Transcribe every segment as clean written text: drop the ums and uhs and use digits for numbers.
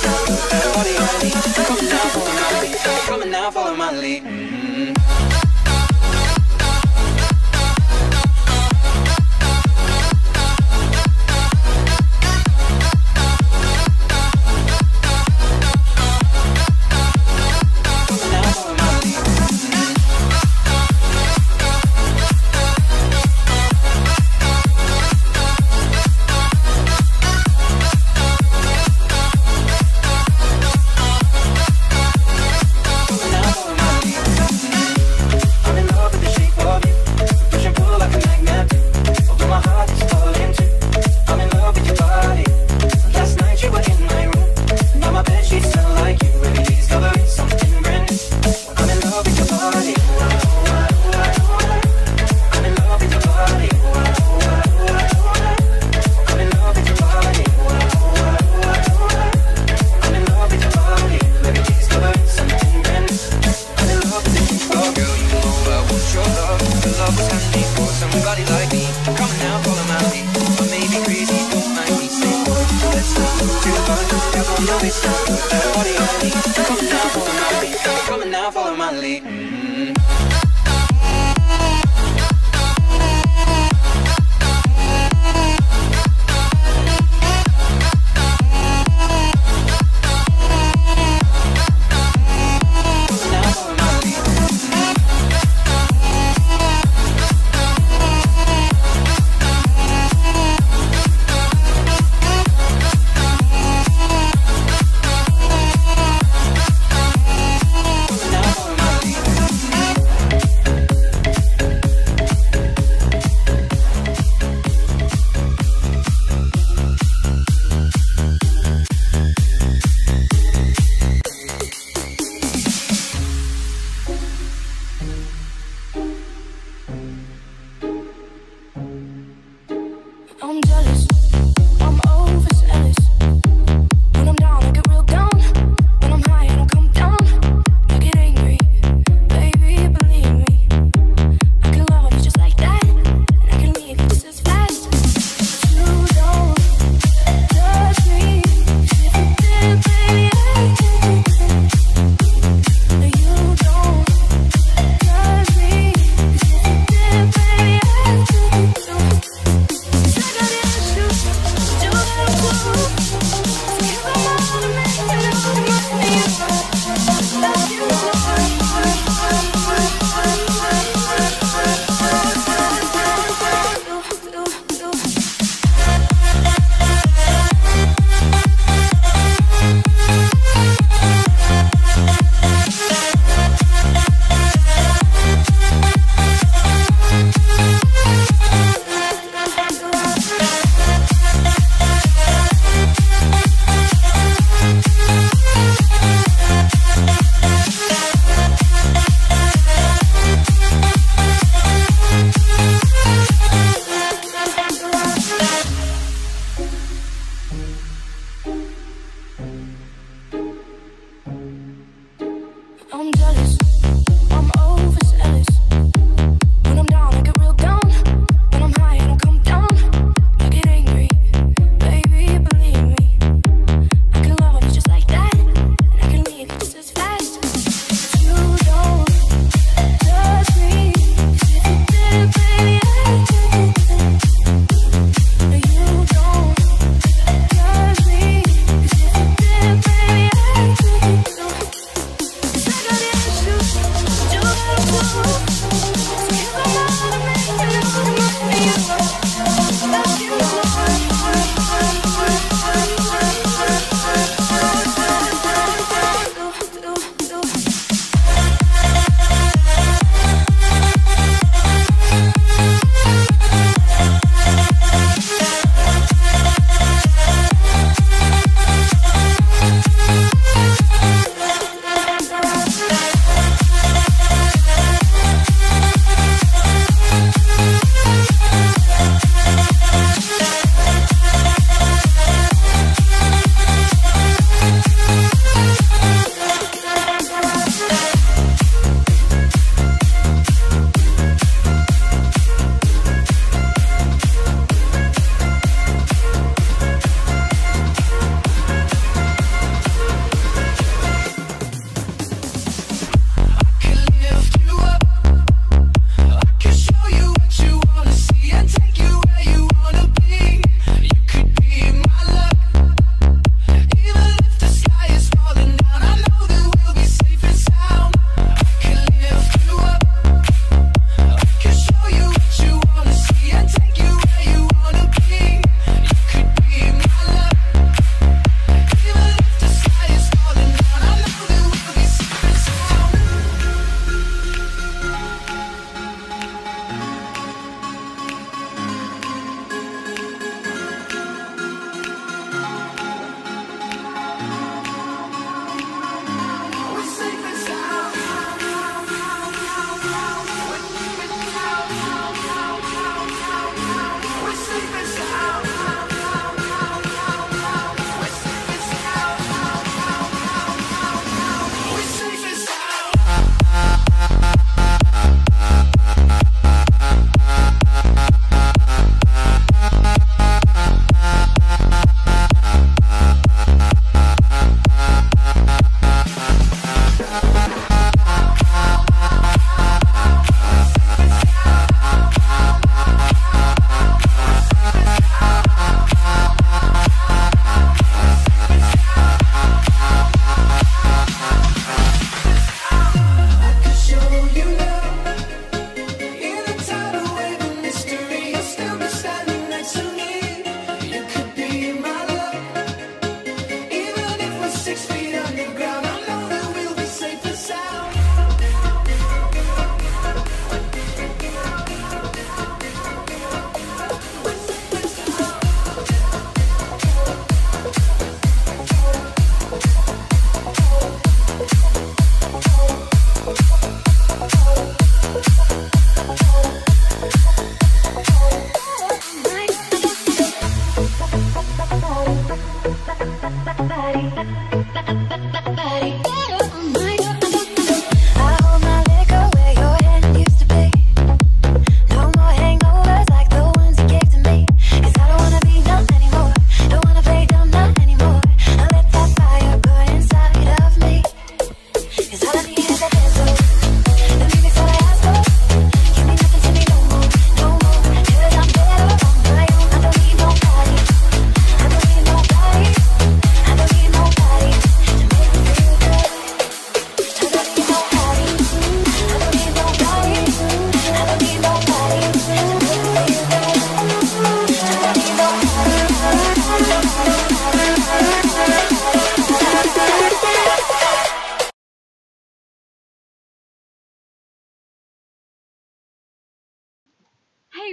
That body I need. Coming now, follow my lead. Coming now, follow my lead. Coming now, follow my lead.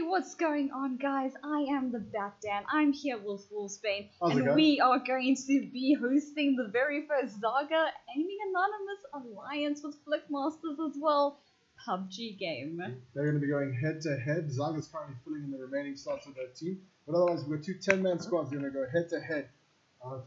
what's going on, guys? I am the Bat Dan. I'm here with Wolfsbane, How's it and going? we are going to be hosting the very first ZAGA Aiming Anonymous Alliance with Flickmasters as well PUBG game. They're going to be going head to head. Zaga's currently filling in the remaining slots of their team, but otherwise we've got two 10-man squads. They're going to go head to head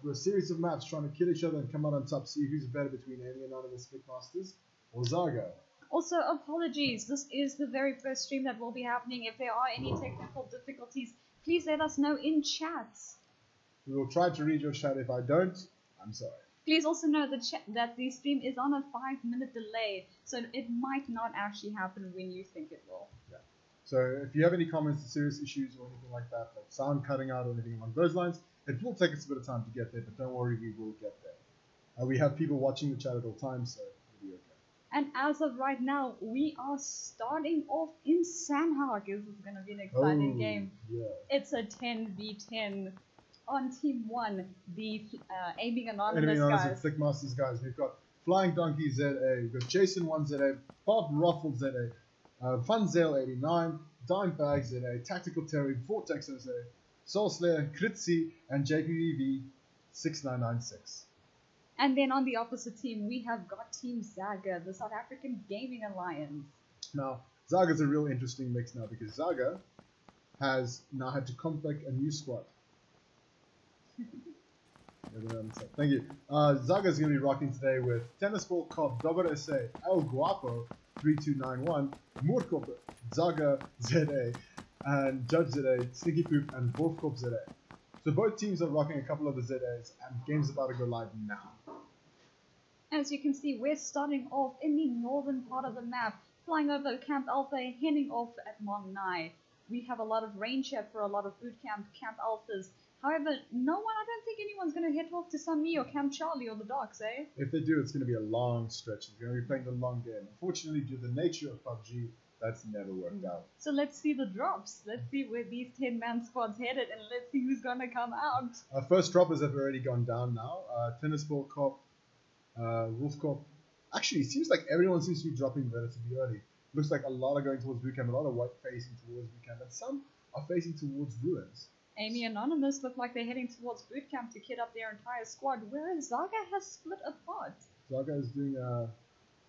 through a series of maps, trying to kill each other and come out on top. See who's better between Aiming Anonymous, Flickmasters, or ZAGA. Also, apologies, this is the very first stream that will be happening. If there are any technical difficulties, please let us know in chat. We will try to read your chat. If I don't, I'm sorry. Please also know that the stream is on a 5-minute delay, so it might not actually happen when you think it will. Yeah. So if you have any comments, serious issues or anything like that, like sound cutting out or anything along those lines, it will take us a bit of time to get there, but don't worry, we will get there. We have people watching the chat at all times, so it'll be okay. And as of right now, we are starting off in Sandhawk. This is going to be an exciting game. Yeah. It's a 10v10 on Team 1, the Aiming Anonymous Aiming Anonymous guys. and Flickmasters guys. We've got Flying Donkey ZA, we've got Jason 1 ZA, Bob Ruffle ZA, Funzale 89, Dime Bag ZA, Tactical Terry, Vortex ZA, Soul Slayer, Kritzy, and JPVV 6996. And then on the opposite team, we have got Team ZAGA, the South African Gaming Alliance. Now, ZAGA's a real interesting mix now because ZAGA has now had to compact a new squad. Thank you. ZAGA's going to be rocking today with Tennis Ball Cop, Dober SA, El Guapo 3291, Moorkop, ZAGA ZA, and Judge ZA, Sneaky Poop, and Wolfkop ZA. So both teams are rocking a couple of the ZAs, and the game's about to go live now. As you can see, we're starting off in the northern part of the map, flying over Camp Alpha, heading off at Mong Nai. We have a lot of rain chat for a lot of boot camp Alphas. However, I don't think anyone's going to head off to Sunmi or Camp Charlie or the docks, eh? If they do, it's going to be a long stretch. They're going to be playing the long game. Unfortunately, due to the nature of PUBG, that's never worked out. So let's see the drops. Let's see where these 10-man squads headed, and let's see who's going to come out. Our first droppers have already gone down now. Tennis Ball Cop, Wolf Cop. Actually, it seems like everyone seems to be dropping relatively early. Looks like a lot are going towards bootcamp, a lot of white facing towards bootcamp, and some are facing towards ruins. Aiming Anonymous look like they're heading towards bootcamp to kit up their entire squad, whereas ZAGA has split apart. ZAGA is doing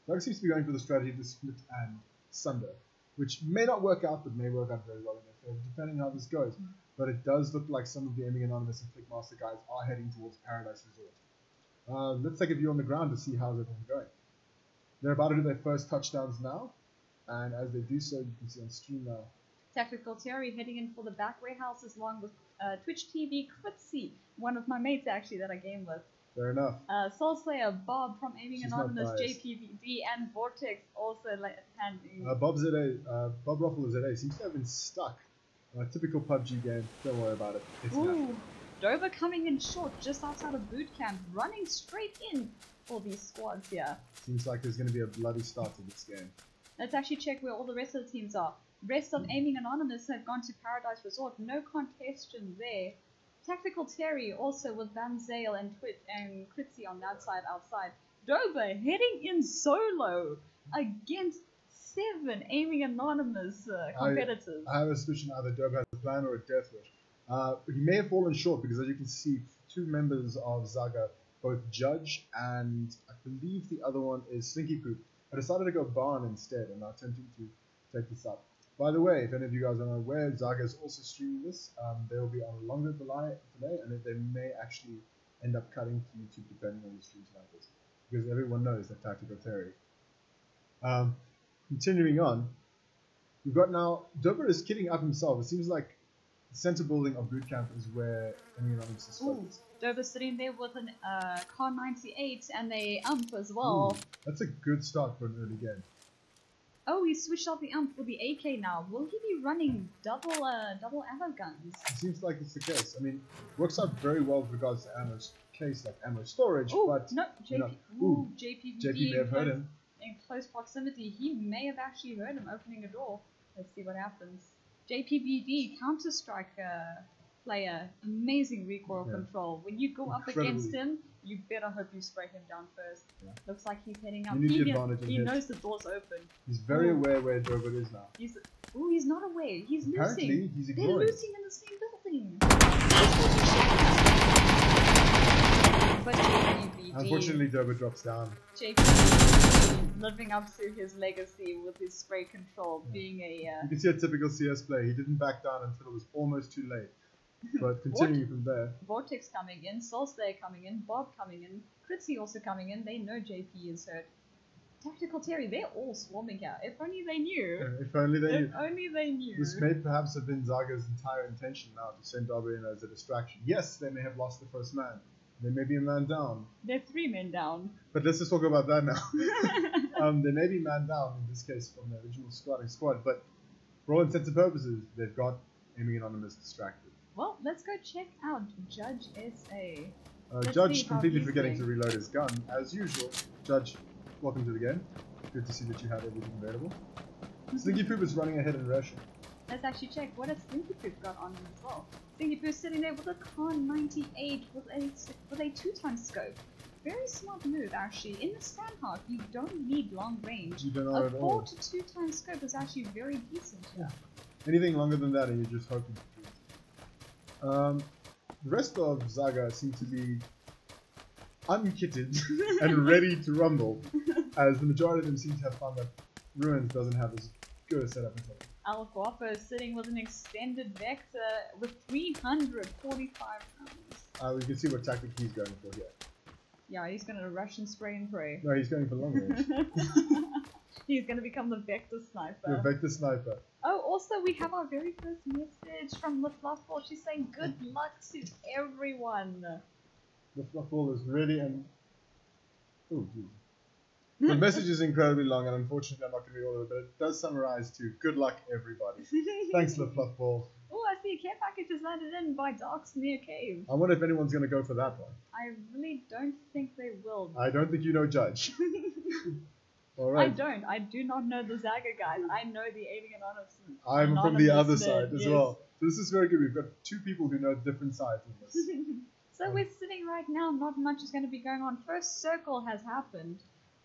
ZAGA seems to be going for the strategy to split and sunder, which may not work out, but may work out very well in their favor, depending how this goes. But it does look like some of the Aiming Anonymous and Flickmaster guys are heading towards Paradise Resort. Let's take a view on the ground to see how's everyone going. They're about to do their first touchdowns now, and as they do so, you can see on stream now. Tactical Terry heading in for the back warehouses along with Twitch TV Kritzy, one of my mates actually that I game with. Fair enough. Soul Slayer, Bob from Aiming She's Anonymous, not biased. JPVD, and Vortex also handing. Bob Ruffle ZA seems to have been stuck. Typical PUBG game. Don't worry about it. It's Ooh, Dover coming in short just outside of boot camp, running straight in for these squads here. Seems like there's going to be a bloody start to this game. Let's actually check where all the rest of the teams are. Rest of Aiming Anonymous have gone to Paradise Resort. No contention there. Tactical Terry also with Van Zale and Kritzy on that side outside. Dover heading in solo against 7 Aiming Anonymous competitors. I have a suspicion either Dover has a plan or a death wish. He may have fallen short because, as you can see, 2 members of ZAGA, both Judge and I believe the other one is Slinky Poop, I decided to go Barn instead and are attempting to take this up. By the way, if any of you guys are aware, ZAGA is also streaming this. They will be on a longer delay, and they may actually end up cutting to YouTube depending on the stream snipers, because everyone knows that Tactical Terry. Continuing on, we've got now Dober is kitting up himself. It seems like the center building of bootcamp is where Aiming Anonymous is focused. Dover sitting there with an Car 98 and a ump as well. Ooh, that's a good start for an early game. Oh, he switched out the ump for the AK now. Will he be running double ammo guns? It seems like it's the case. I mean, works out very well with regards to ammo case, like ammo storage, ooh, but no, JP may have heard him. In close proximity, he may have actually heard him opening a door. Let's see what happens. JPBD, Counter-Strike player, amazing recoil control. When you go up against him, you better hope you spray him down first. Yeah. Looks like he's heading up. He knows the door's open. He's very aware where Dover is now. Ooh, he's not away. He's Apparently, losing. he's They're ignoring. losing in the same building. But JPVD, Unfortunately, Dober drops down. JPVD living up to his legacy with his spray control, being a You can see a typical CS play. He didn't back down until it was almost too late. But continuing from there. Vortex coming in, Soulslayer coming in, Bob coming in, Critzy also coming in. They know JP is hurt. Tactical Terry, they're all swarming here. If only they knew. If only they knew. If only they knew. This may perhaps have been Zaga's entire intention now to send Dober in as a distraction. Yes, they may have lost the first man. They may be a man down. They're 3 men down. But let's just talk about that now. They may be man down in this case from the original squad, but for all intents and purposes, they've got Aiming Anonymous distracted. Well, let's go check out Judge SA. Judge completely forgetting to reload his gun, as usual. Judge, welcome to the game. Good to see that you have everything available. Slinky Poop is running ahead in Russian. Let's actually check what has Slinky Poop got on him as well. Slinky Poop sitting there with a Khan 98 with a 2x scope. Very smart move actually. In the Sandhawk, you don't need long range. You don't know a at 4 all. to 2x scope is actually very decent here. Anything longer than that, and you're just hoping to beat. The rest of Zaga seem to be unkitted and ready to rumble, as the majority of them seem to have found that Ruins doesn't have as good a setup as them. Al Guapo is sitting with an extended vector with 345 rounds. We can see what tactic he's going for here. Yeah, he's gonna rush and spray and pray. No, he's going for long range. He's gonna become the vector sniper. The Vector Sniper. Oh, also we have our very first message from the Fluffball. She's saying good luck to everyone. The Fluffball is ready and... Oh, geez. The message is incredibly long, and unfortunately I'm not going to read all of it, but it does summarize to good luck, everybody. Thanks, the Fluffball. Oh, I see a care package is landed in by Dark's near cave. I wonder if anyone's going to go for that one. I really don't think they will. I don't think you know Judge. I Alright. don't. I do not know the ZAGA guys. I know the Aiming Anonymous. I'm from the other Anonymous side men, as yes. well. So this is very good. We've got two people who know different sides of this. So we're sitting right now. Not much is going to be going on. First circle has happened.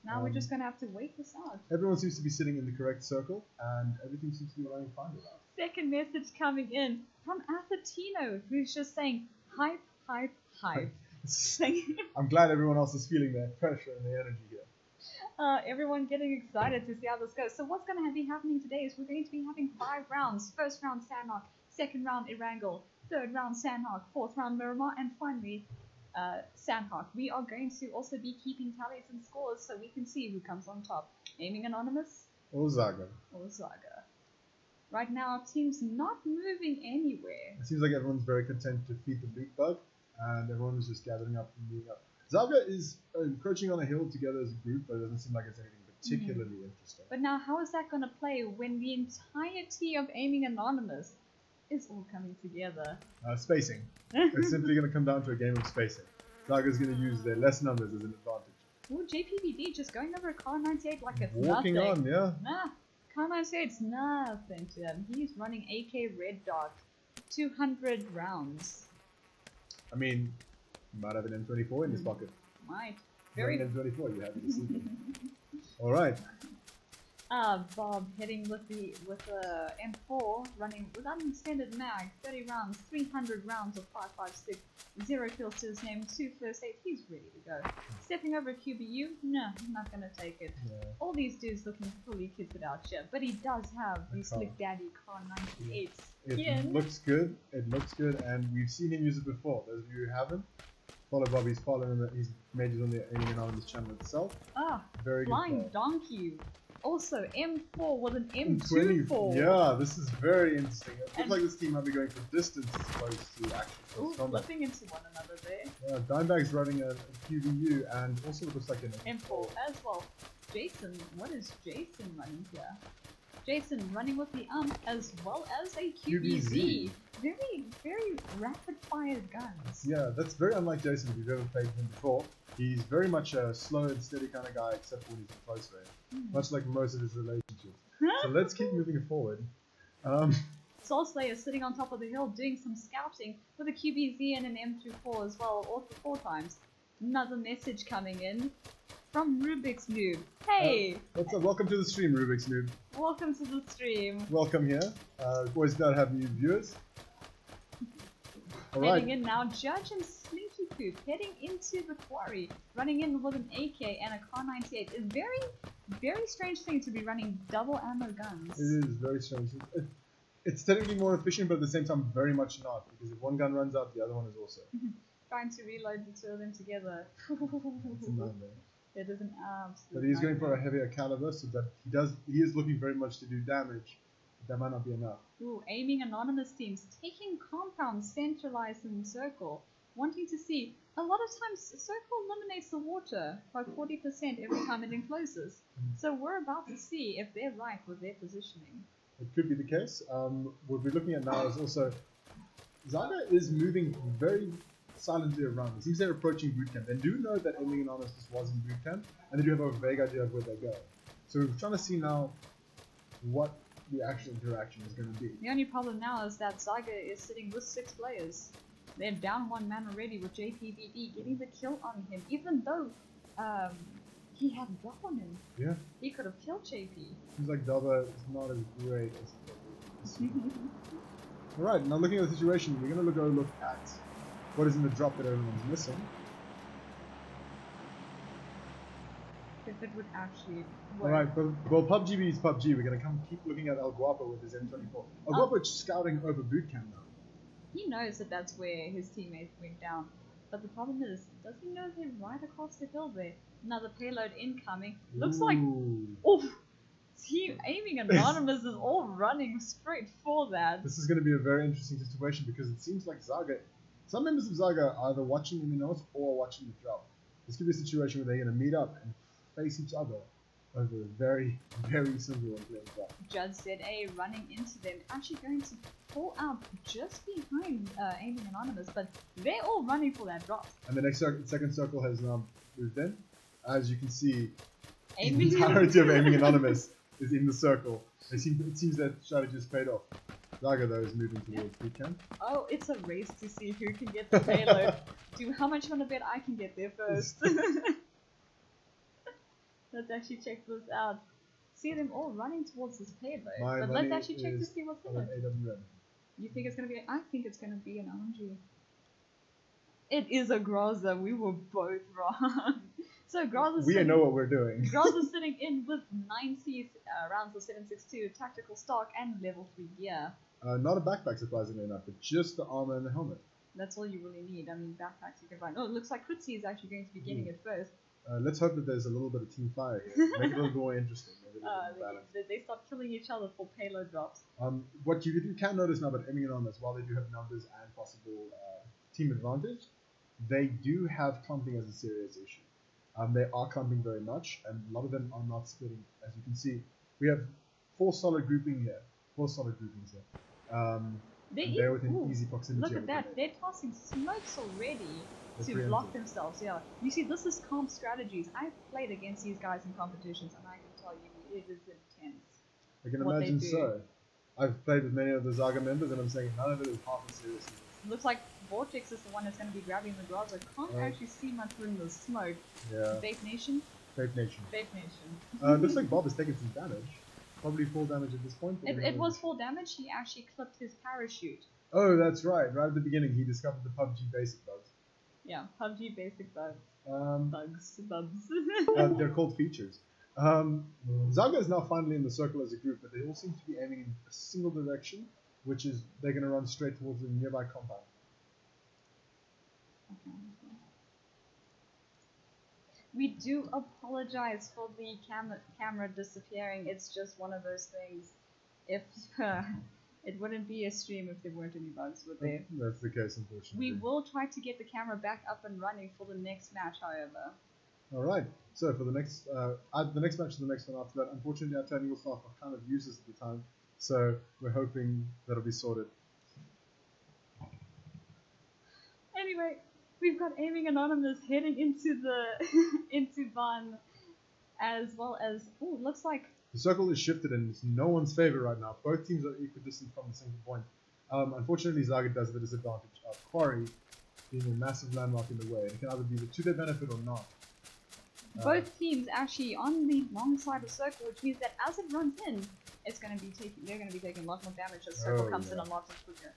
Now we're just going to have to wait this out. Everyone seems to be sitting in the correct circle, and everything seems to be running fine with that. Second message coming in from Athatino, who's just saying hype, hype, hype. I'm glad everyone else is feeling that pressure and the energy here. Everyone getting excited to see how this goes. So what's going to be happening today is we're going to be having 5 rounds. First round Sandhawk, second round Erangel, third round Sandhawk, fourth round Miramar, and finally Sandhawk. We are going to also be keeping tallies and scores so we can see who comes on top. Aiming Anonymous Or Zaga. or Zaga. Right now our team's not moving anywhere. It seems like everyone's very content to feed the loot bug, and everyone is just gathering up and moving up. Zaga is encroaching on a hill together as a group, but it doesn't seem like it's anything particularly interesting. But now how is that going to play when the entirety of Aiming Anonymous is all coming together? Spacing. It's simply going to come down to a game of spacing. Zaga's going to use their less numbers as an advantage. Ooh, JPVD just going over a car 98 like it's Walking nothing. on, yeah. Nah, car 98's nothing to him. He's running AK Red Dot, 200 rounds. I mean, you might have an M24 in his pocket. Might. Very Very. M24, you have it. Alright. Bob heading with the M4 running without an extended mag, 30 rounds, 300 rounds of 5.56, 0 kills to his name, 2 first aids. He's ready to go. Stepping over QBU, no, he's not gonna take it. Yeah. All these dudes looking fully kitted out here, but he does have the Slick Daddy Car 98 It skin. looks good. It looks good, and we've seen him use it before. Those of you who haven't, follow Bob. He's following. He's made it on the Aiming Anonymous channel itself. Ah, Very good. Flying call. Donkey. Also, M4 with an M20. M24. Yeah, this is very interesting. It looks And- like this team might be going for distance as opposed to actual Ooh, close combat. flipping into one another there. Yeah, Dimebag's running a QVU, and also it looks like an M4 as well. Jason, what is Jason running here? Jason running with the as well as a QBZ. Very, very rapid fire guns. Yeah, that's very unlike Jason if you've ever played him before. He's very much a slow and steady kind of guy, except when he's in close range. Much like most of his relationships. So let's keep moving forward. Soulslayer sitting on top of the hill doing some scouting with a QBZ and an M24 as well, all for 4 times. Another message coming in from Rubik's Noob. Hey! What's up? Welcome to the stream, Rubik's Noob. Welcome to the stream. Welcome here. Always glad to have new viewers. Heading Alright. in now, Judge and Slinky Poop heading into the quarry, running in with an AK and a Car 98. A very, very strange thing to be running double ammo guns. It is very strange. It's technically more efficient, but at the same time, very much not. Because if one gun runs out, the other one is also. Trying to reload the two of them together. It's a nightmare. It is an absolute But he's going for a nightmare. heavier caliber, so that he is looking very much to do damage. That might not be enough. Ooh, aiming anonymous teams, taking compounds centralized in the circle, wanting to see. A lot of times, circle eliminates the water by 40% every time it encloses. So we're about to see if they're right with their positioning. It could be the case. What we're looking at now is also ZAGA is moving very silently around. It seems they're approaching boot camp. They do know that aiming anonymous was in boot camp, and they do have a vague idea of where they go. So we're trying to see now what the actual interaction is going to be. The only problem now is that ZAGA is sitting with 6 players. They're down one man already with JPVD getting the kill on him, even though he had a drop on him. Yeah. He could have killed JP. Seems like Dava is not as great as Alright, now looking at the situation, we're going to go look at what is in the drop that everyone's missing. If it would actually work. Alright, but well, PUBG is PUBG. We're going to keep looking at El Guapo with his M24. El Guapo is scouting over boot camp now. He knows that that's where his teammates went down. But the problem is, does he know they're right across the hill there? Another payload incoming. Looks like... Ooh. Oof! Team aiming anonymous is all running straight for that. This is going to be a very interesting situation because it seems like ZAGA, some members of ZAGA are either watching the Minos or watching the drop. This could be a situation where they're going to meet up and face each other over a very, very simple one playing drop. Judd ZA running into them, actually going to pull out just behind aiming anonymous, but they're all running for that drop. And the next second circle has now moved in. As you can see, Aiming the entirety of aiming anonymous is in the circle. It seems that strategy has paid off. ZAGA though is moving towards boot camp. Oh, it's a race to see who can get the payload. How much you want to bet I can get there first? Let's actually check this out. See them all running towards this payload. My But money let's actually check to is see what's in on it. an AWM. You think it's gonna be? I think it's gonna be an RNG. It is a Groza. We were both wrong. So Groza's We know what we're doing. Groza's sitting in with 90 rounds of 7.62 tactical stock and level 3 gear. Not a backpack, surprisingly enough, but just the armor and the helmet. That's all you really need. I mean, backpacks you can find. Oh, it looks like Kritzy is actually going to be getting it first. Let's hope that there's a little bit of team fire here. Make it a little more interesting. Make it a little more balanced. They start killing each other for payload drops. What you can notice now about aiming anonymous, while they do have numbers and possible team advantage, they do have clumping as a serious issue. They are clumping very much, and a lot of them are not splitting. As you can see, we have 4 solid groupings here. They're within easy proximity. Look at that. They're tossing smokes already They're to block preemptive. themselves. Yeah. You see, this is comp strategies. I've played against these guys in competitions, and I can tell you, it is intense. I can what they imagine do. so. I've played with many of the ZAGA members, and I'm saying none of it is half as serious as this. Looks like Vortex is the one that's going to be grabbing the Groza. Can't Oh. actually see much in the smoke. Yeah, Vape Nation? Vape Nation. Vape Nation. Looks like Bob has taken some damage. Probably full damage at this point. but It was full damage. He actually clipped his parachute. Oh, that's right. Right at the beginning, he discovered the PUBG basic bugs. Yeah, PUBG basic bugs. Bugs. They're called features. ZAGA is now finally in the circle as a group, but they all seem to be aiming in a single direction, which is they're going to run straight towards the nearby compound. We do apologize for the camera disappearing. It's just one of those things. If it wouldn't be a stream if there weren't any bugs, would there? That's the case, unfortunately. We will try to get the camera back up and running for the next match, however. All right. So for the next match is the next one after that. Unfortunately, our technical staff are kind of useless at the time, so we're hoping that'll be sorted. Anyway, we've got Aiming Anonymous heading into the into Van, as well as looks like The circle is shifted and it's in no one's favor right now. Both teams are equidistant from the single point. Unfortunately, ZAGA does have the disadvantage of Quarry being a massive landmark in the way. It can either be to their benefit or not. Both teams actually on the long side of circle, which means that as it runs in, it's going to be they're going to be taking a lot more damage as circle comes in a lot quicker.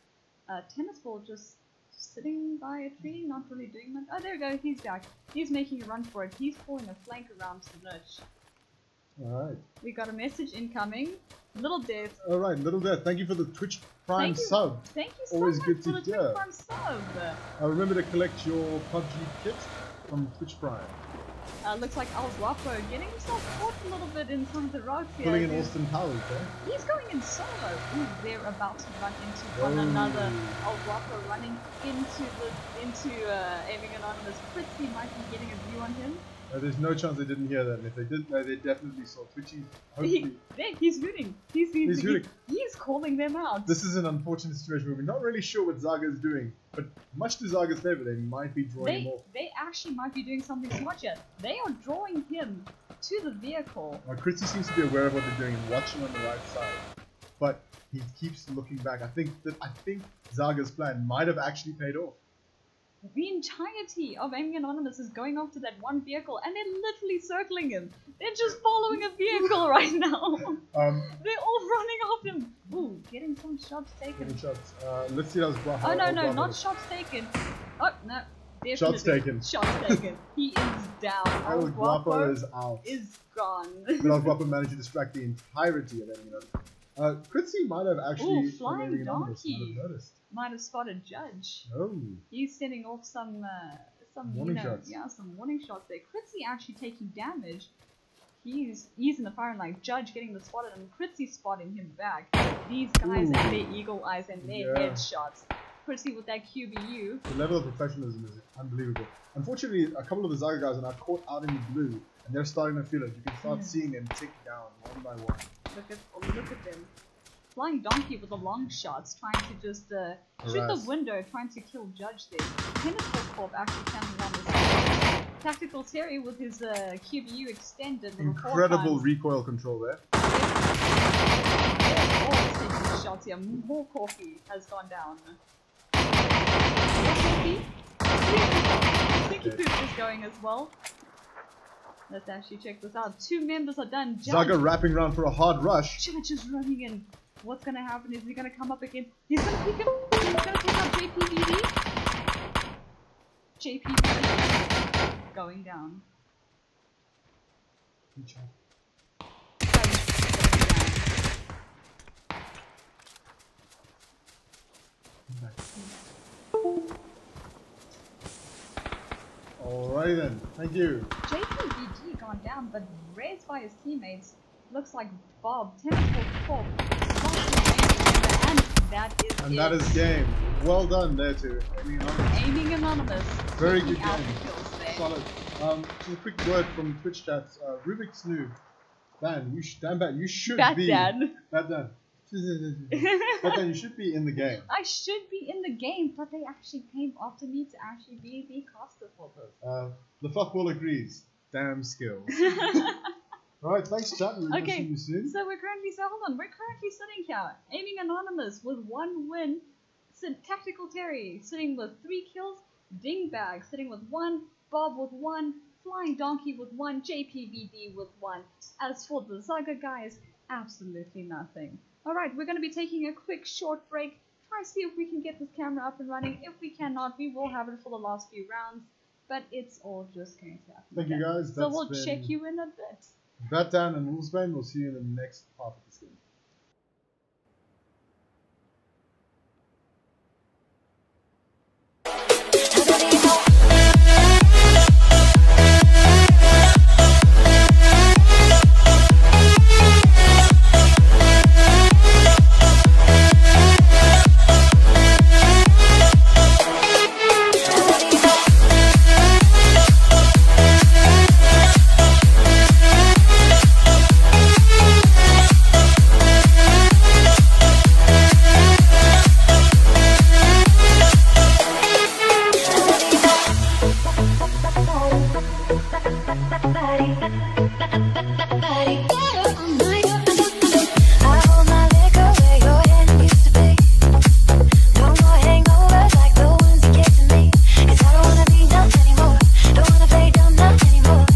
Tennis ball just sitting by a tree, not really doing much. Oh, there we go. He's back. He's making a run for it. He's pulling a flank around to the niche. Alright. We got a message incoming. Little Death. Alright, Little Death, thank you for the Twitch Prime sub. Thank you so Always much good for to the hear. Twitch Prime sub. Remember to collect your PUBG kit from Twitch Prime. Looks like El Guapo getting himself caught a little bit inside the rocks here. Pulling in Austin Powers, eh? He's going in solo. Ooh, they're about to run into one another. El Guapo running into Aiming Anonymous. Fritzy might be getting a view on him. There's no chance they didn't hear that, and if they did, they definitely saw Twitchy. Hopefully. He's hooting. He's hooting. He's calling them out. This is an unfortunate situation where we're not really sure what ZAGA is doing, but much to ZAGA's favor, they might be drawing him off. They actually might be doing something smart yet. They are drawing him to the vehicle. Chrissy seems to be aware of what they're doing and watching on the right side, but he keeps looking back. I think ZAGA's plan might have actually paid off. The entirety of Aiming Anonymous is going after that one vehicle, and they're literally circling him. They're just following a vehicle right now. They're all running after him. Ooh, getting some shots taken. Let's see how Oh no, not shots taken. Oh no, definitely. Shots taken. Shots taken. He is down. El Guapo is out. Is gone. But El Guapo managed to distract the entirety of Aiming Anonymous. Chrissy might have actually flying donkey. noticed. Might have spotted Judge. Oh. He's sending off some warning shots. Yeah, some warning shots there. Critzy actually taking damage. He's in the firing line. Judge getting the spotted, and Critzy spotting him back. These guys and their eagle eyes and their headshots. Critzy with that QBU. The level of professionalism is unbelievable. Unfortunately, a couple of the ZAGA guys are now caught out in the blue, and they're starting to feel it. You can start seeing them tick down one by one. Look at them. Flying Donkey with the long shots, trying to just shoot the window, trying to kill Judge there. Tennis Corp actually coming on this side. Tactical Terry with his QBU extended. Incredible recoil control there. They're all taking shots here. More coffee has gone down. More coffee. Stinky Poop is going as well. Let's actually check this out. 2 members are done. ZAGA wrapping around for a hard rush. Judge is running in. What's gonna happen? Is he gonna come up again? He's gonna pick him. He's gonna pick up JPVD. JPVD going down. Alright then, thank you. JPVD gone down, but raised by his teammates. Looks like Bob, Tennis Corp, and that is game. Well done there too. Aiming Anonymous. Very good game. Solid. Just a quick word from Twitch chats. Rubik's Noob. Dan, you should be. Dan, you should be in the game. I should be in the game, but they actually came after me to actually be the caster for this. The fuckball agrees. Damn skills. Alright, thanks chat. We'll see you soon. So we're currently sitting here, Aiming Anonymous with 1 win. Tactical Terry sitting with 3 kills. Dingbag sitting with 1. Bob with 1. Flying Donkey with 1. JPVD with 1. As for the ZAGA guys, absolutely nothing. Alright, we're going to be taking a quick short break. Try to see if we can get this camera up and running. If we cannot, we will have it for the last few rounds. But it's all just going to happen. Thank you guys. So we'll check you in a bit. Batman and Wolfsbane, we'll see you in the next part of this game. Don't wanna play dumb, not anymore. Don't wanna play dumb, not anymore.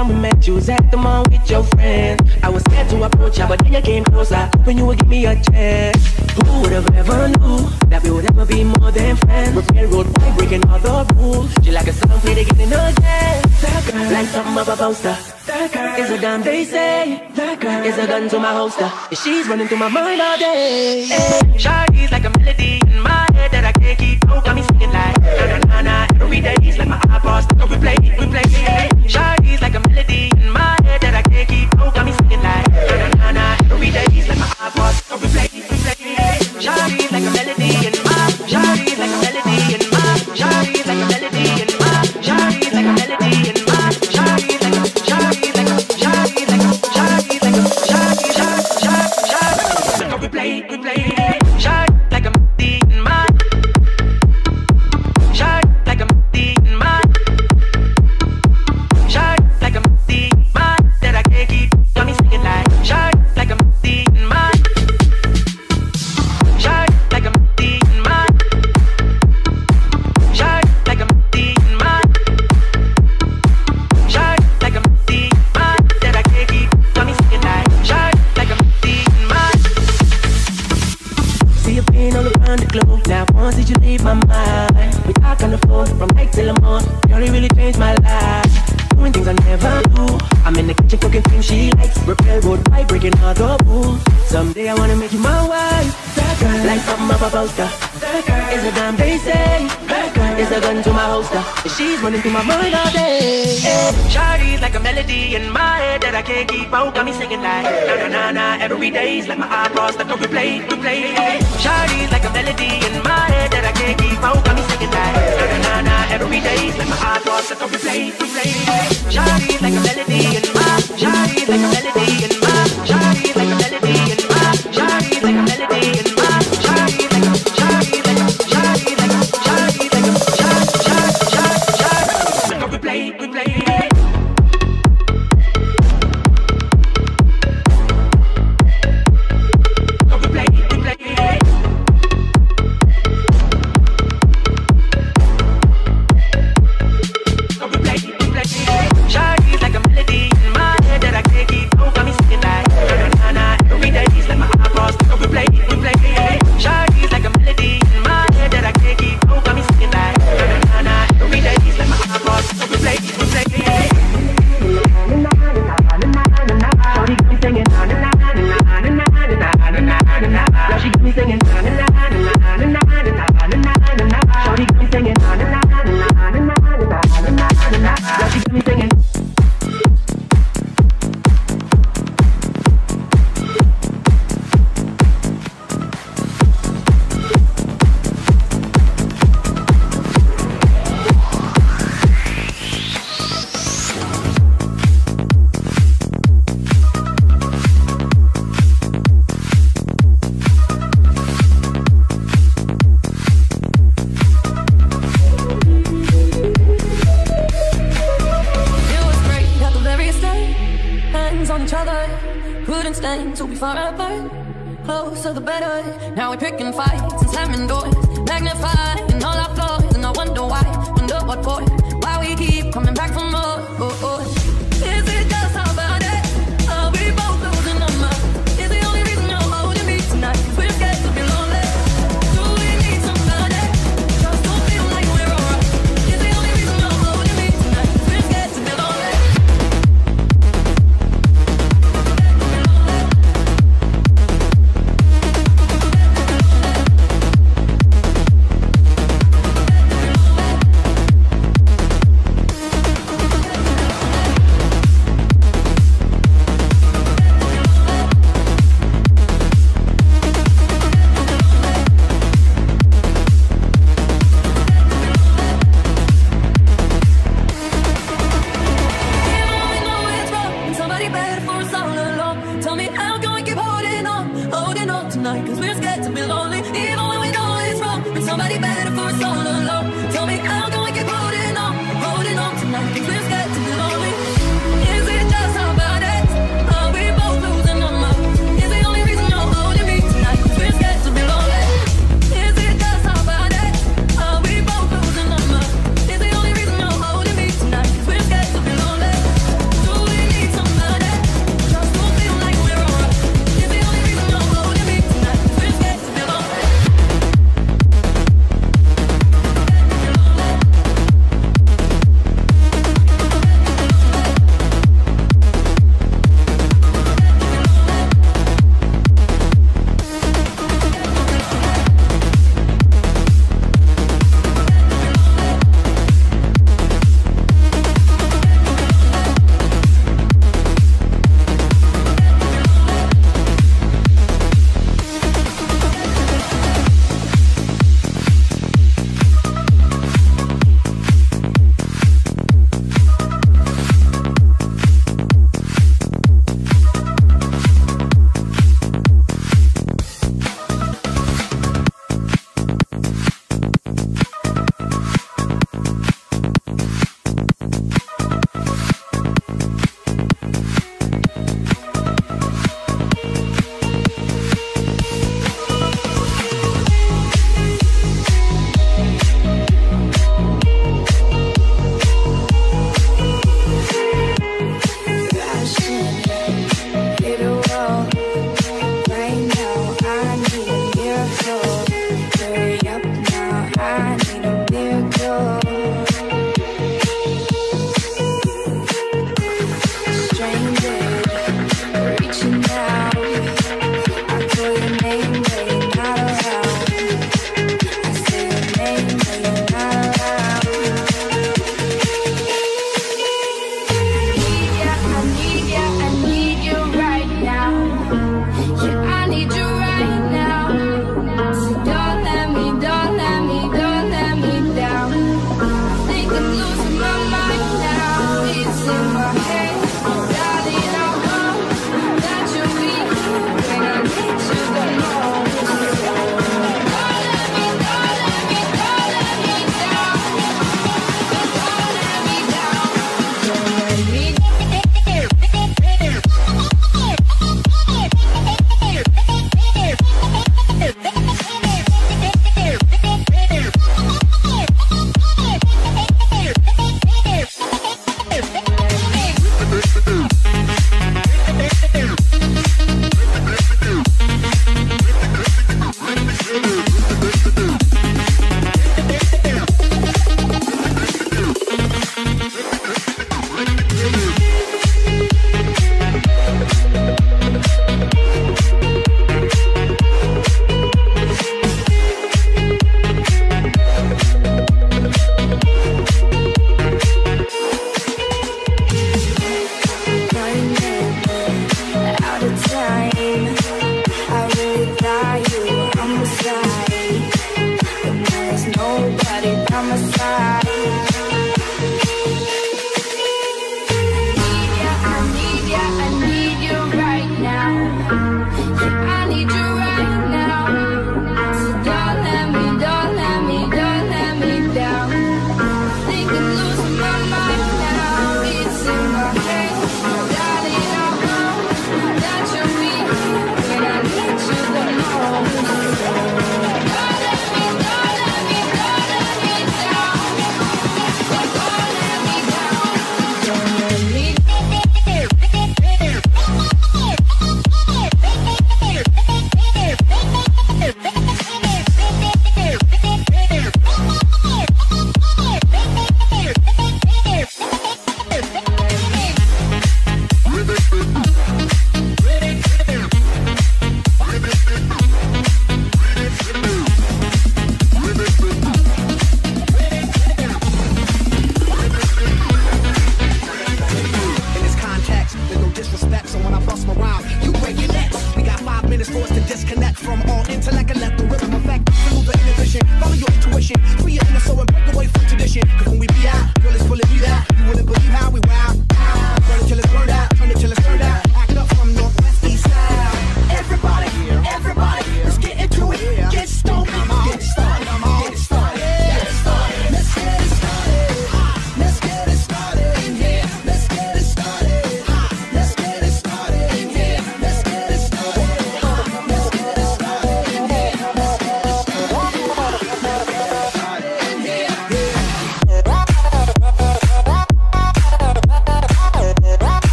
time we met, you was at the mall with your friends. I was scared to approach ya, but then you came closer, hoping you would give me a chance. Who would have ever knew that we would ever be more than friends? We're railroad white, breaking all the rules. She like a song played again and again. That girl, like something of a poster. That girl is a gun, they say. That girl is a gun to my holster. And she's running through my mind all day. Hey, Shawty's like a melody in my head that I can't keep out. Got me singing like na na na na. Every day it's like my iPod stuck on replay. Hey, Shawty's like a melody in my head that I can't keep out. Got me singing like na na na na. Every day it's like my iPod stuck on replay. Shawty's like a melody in my. Shawty's like a melody in my. Shawty's like a melody in my. Shawty's like a melody in my. Shawty's like a. Shawty's like a. Shawty's like a. Shawty's like a. Shawty's like a. Replay. Shawty like a melody in my. Shawty like a melody in my. Shawty like a melody in my. That I can't keep. Got me singing like. Shawty like a melody in my. Shawty like a melody in my. Shawty like a melody in my. Shawty like a melody in my. That I can't keep. Got me singing like. Shawty like a melody in my. See you being all around the globe. Now once did you leave my mind? We talk on the phone from night till the morning. Girl, it really changed my life. Doing things I never do. I'm in the kitchen cooking things she likes. Repair road by breaking all the rules. Someday I wanna make you my wife. That girl, like something of a poster. That girl is a damn they say. That girl is a gun to my holster. And she's running through my mind all day. Hey, Shawty's like a melody in my head that I can't keep out. Got me singing like na na na na. Every day's like my iPod stuck on replay. Shawty's like a melody in my head that I can't keep out. Got me singing like na na na na. Every day's like my iPod stuck on replay. Shawty's like a melody in my. Shawty's like a melody in my. Shawty's like a melody in my. Shawty's like a melody in my. Shawty's like a. Shawty's like a. Shawty's like a. Shawty's like a. Shawty's like a replay. Shawty's like a melody in my head that I can't keep out. Got me singing like na na na na. Every day it's like my iPod stuck on replay. Shawty's like a melody in my head that I can't keep out. Got me singing like na na na na. Every day it's like my iPod stuck on replay. Shawty got me singing na na na na na na na na na. Now she got me singing na na na na na na na na. Shawty got me singing na na na na na na na. Now she got me singing. To be far apart, closer the better. Now we're picking fights and slamming doors, magnifying all our flaws, and I wonder why, wonder what for, why we keep coming back for more. Is it just how bad it? Are we both losing our minds? Is the only reason you're holding me tonight? 'Cause we're scared to be lonely. Do we need somebody? Just don't feel like we're alright. Is the only reason you're holding me tonight? 'Cause we're scared to be lonely. Lonely.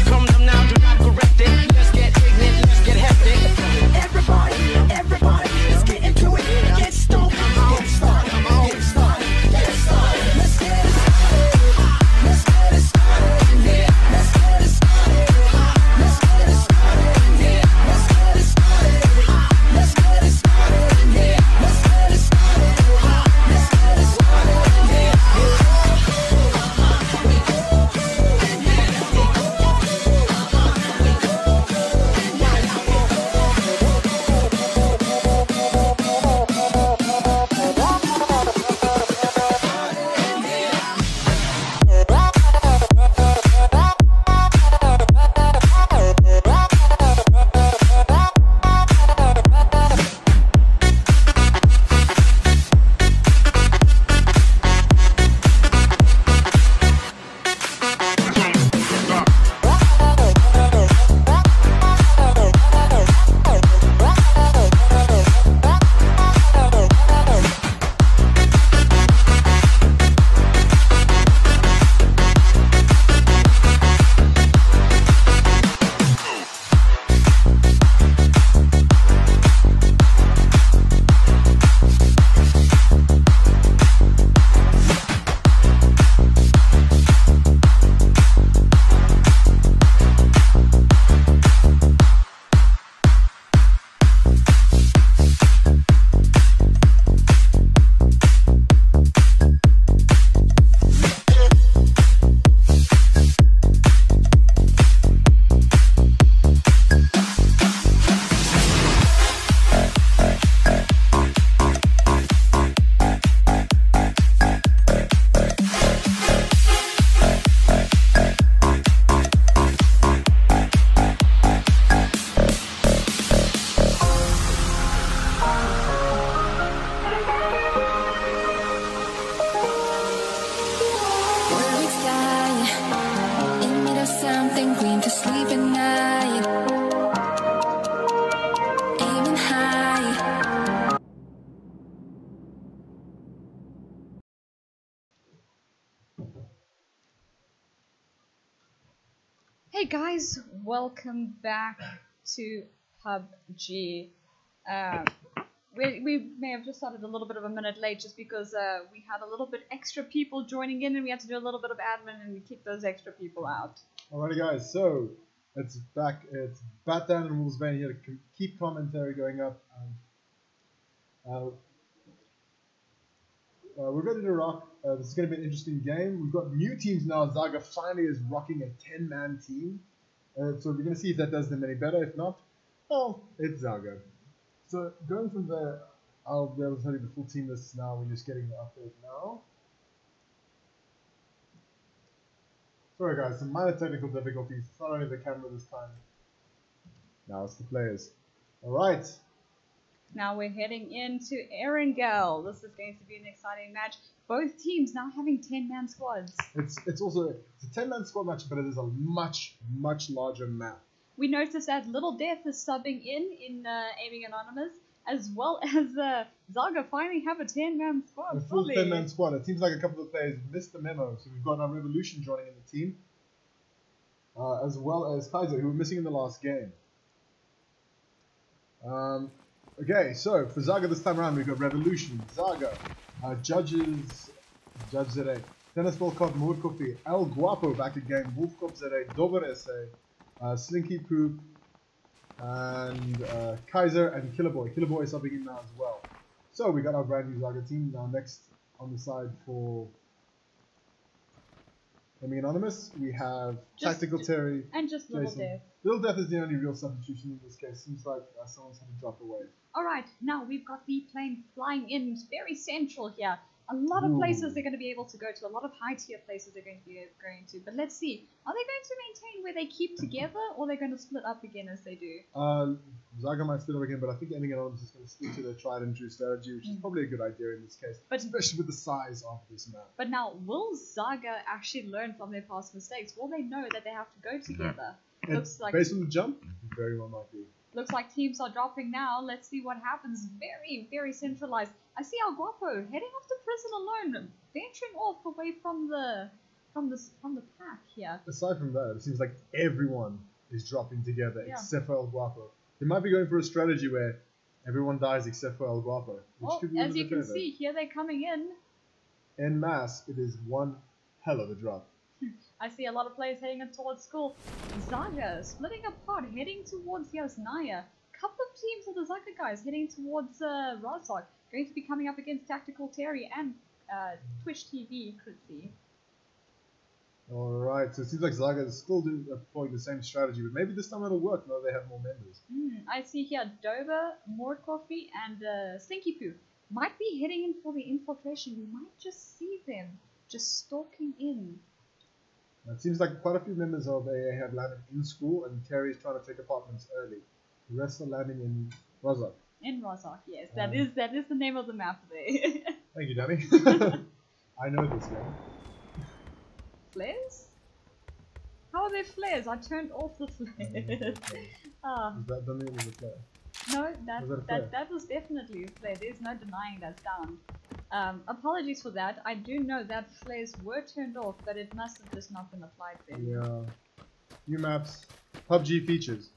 Come Hey guys, welcome back to PUBG. We may have just started a little bit of a minute late just because we had a little bit extra people joining in and we had to do a little bit of admin and we kicked those extra people out. Alrighty guys, so it's back. It's Batman and Wolfsbane here to keep commentary going up. We're ready to rock. This is going to be an interesting game. We've got new teams now. ZAGA finally is rocking a 10-man team. So we're going to see if that does them any better. If not, well, it's ZAGA. So going from there, I'll be able to tell you the full team list now. We're just getting the update now. Sorry guys, some minor technical difficulties. It's not only the camera this time. Now it's the players. Alright. Now we're heading into Erangel. This is going to be an exciting match. Both teams now having 10-man squads. It's a 10-man squad match, but it is a much larger map. We noticed that Little Death is subbing in Aiming Anonymous, as well as ZAGA finally have a 10-man squad. A full 10-man squad. It seems like a couple of players missed the memo. So we've got our Revolution joining in the team, as well as Kaiser, who were missing in the last game. Okay, so for ZAGA this time around, we've got Revolution, ZAGA, Judge ZA, Dennis Volkov, Moorkoffie, El Guapo back again, Wolfkop ZA, Dover SA, Slinky Poop, and Kaiser and Killerboy. Killerboy is subbing in now as well. So we got our brand new ZAGA team. Now next on the side for Aiming Anonymous, we have Tactical Terry and just Little Jason. Death. Little Death is the only real substitution in this case. Seems like someone's had to drop away. Alright, now we've got the plane flying in very central here. A lot of places they're going to be able to go to, a lot of high tier places they're going to be going to. But let's see, are they going to maintain where they keep together or they're going to split up again as they do? ZAGA might split up again, but I think Aiming Anonymous is going to stick to their tried and true strategy, which is probably a good idea in this case, but, especially with the size of this map. But now, will ZAGA actually learn from their past mistakes? Will they know that they have to go together? Looks like, based on the jump, very well might be. Looks like teams are dropping now. Let's see what happens. Very centralized. I see El Guapo heading off to prison alone, venturing off away from the pack here. Aside from that, it seems like everyone is dropping together except for El Guapo. They might be going for a strategy where everyone dies except for El Guapo. Well, as you can see, here they're coming in. En masse, it is one hell of a drop. I see a lot of players heading towards school. ZAGA splitting apart, heading towards Yasnaya. Couple of teams of the ZAGA guys heading towards Razok. Going to be coming up against Tactical Terry and Twitch TV Kritzy. Alright, so it seems like ZAGA is still employing the same strategy, but maybe this time it'll work now they have more members. I see here Dover, Moorkoffie, and Slinky Poo might be heading in for the infiltration. We might just see them just stalking in. It seems like quite a few members of AA have landed in school, and Terry is trying to take apartments early. The rest are landing in Razak. In Razak, yes. That is the name of the map there. Thank you, Danny. I know this game. Flares? How are there flares? I turned off the flares. Is that the name of the flare? No, that was definitely a flare. There's no denying that's down. Apologies for that. I do know that flares were turned off, but it must have just not been applied then. Yeah. New maps. PUBG features.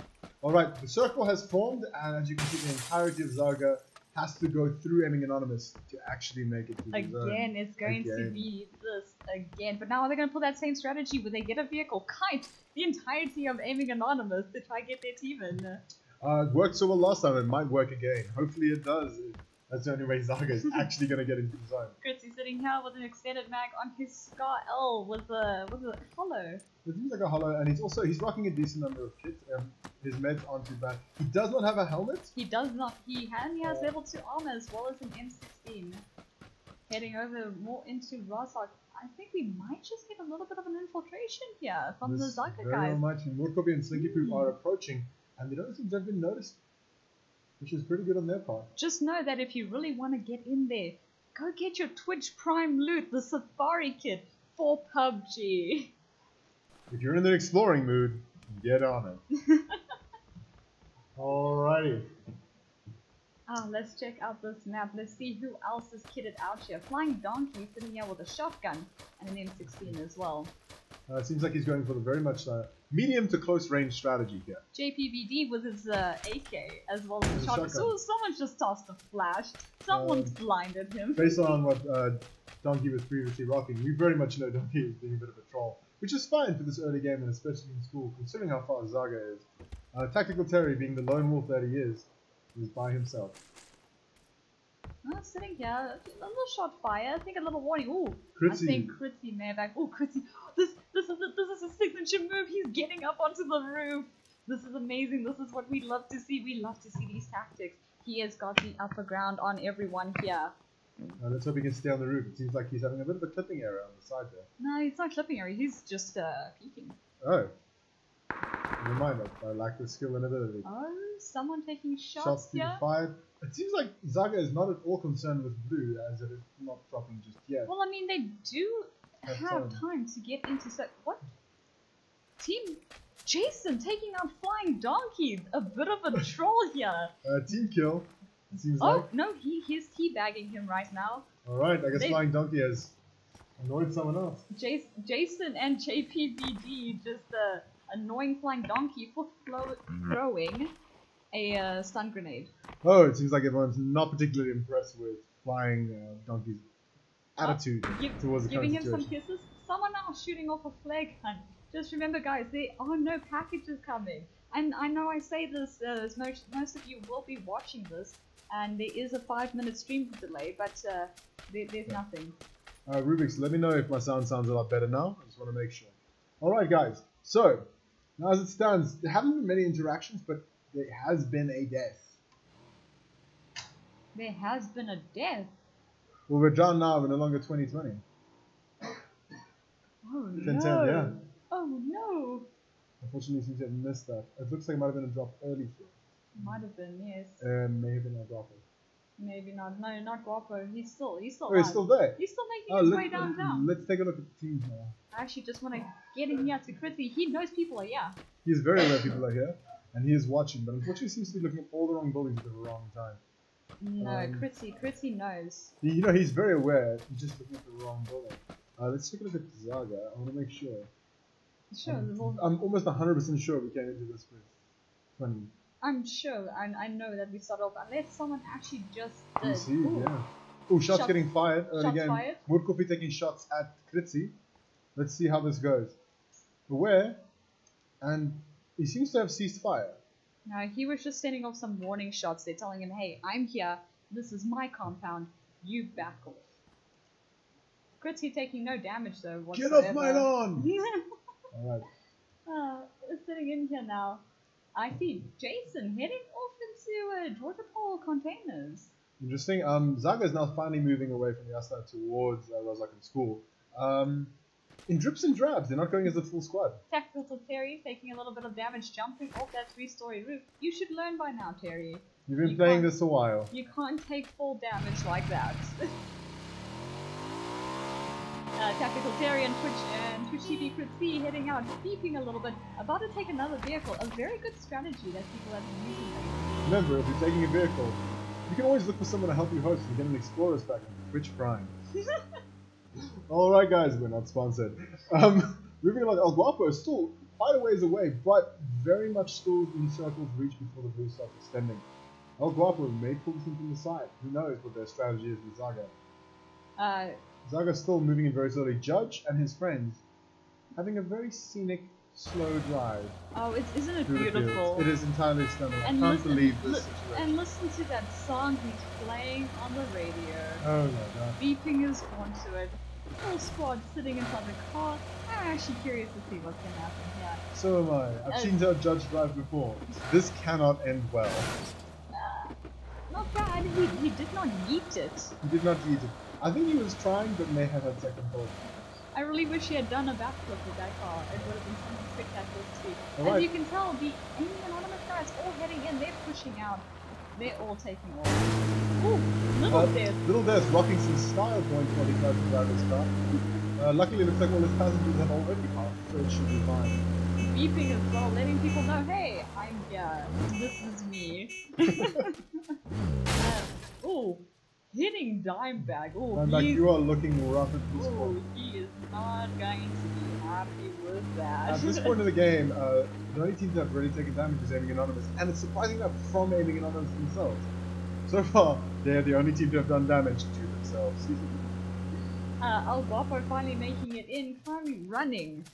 Alright, the circle has formed, and as you can see, the entirety of ZAGA has to go through Aiming Anonymous to actually make it to the zone. Again, it's going to be this again. But now are they going to pull that same strategy where they get a vehicle, kite the entirety of Aiming Anonymous to try and get their team in? It worked so well last time, it might work again. Hopefully it does. That's the only way ZAGA is actually going to get into the zone. Kritzy sitting here with an extended mag on his Scar L with a hollow. It seems like a hollow, and he's rocking a decent number of kits. His meds aren't too bad. He does not have a helmet. He does not. He has level 2 armor as well as an M16. Heading over more into Razak. I think we might just get a little bit of an infiltration here from the ZAGA guys. Very much. Moorkoffie and Slinky Poop are approaching, and they don't seem to have been noticed, which is pretty good on their part. Just know that if you really want to get in there, go get your Twitch Prime loot, the Safari Kit for PUBG. If you're in the exploring mood, get on it. Alrighty. Let's check out this map. Let's see who else is kitted out here. Flying Donkey sitting here with a shotgun and an M16 as well. It seems like he's going for the very much medium to close range strategy here. JPVD with his AK as well as the shotgun. shotgun. So someone just tossed a flash. Someone's blinded him. Based on what Donkey was previously rocking, we very much know Donkey is being a bit of a troll, which is fine for this early game and especially in school, considering how far Zaga is. Tactical Terry, being the lone wolf that he is by himself. Sitting here, a little shot fire. I think a little warning. Ooh, Critzy. I think Critzy may have. Ooh, Critzy. This is a signature move. He's getting up onto the roof. This is amazing. This is what we love to see. We love to see these tactics. He has got the upper ground on everyone here. Let's hope he can stay on the roof. It seems like he's having a bit of a clipping error on the side there. No, he's not clipping her. He's just peeking. Oh. Never mind, I lack the skill and ability. Oh, someone taking shots Shots here. being fired. It seems like Zaga is not at all concerned with blue, as it is not dropping just yet. Well, I mean, they do have time. time to get into what? Team Jason taking out Flying Donkey. A bit of a troll here. Team kill, it seems Oh, like. no, he's teabagging him right now. Alright, I guess Flying Donkey has annoyed someone else. Jason and JPVD just annoying Flying Donkey for throwing a stun grenade. Oh, it seems like everyone's not particularly impressed with Flying Donkey's attitude towards the giving current him some situation. kisses. Someone else shooting off a flare gun. Just remember, guys, there are no packages coming. And I know I say this, as most of you will be watching this, and there is a 5-minute stream delay, but there's nothing. Rubik's, let me know if my sounds a lot better now. I just want to make sure. Alright, guys. So, now as it stands, there haven't been many interactions, but there has been a death. There has been a death. Well, we're down now. We're no longer 2020. Oh 10-10, no. yeah. Oh no. Unfortunately, seems to have missed that. It looks like it might have been a drop early for it. Might have been, yes. May have been a drop. Maybe not. No, not Guapo. He's still Oh, he's alive. still there. He's still making his way let's, downtown. let's take a look at the teams now. I actually just want to get in here to Critzy. He knows people are here. He's very aware people are here, and he is watching, but unfortunately seems to be looking at all the wrong buildings at the wrong time. No, Critzy knows. You know, he's very aware, he's just looking at the wrong building. Let's take a look at Zaga. I want to make sure. Sure, I'm almost 100% sure we came into this with 20. I'm sure, and I know that we started off, unless someone actually just did. PC, yeah. Oh, shots getting fired early Shots game. fired. Woodcoffee taking shots at Critzy. Let's see how this goes. Aware, and he seems to have ceased fire. No, he was just sending off some warning shots. They're telling him, hey, I'm here. This is my compound. You back off. Critzy taking no damage, though, whatsoever. Get off my lawn! Alright. Sitting in here now. I see Jason heading off into Georgia Pole containers. Interesting. Zaga is now finally moving away from Yasna towards Rosakan School. In drips and drabs, they're not going as a full squad. Tactical Terry taking a little bit of damage jumping off that 3-story roof. You should learn by now, Terry. You've been playing this a while. You can't take full damage like that. Tactical Terry and Twitch TV Critzy heading out, beeping a little bit, about to take another vehicle. A very good strategy that people have been using lately. Remember, if you're taking a vehicle, you can always look for someone to help you host and get an Explorer's pack on Twitch Prime. Alright guys, we're not sponsored. Moving along, El Guapo is still quite a ways away, but very much still in circles reach before the blue starts extending. El Guapo may pull this from the side. Who knows what their strategy is with Zaga. Zaga's still moving in very slowly. Judge and his friends having a very scenic, slow drive. Oh, isn't it through the beautiful? fields. It is entirely stunning. And I can't believe this situation. And listen to that song he's playing on the radio. Oh my god. Beeping his horn to it. Full squad sitting inside the car. I'm actually curious to see what's going to happen here. So am I. I've seen our Judge drive before. This cannot end well. Not bad. He did not yeet it. He did not eat it. I think he was trying, but may have had second thought. I really wish he had done a backflip with that car. It would have been something spectacular to see. Alright. As you can tell, the Amy Anonymous guys all heading in. They're pushing out. They're all taking off. Ooh, Little Death. Little Death rocking some style points while he tries to drive his car. Luckily, it looks like all his passengers have already passed, so it should be fine. Beeping as well, letting people know, hey, I'm here. yeah, this is me. Oh, hitting Dimebag. Oh, Dimebag, you are looking rough at this oh, point. he is not going to be happy with that. At this point in the game, the only teams that have really taken damage is Aiming Anonymous, and it's surprising enough from Aiming Anonymous themselves. So far, they're the only team to have done damage to themselves. El Guapo finally making it in, finally running.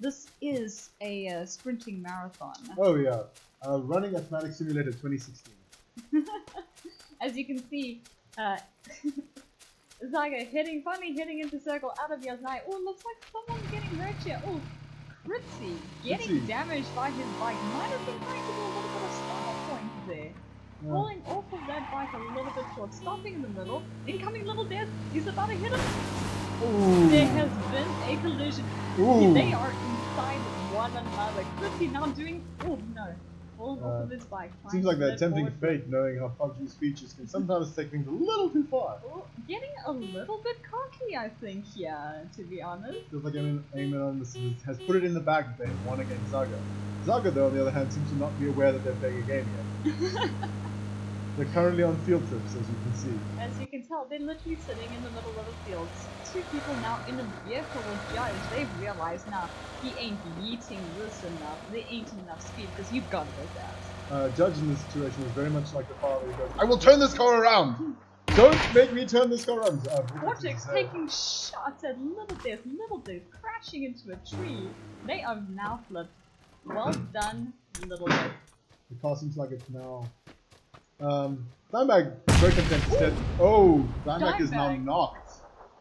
This is a sprinting marathon. Oh yeah, running Athletic Simulator 2016. As you can see, ZAGA finally hitting into circle out of Yasnai. Oh, looks like someone's getting hurt here. Oh, Kritzy getting damaged by his bike. Might have been trying to do a little bit of style points there. Yeah. Falling off of that bike a little bit short, stopping in the middle. Incoming little death. He's about to hit him. Ooh. There has been a collision. Ooh. They are inside one another. Kritzy now doing. Oh no. Falling off of his bike. Seems like they're tempting forward. fate, knowing how PUBG's features can sometimes take things a little too far. Oh, getting a little bit cocky, I think, here, to be honest. Feels like Aiming Anonymous has put it in the bag that they have won against ZAGA. ZAGA, though, on the other hand, seems to not be aware that they're playing a game yet. They're currently on field trips, as you can see. As you can tell, they're literally sitting in the middle of a field. Two people now in a vehicle with Judge. They've realized now he ain't yeeting this enough. There ain't enough speed because you've got to go fast. Judge in this situation was very much like the father who goes, I will turn this car around! Don't make me turn this car around! Vortex taking shots at Little Death crashing into a tree. They have now flipped. Well done, Little Death. The car seems like it's now... Dimebag, very content instead. Oh, Dimebag is now Dimebag. knocked.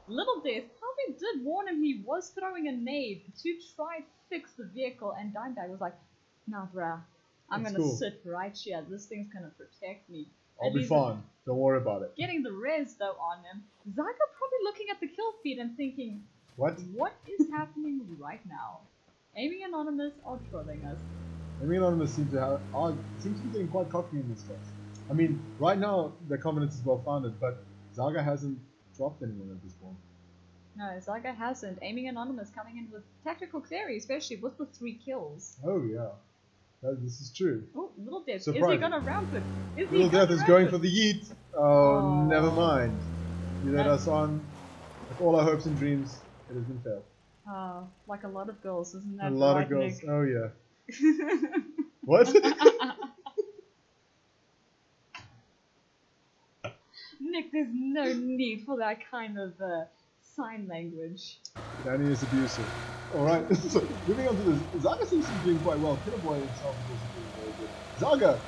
Little Death probably did warn him he was throwing a nade to try to fix the vehicle, and Dimebag was like, nah bruh, I'm That's gonna cool. sit right here, this thing's gonna protect me. I'll And be he's fine. Don't worry about it. Getting the res though on him. ZAGA probably looking at the kill feed and thinking, What? what is happening right now? Aiming Anonymous are trolling us. Aiming Anonymous seems to be getting quite cocky in this case. I mean, right now their confidence is well founded, but ZAGA hasn't dropped anyone at this point. No, ZAGA hasn't. Aiming Anonymous coming in with tactical clarity, especially with the 3 kills. Oh yeah, this is true. Oh, Little Death, is he Surprising. gonna ramp it? Is he Little gonna Death is ramp going it? for the yeet. Oh, Oh. never mind. You led That- us on with all our hopes and dreams. It has been failed. Oh, like a lot of girls, isn't that A lot right, of girls. Nick? Oh yeah. What? Nick, there's no need for that kind of sign language. Danny is abusive. Alright, so moving on to this. ZAGA seems to be doing quite well. Killerboy himself is also doing very good. ZAGA,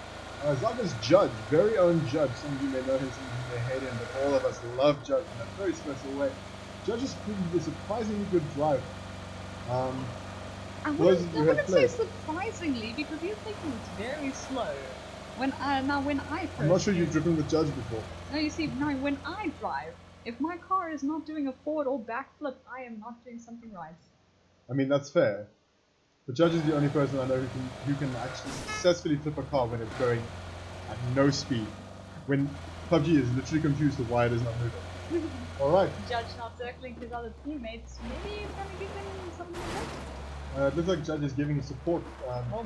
ZAGA's Judge, very own Judge. Some of you may know him, some of you may hate him, but all of us love Judge in a very special way. Judge has proven to be a surprisingly good driver. I Those wouldn't, of I you who have wouldn't say played. surprisingly, because you're thinking it's very slow. When I first I'm not sure you've use- driven with Judge before. No, you see, now when I drive, if my car is not doing a forward or backflip, I am not doing something right. I mean, that's fair. But Judge is the only person I know who can actually successfully flip a car when it's going at no speed. When PUBG is literally confused to why it is not moving. Alright, Judge not circling his other teammates, maybe he's gonna give them something else. it looks like Judge is giving support,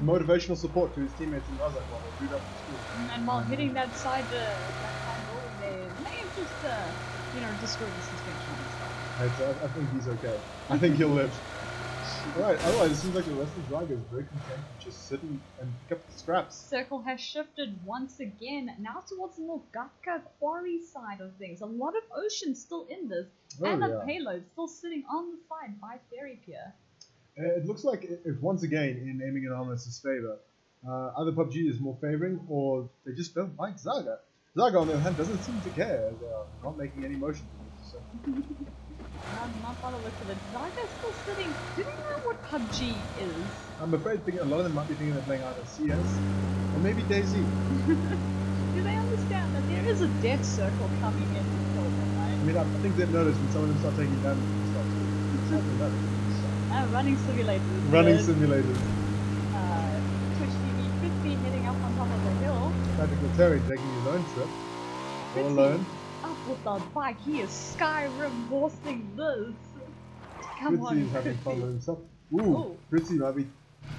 motivational support to his teammates in Razak while they boot up the school. And while hitting that side building there, may have just, destroyed the suspension on his car. I think he's okay. I think he'll live. Alright, otherwise it seems like the rest of ZAGA is very content to just sit and pick up the scraps. Circle has shifted once again, now towards the more Gatka quarry side of things. A lot of ocean still in this, and a payload still sitting on the side by Fairy Pier. It looks like if once again in Aiming Anonymous' favour, either PUBG is more favouring or they just don't like ZAGA. ZAGA on the other hand doesn't seem to care, they are not making any motion. So. Not by the look of it. ZAGA's still sitting. Do they know what PUBG is? I'm afraid a lot of them might be thinking they're playing either CS or maybe DayZ. Do they understand that there is a death circle coming in to kill them, I right? mean, I think they've noticed when some of them start taking damage and stuff. Running simulators. Running Good. simulators. Twitch TV Fritzy heading up on top of the hill. Tactical Terry taking his own trip. All Fritzy alone. Up with the bike. He is Skyrim boasting this. Come Fritzy on, is having fun Fritzy. with himself. Ooh. Ooh, Fritzy might be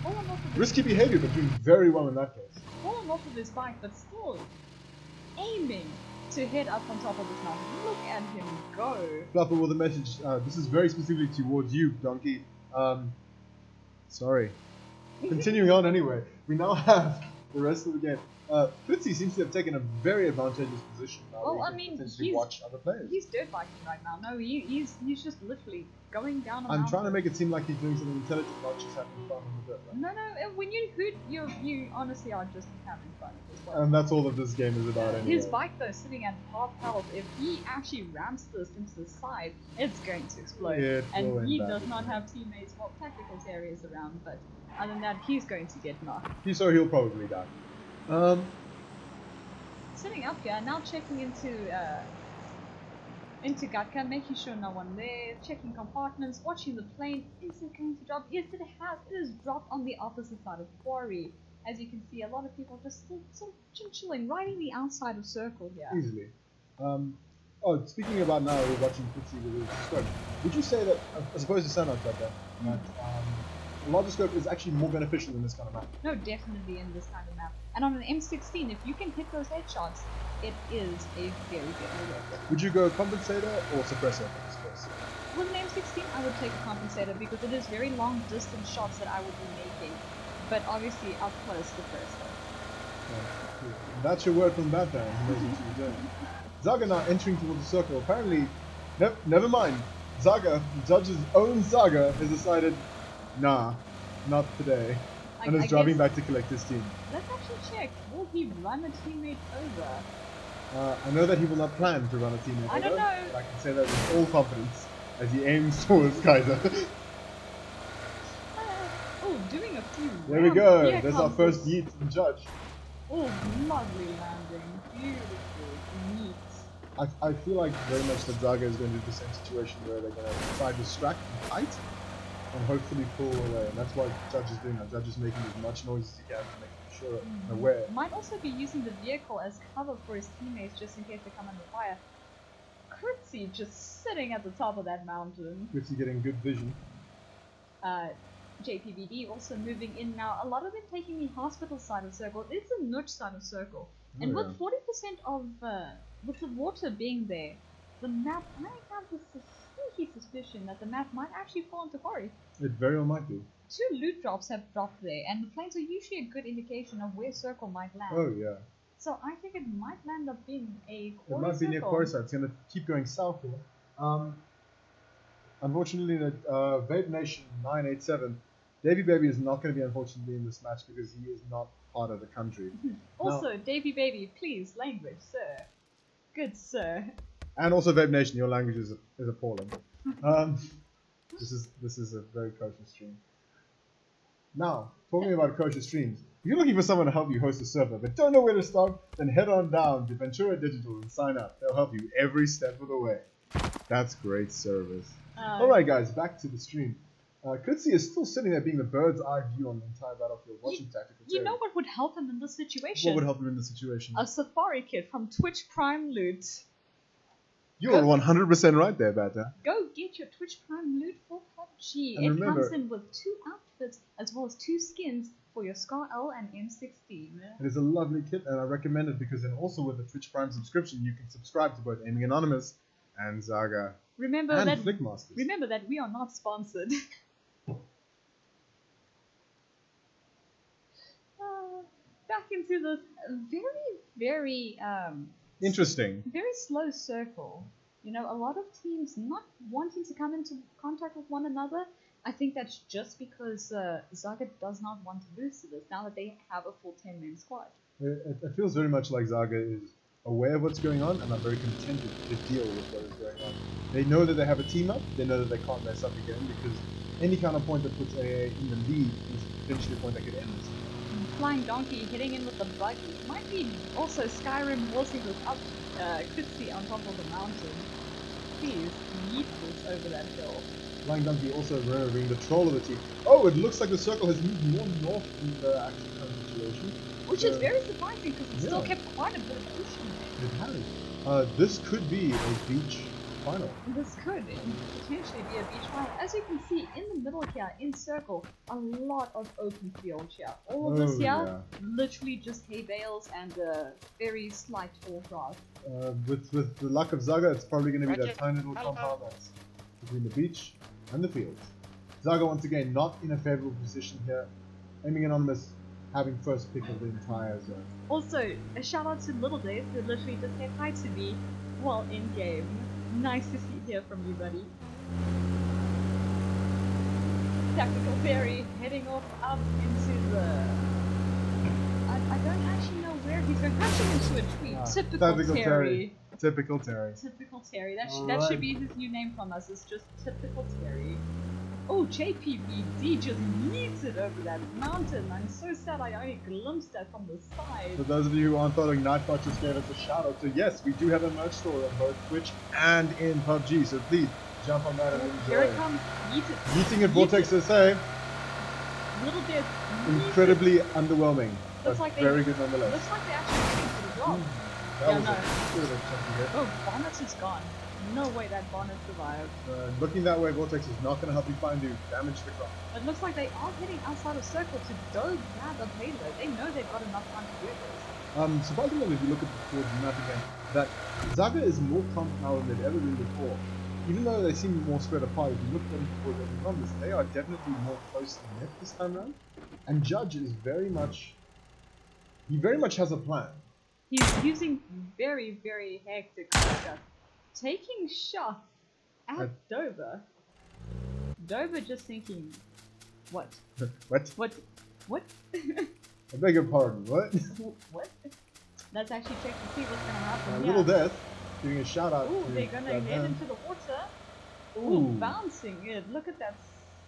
Oh, I'm off of risky behavior, but doing very well in that case. fallen off of his bike, but still aiming to head up on top of this mountain. Look at him go. Fluffer with a message. This is very specifically towards you, Donkey. Sorry. Continuing on anyway. We now have the rest of the game. Fitzy seems to have taken a very advantageous position now. Well, that I he can mean, potentially watch other players. he's dirt biking right now. No, he's just literally going down a I'm mountain. trying to make it seem like he's doing something intelligent, not just having fun on the dirt. Right? No, when you hoot, you honestly are just having fun as well. And that's all that this game is about anyway. His bike though, sitting at half health, if he actually rams this into the side, it's going to explode. Yeah, and he does not have teammates, well, tactical areas around, but other than that, he's going to get knocked. So he'll probably die. Sitting up here, now checking into Gatka, making sure no one there, checking compartments, watching the plane. Is it going to drop? Yes, it has. It has dropped on the opposite side of Quarry. As you can see, a lot of people just still chilling right in the outside of Circle here. Easily. Oh, speaking about now, we're watching Fitzy with his scope. Would you say that, as opposed to Sanox like that, that a larger scope is actually more beneficial in this kind of map? No, definitely in this kind of map. And on an M16, if you can hit those headshots, it is a very good weapon. Would you go compensator or suppressor in this case? With an M16, I would take a compensator because it is very long distance shots that I would be making. But obviously, up close, suppressor. Yeah, that's your word from Batman. He knows what you're doing. Zaga now entering towards the circle. Apparently, never mind. Zaga, the judge's own Zaga, has decided, nah, not today. And is driving back to collect his team. Let's actually check. Will he run a teammate over? I know that he will not plan to run a teammate over. I don't know. But I can say that with all confidence as he aims towards Kaiser. Oh, doing a few. There we go. Here There's our first yeet from Judge. Oh, lovely landing. Beautiful. Neat. I feel like very much that Zaga is going to do the same situation where they're going to try to distract and fight and hopefully pull away. And that's what Judge is doing now. Judge is making as much noise as he can to make sure and aware. Might also be using the vehicle as cover for his teammates just in case they come under fire. Kritzy just sitting at the top of that mountain. Kritzy getting good vision. JPVD also moving in now. A lot of them taking the hospital side of Circle. It's a Nuch side of Circle. And with 40% of, with the water being there, the map, I have this sneaky suspicion that the map might actually fall into Quarry. It very well might be. 2 loot drops have dropped there, and the planes are usually a good indication of where Circle might land. Oh, yeah. So I think it might land up being a Quarry It might be Circle. near Quarry side. It's going to keep going south here. Unfortunately, that Vape Nation 987, Davy Baby is not going to be unfortunately in this match because he is not part of the country. Also, Davy Baby, please, language, sir. Good sir. And also Vape Nation, your language is appalling. This is a very kosher stream. Now, talking about kosher streams, if you're looking for someone to help you host a server but don't know where to start, then head on down to Ventura Digital and sign up. They'll help you every step of the way. That's great service. Alright guys, back to the stream. Kritzy is still sitting there being the bird's eye view on the entire battlefield, watching tactical You know what would help him in this situation? What would help him in this situation? A safari kit from Twitch Prime Loot. You're 100% right there, Bata. Go get your Twitch Prime Loot for PUBG. And it remember, comes in with 2 outfits as well as 2 skins for your Scar L and M16. It is a lovely kit and I recommend it because then also with the Twitch Prime subscription you can subscribe to both Aiming Anonymous and Zaga Remember and that Flickmasters. Remember that we are not sponsored. Back into this very Interesting. very slow circle. You know, a lot of teams not wanting to come into contact with one another. I think that's just because Zaga does not want to lose to this now that they have a full 10-man squad. It feels very much like Zaga is aware of what's going on and are very contented to deal with what is going on. They know that they have a team up, they know that they can't mess up again because any kind of point that puts AA in the lead is potentially a point that could end this. Flying Donkey hitting in with the buggy. Might be also Skyrim waltzing this up Kritzy on top of the mountain. Please yeet this over that hill. Flying Donkey also remembering the troll of the team. Oh, it looks like the circle has moved more north in the actual current situation. Which is very surprising because it still kept quite a bit of ocean there. It has. This could be a beach final. This could potentially be a beach final. As you can see in the middle here, in circle, a lot of open field here. All of this here, yeah. literally just hay bales and a very slight tall grass. With the luck of ZAGA, it's probably going to be that tiny little compound that's between the beach and the fields. ZAGA once again not in a favorable position here. Aiming Anonymous having first pick of the entire zone. Also, a shout out to Little Dave who literally just said hi to me while in game. Nice to hear from you, buddy. Tactical Fairy heading off up into the... I don't actually know where he's going. Crashing into a tree. Typical Terry. Typical Terry. Typical Terry. That should be his new name from us. It's just Typical Terry. Oh, JPVD just yeeted over that mountain. I'm so sad I only glimpsed that from the side. For those of you who aren't following, Nightbot just gave us a shout out. So yes, we do have a merch store on both Twitch and in PUBG. So please jump on that and enjoy. Here it comes. Yeeted. Yeeting at Vortex SA. Little bit. Incredibly underwhelming. But Like very good nonetheless. Looks like they actually waiting for the drop. That was no. a bit of a chunky hit. Oh, Bonnet is gone. No way that Bonnet survived. Looking that way, Vortex is not going to help you find you. Damage the crop. It looks like they are heading outside of circle to go grab a payload. They know they've got enough time to do this. Surprisingly, if you look at the board map again, that ZAGA is more clumped now than they've ever been before. Even though they seem more spread apart, if you look at them before the numbers, they are definitely more closely knit this time around. And Judge is very much has a plan. He's using very, very hectic stuff. Taking shots at Dover. Dover just thinking, what? What? What? I beg your pardon, what? What? Let's actually check to see what's gonna happen. Little Death giving a shout out. Ooh, to they're gonna head into the water. Ooh, bouncing it. Look at that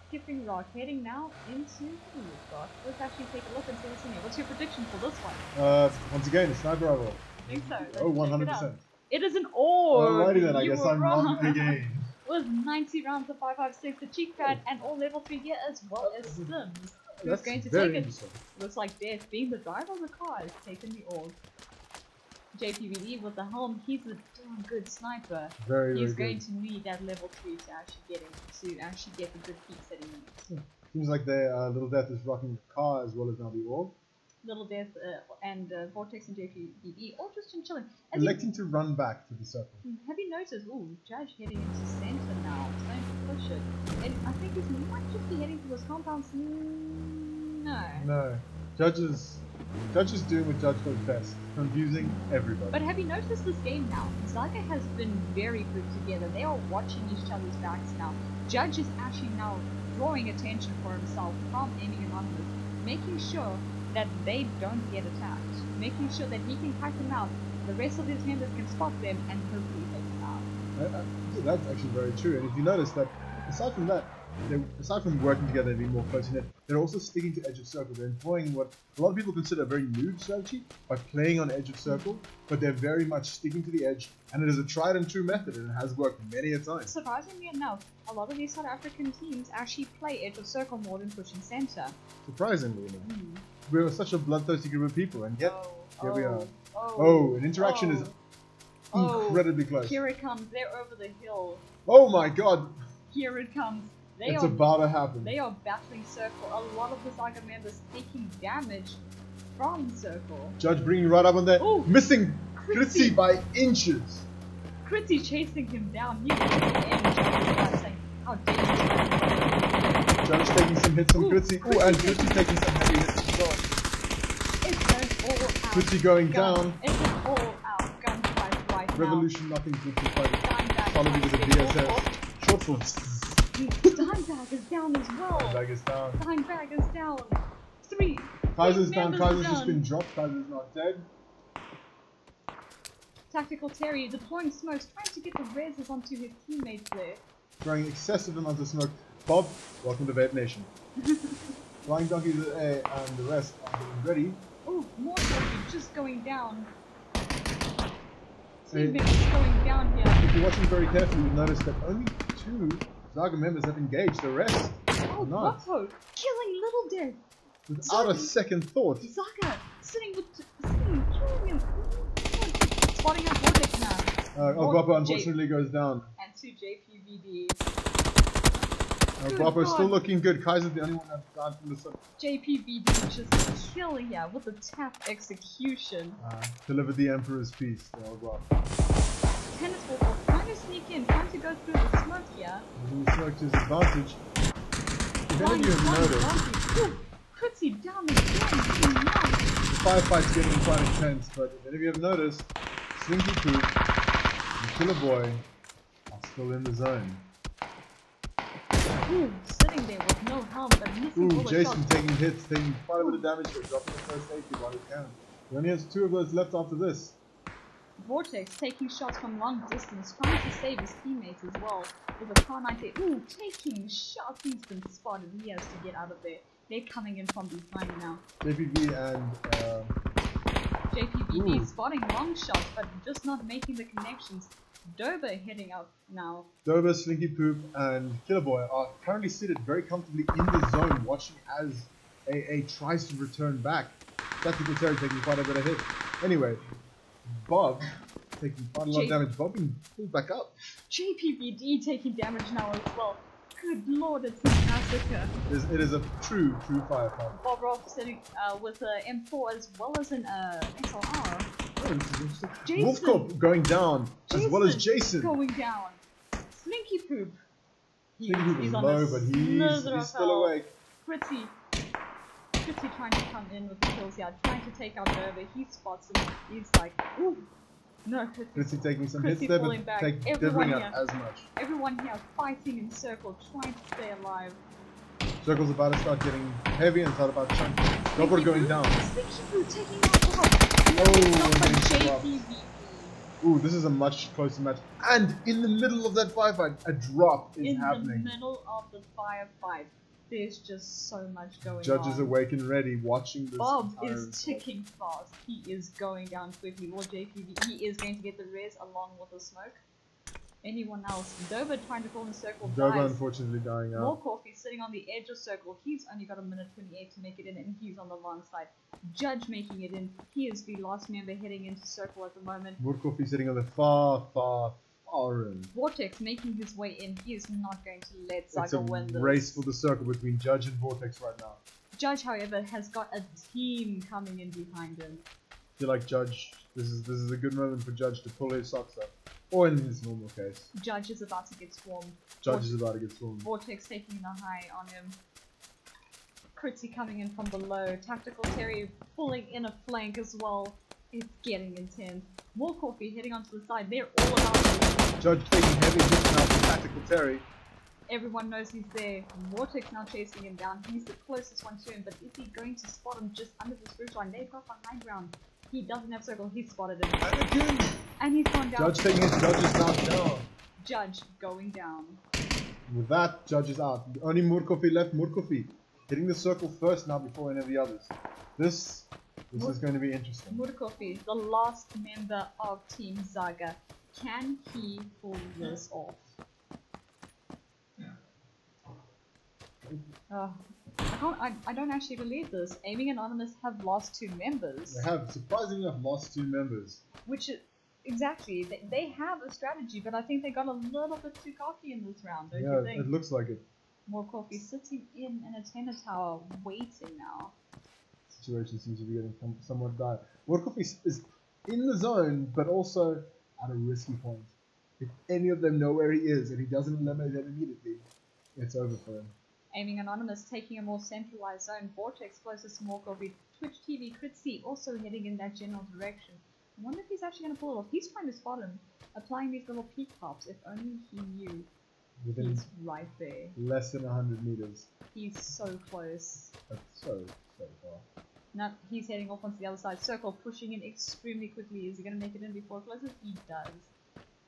skipping rock heading now into the rock. Let's actually take a look and see what's in here. What's your prediction for this one? Once again, a sniper rifle. I think so. Oh, 100%. It is an orb! Alrighty then, I You guess were I'm wrong again. With 90 rounds of 5.56, the cheek pad, and all level 3 gear as well as Sims. Who's going to take it? Looks like Death, being the driver of the car, has taken the orb. JPVD with the helm, he's a damn good sniper. He's going to need that level 3 to actually get the good peaks that he needs. Seems like Little Death is rocking the car as well as now the orb. Little Death and Vortex and JPVD all just chilling. Electing to run back to the circle. Have you noticed? Ooh, Judge heading into center now. Trying to push it. And I think he might just be heading towards compounds. No. No. Judge is doing what Judge does best. Confusing everybody. But have you noticed this game now? ZAGA has been very grouped together. They are watching each other's backs now. Judge is actually now drawing attention for himself from Aiming Anonymous, making sure that they don't get attacked, making sure that he can kite them out, the rest of his members can spot them and hopefully take them out. That's actually very true, and if you notice that, aside from working together and being more close knit, they're also sticking to edge of circle. They're employing what a lot of people consider a very noob strategy by playing on edge of circle, but they're very much sticking to the edge, and it is a tried and true method, and it has worked many a time. Surprisingly enough, a lot of these South African teams actually play edge of circle more than pushing center. Surprisingly enough. We're such a bloodthirsty group of people, and yet here we are. Oh, an interaction is incredibly close. Here it comes. They're over the hill. Oh my god. Here it comes. It's about to happen. They are battling circle. A lot of the ZAGA members taking damage from circle. Judge bringing right up on there. Ooh, missing Kritzy by inches. Kritzy chasing him down. He was in the end. Saying, how dare you? Judge taking some hits from Kritzy. Ooh, and Kritzy taking some heavy hits as well. It's an all out. Kritzy going down. It's an all out gunfight right Revolution knocking Kritzy fighting. Followed with a VSS. Short force. Dimebag is down as well. Dimebag is down. Dimebag is down. 3. Kaiser's down. Kaiser's just been dropped. Kaiser's not dead. Tactical Terry deploying smokes, trying to get the reses onto his teammates there. Throwing excessive amounts of smoke. Bob, welcome to Vape Nation. Flying Donkey and the rest are getting ready. Oh, more donkey just going down. Teammates going down here. If you're watching very carefully, you'll notice that only 2 ZAGA members have engaged. The rest not. Buffo killing Little Death. Without a second thought. ZAGA sitting killing him. Spotting up Vortex now. Guapo unfortunately goes down. And to JPVD. Guapo still God. looking good. Kaiser's the only one that died from the sun. JPVD just killing here with the tap execution. Delivered the Emperor's piece. Oh, Guapo. Tennis ball trying to sneak in, trying to go through the smoke here. Using the smoke to his advantage. If any of you have noticed, Kritzy down again. the firefight's getting quite intense, but if any of you have noticed, Slinky Poop and Killer Boy are still in the zone. Ooh, sitting there with no helm, but missing all the Jason shots. taking hits, taking quite a bit of damage, but dropping the first safety while he can. He only has 2 of those left after this. Vortex taking shots from long distance, trying to save his teammates as well. With a car 90. Ooh, taking shots. He's been spotted. He has to get out of there. They're coming in from behind now. JPV and JPVD spotting long shots, but just not making the connections. Dober heading up now. Dober, Slinky Poop, and Killer Boy are currently seated very comfortably in the zone, watching as AA tries to return back. Tactical Terry taking quite a bit of hit. Anyway, Bob taking quite a lot of damage. Bob being pulled back up. JPVD taking damage now as well. Good lord, it's a massacre. It is a true firefight. Bob Roth sitting with an M4 as well as an SLR. Oh, this is interesting. Jason. Wolfcorp going down, as well as Jason. Going down. Slinky Poop. Slinky Poop is on low, a but slither he's of still hell. awake. Kritzy trying to come in with the kills here, trying to take out Dover. He spots him. He's like, ooh. No, Kritzy taking some Kritzy hits there, falling but back. delivering Everyone out here. as much. Everyone here fighting in circle, trying to stay alive. Circle's about to start getting heavy and start about chunky. Dober going down. Slinky Poop taking out Bob. Oh, Not and for getting dropped. JPV. Ooh, this is a much closer match. And in the middle of that firefight, a drop is In happening. the middle of the firefight, there's just so much going on. Judge is awake and ready, watching this. Bob entire is assault. ticking fast. He is going down quickly. Well, JPV, he is going to get the res along with the smoke. Anyone else? Dober trying to fall in the circle. Dober dies. unfortunately dying out. More coffee sitting on the edge of circle. He's only got a minute 28 to make it in, and he's on the long side. Judge making it in. He is the last member heading into circle at the moment. Murkoff sitting on the far end. Vortex making his way in. He is not going to let It's a ZAGA win this. race for the circle between Judge and Vortex right now. Judge, however, has got a team coming in behind him. I feel like Judge, this is a good moment for Judge to pull his socks up. Or in his normal case. Judge is about to get swarmed. Judge is about to get swarmed. Vortex taking the high on him. Kritzy coming in from below. Tactical Terry pulling in a flank as well. It's getting intense. More coffee heading onto the side. They're all about it. Judge taking heavy hits now from Tactical Terry. Everyone knows he's there. Vortex now chasing him down. He's the closest one to him, but is he going to spot him just under this bridge line? They've got the high ground. He doesn't have circle. He spotted him. And again, And he's gone down. Judge taking his Judge is knocked down. Judge going down. With that, Judge is out. Only Murkofi left. Murkofi hitting the circle first now before any of the others. This is going to be interesting. Murkofi, the last member of Team ZAGA. Can he pull this off? I don't actually believe this. Aiming Anonymous have lost 2 members. They have, surprisingly enough, lost 2 members. Which is, exactly, they have a strategy, but I think they got a little bit too cocky in this round, don't you Yeah, think? it looks like it. More coffee sitting in an antenna tower, waiting now. Situation seems to be getting somewhat dire. Murkofi is in the zone, but also at a risky point. If any of them know where he is and he doesn't eliminate them immediately, it's over for him. Aiming Anonymous taking a more centralized zone. Vortex closest to more coffee. Twitch TV Kritzy also heading in that general direction. I wonder if he's actually going to pull it off. He's trying to spot him, applying these little peek pops. If only he knew. Within He's right there. less than 100 meters. He's so close. That's so far. Now he's heading off onto the other side. Circle pushing in extremely quickly. Is he going to make it in before it closes? He does.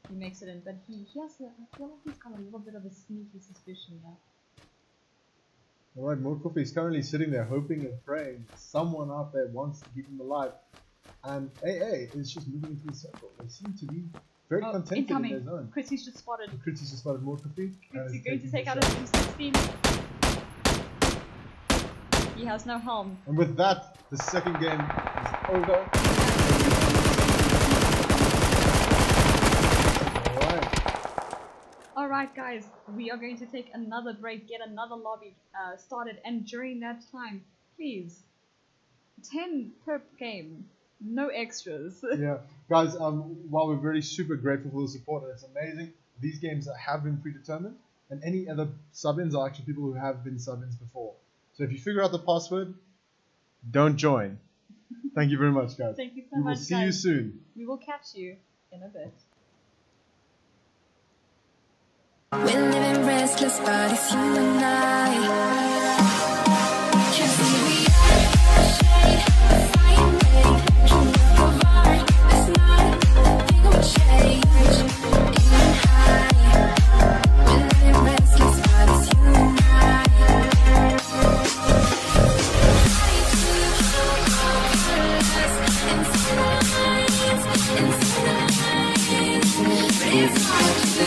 He makes it in, but he has a, I feel like he's got a little bit of a sneaky suspicion here. Alright, Murkofi is currently sitting there hoping and praying someone out there wants to keep him alive. And AA is just moving into the circle. They seem to be very contented incoming. in their zone. Kritzy's just spotted. Kritzy's just spotted Murkofi. Kritzy going to take out a 216. He has no helm. And with that, the second game is over. Alright. Alright guys, we are going to take another break, get another lobby started, and during that time, please, 10 per game, no extras. Yeah, guys, while we're very super grateful for the support, and it's amazing, these games have been predetermined, and any other sub-ins are actually people who have been sub-ins before. So if you figure out the password, don't join. Thank you very much, guys. Thank you so We much, will see guys. you soon. We will catch you in a bit. We're living restless, but it's you and I. Can't see we are shade, the flying ray. Can look over, there's nothing will change. Aiming high, we're living restless, but it's you and I. It's hard to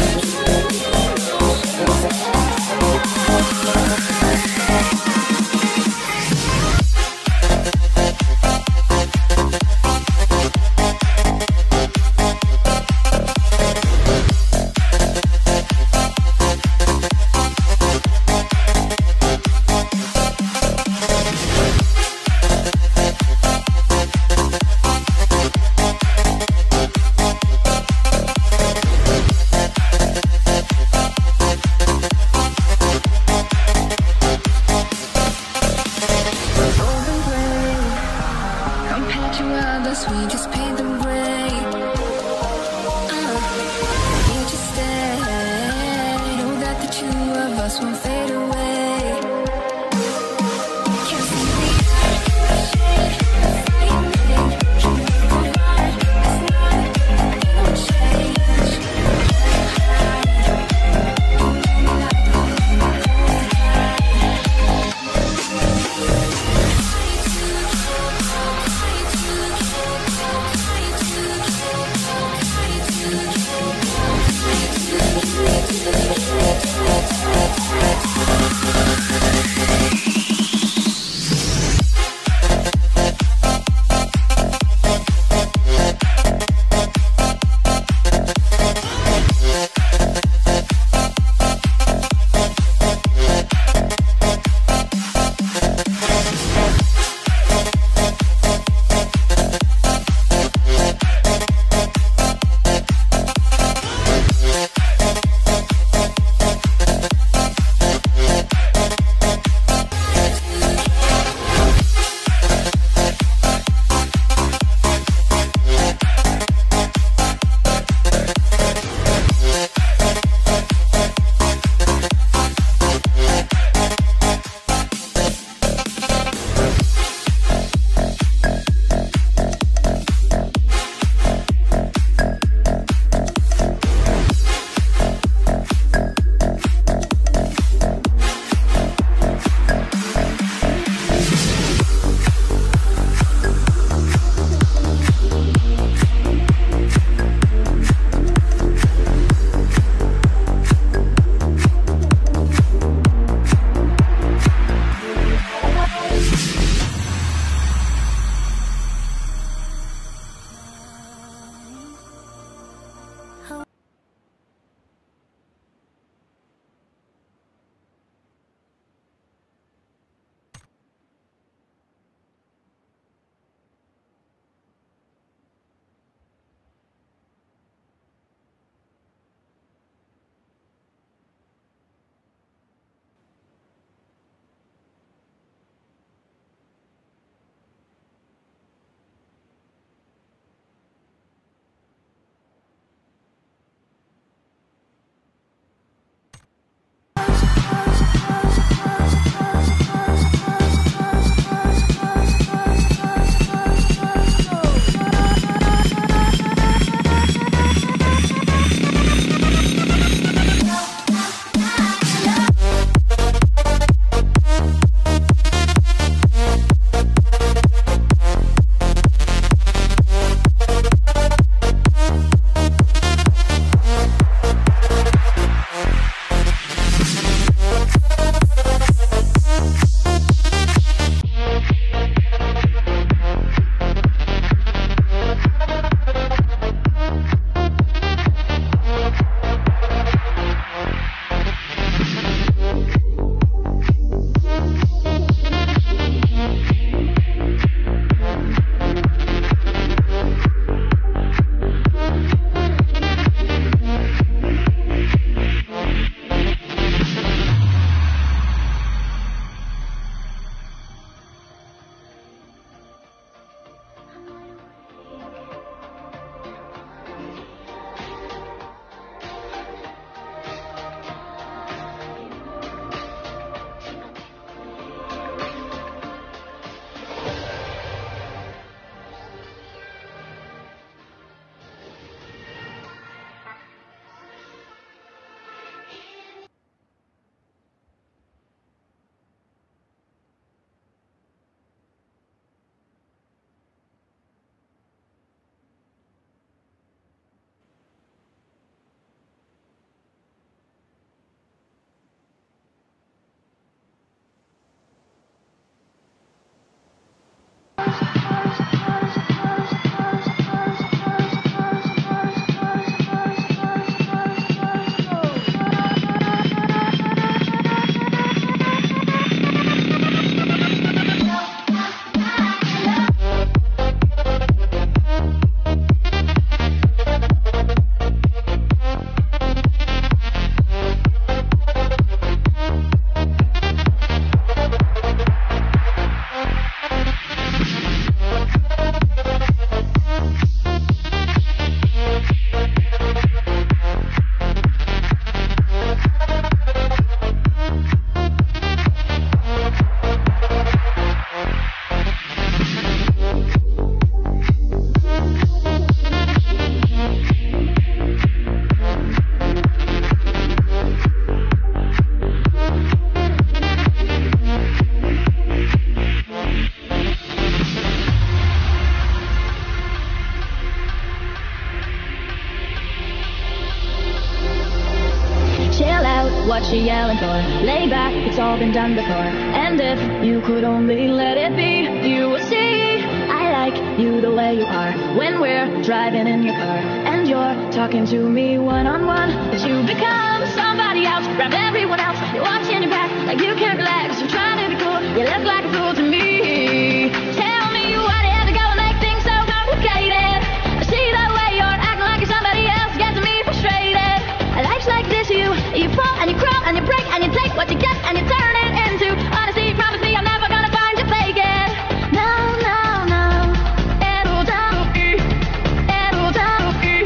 open door. Lay back, it's all been done before. And if you could only let it be, you would see I like you the way you are. When we're driving in your car and you're talking to me one-on-one, but you become somebody else, grab everyone else. You're watching your back like you can't relax. You're trying to be cool, you look like a fool to me. Tell me why they have to go and make things so complicated. I see the way you're acting like you're somebody else gets me frustrated. Life's like this, you fall and you crawl and you break and you take what you get and you turn it into honesty. Promise me I'm never gonna find you fake it. No, no, no. It'll die. It'll die.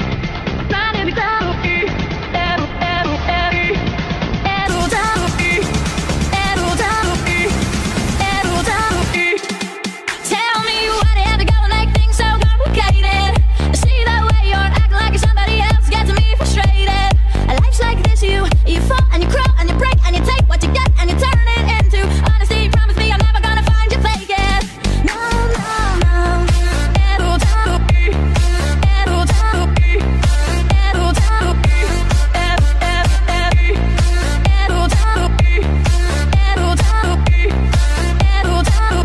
Trying to be done. It'll die. It'll die. It'll die. Tell me why they have to go and make things so complicated. I see the way you're acting like you're somebody else gets me frustrated. Life's like this, you fall and you crawl and you break and you take what you get and you turn it into honesty. Promise me I'm never gonna find you fake it. No, no, no. It'll die. It'll die. It'll die. It'll die. It'll die. It'll die.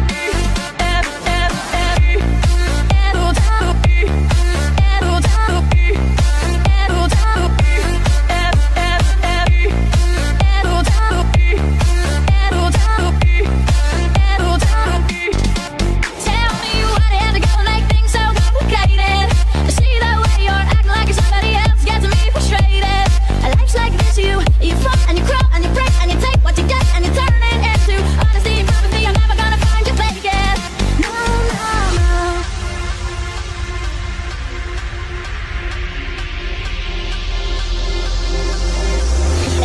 Tell me why they have to go and make things so complicated. I see the way you're acting like you're somebody else gets me frustrated. Life's like this, you fall and you crawl and you break and you take what you get and you turn it into honesty. Promise me I'm never gonna find you fake it. No, no, no.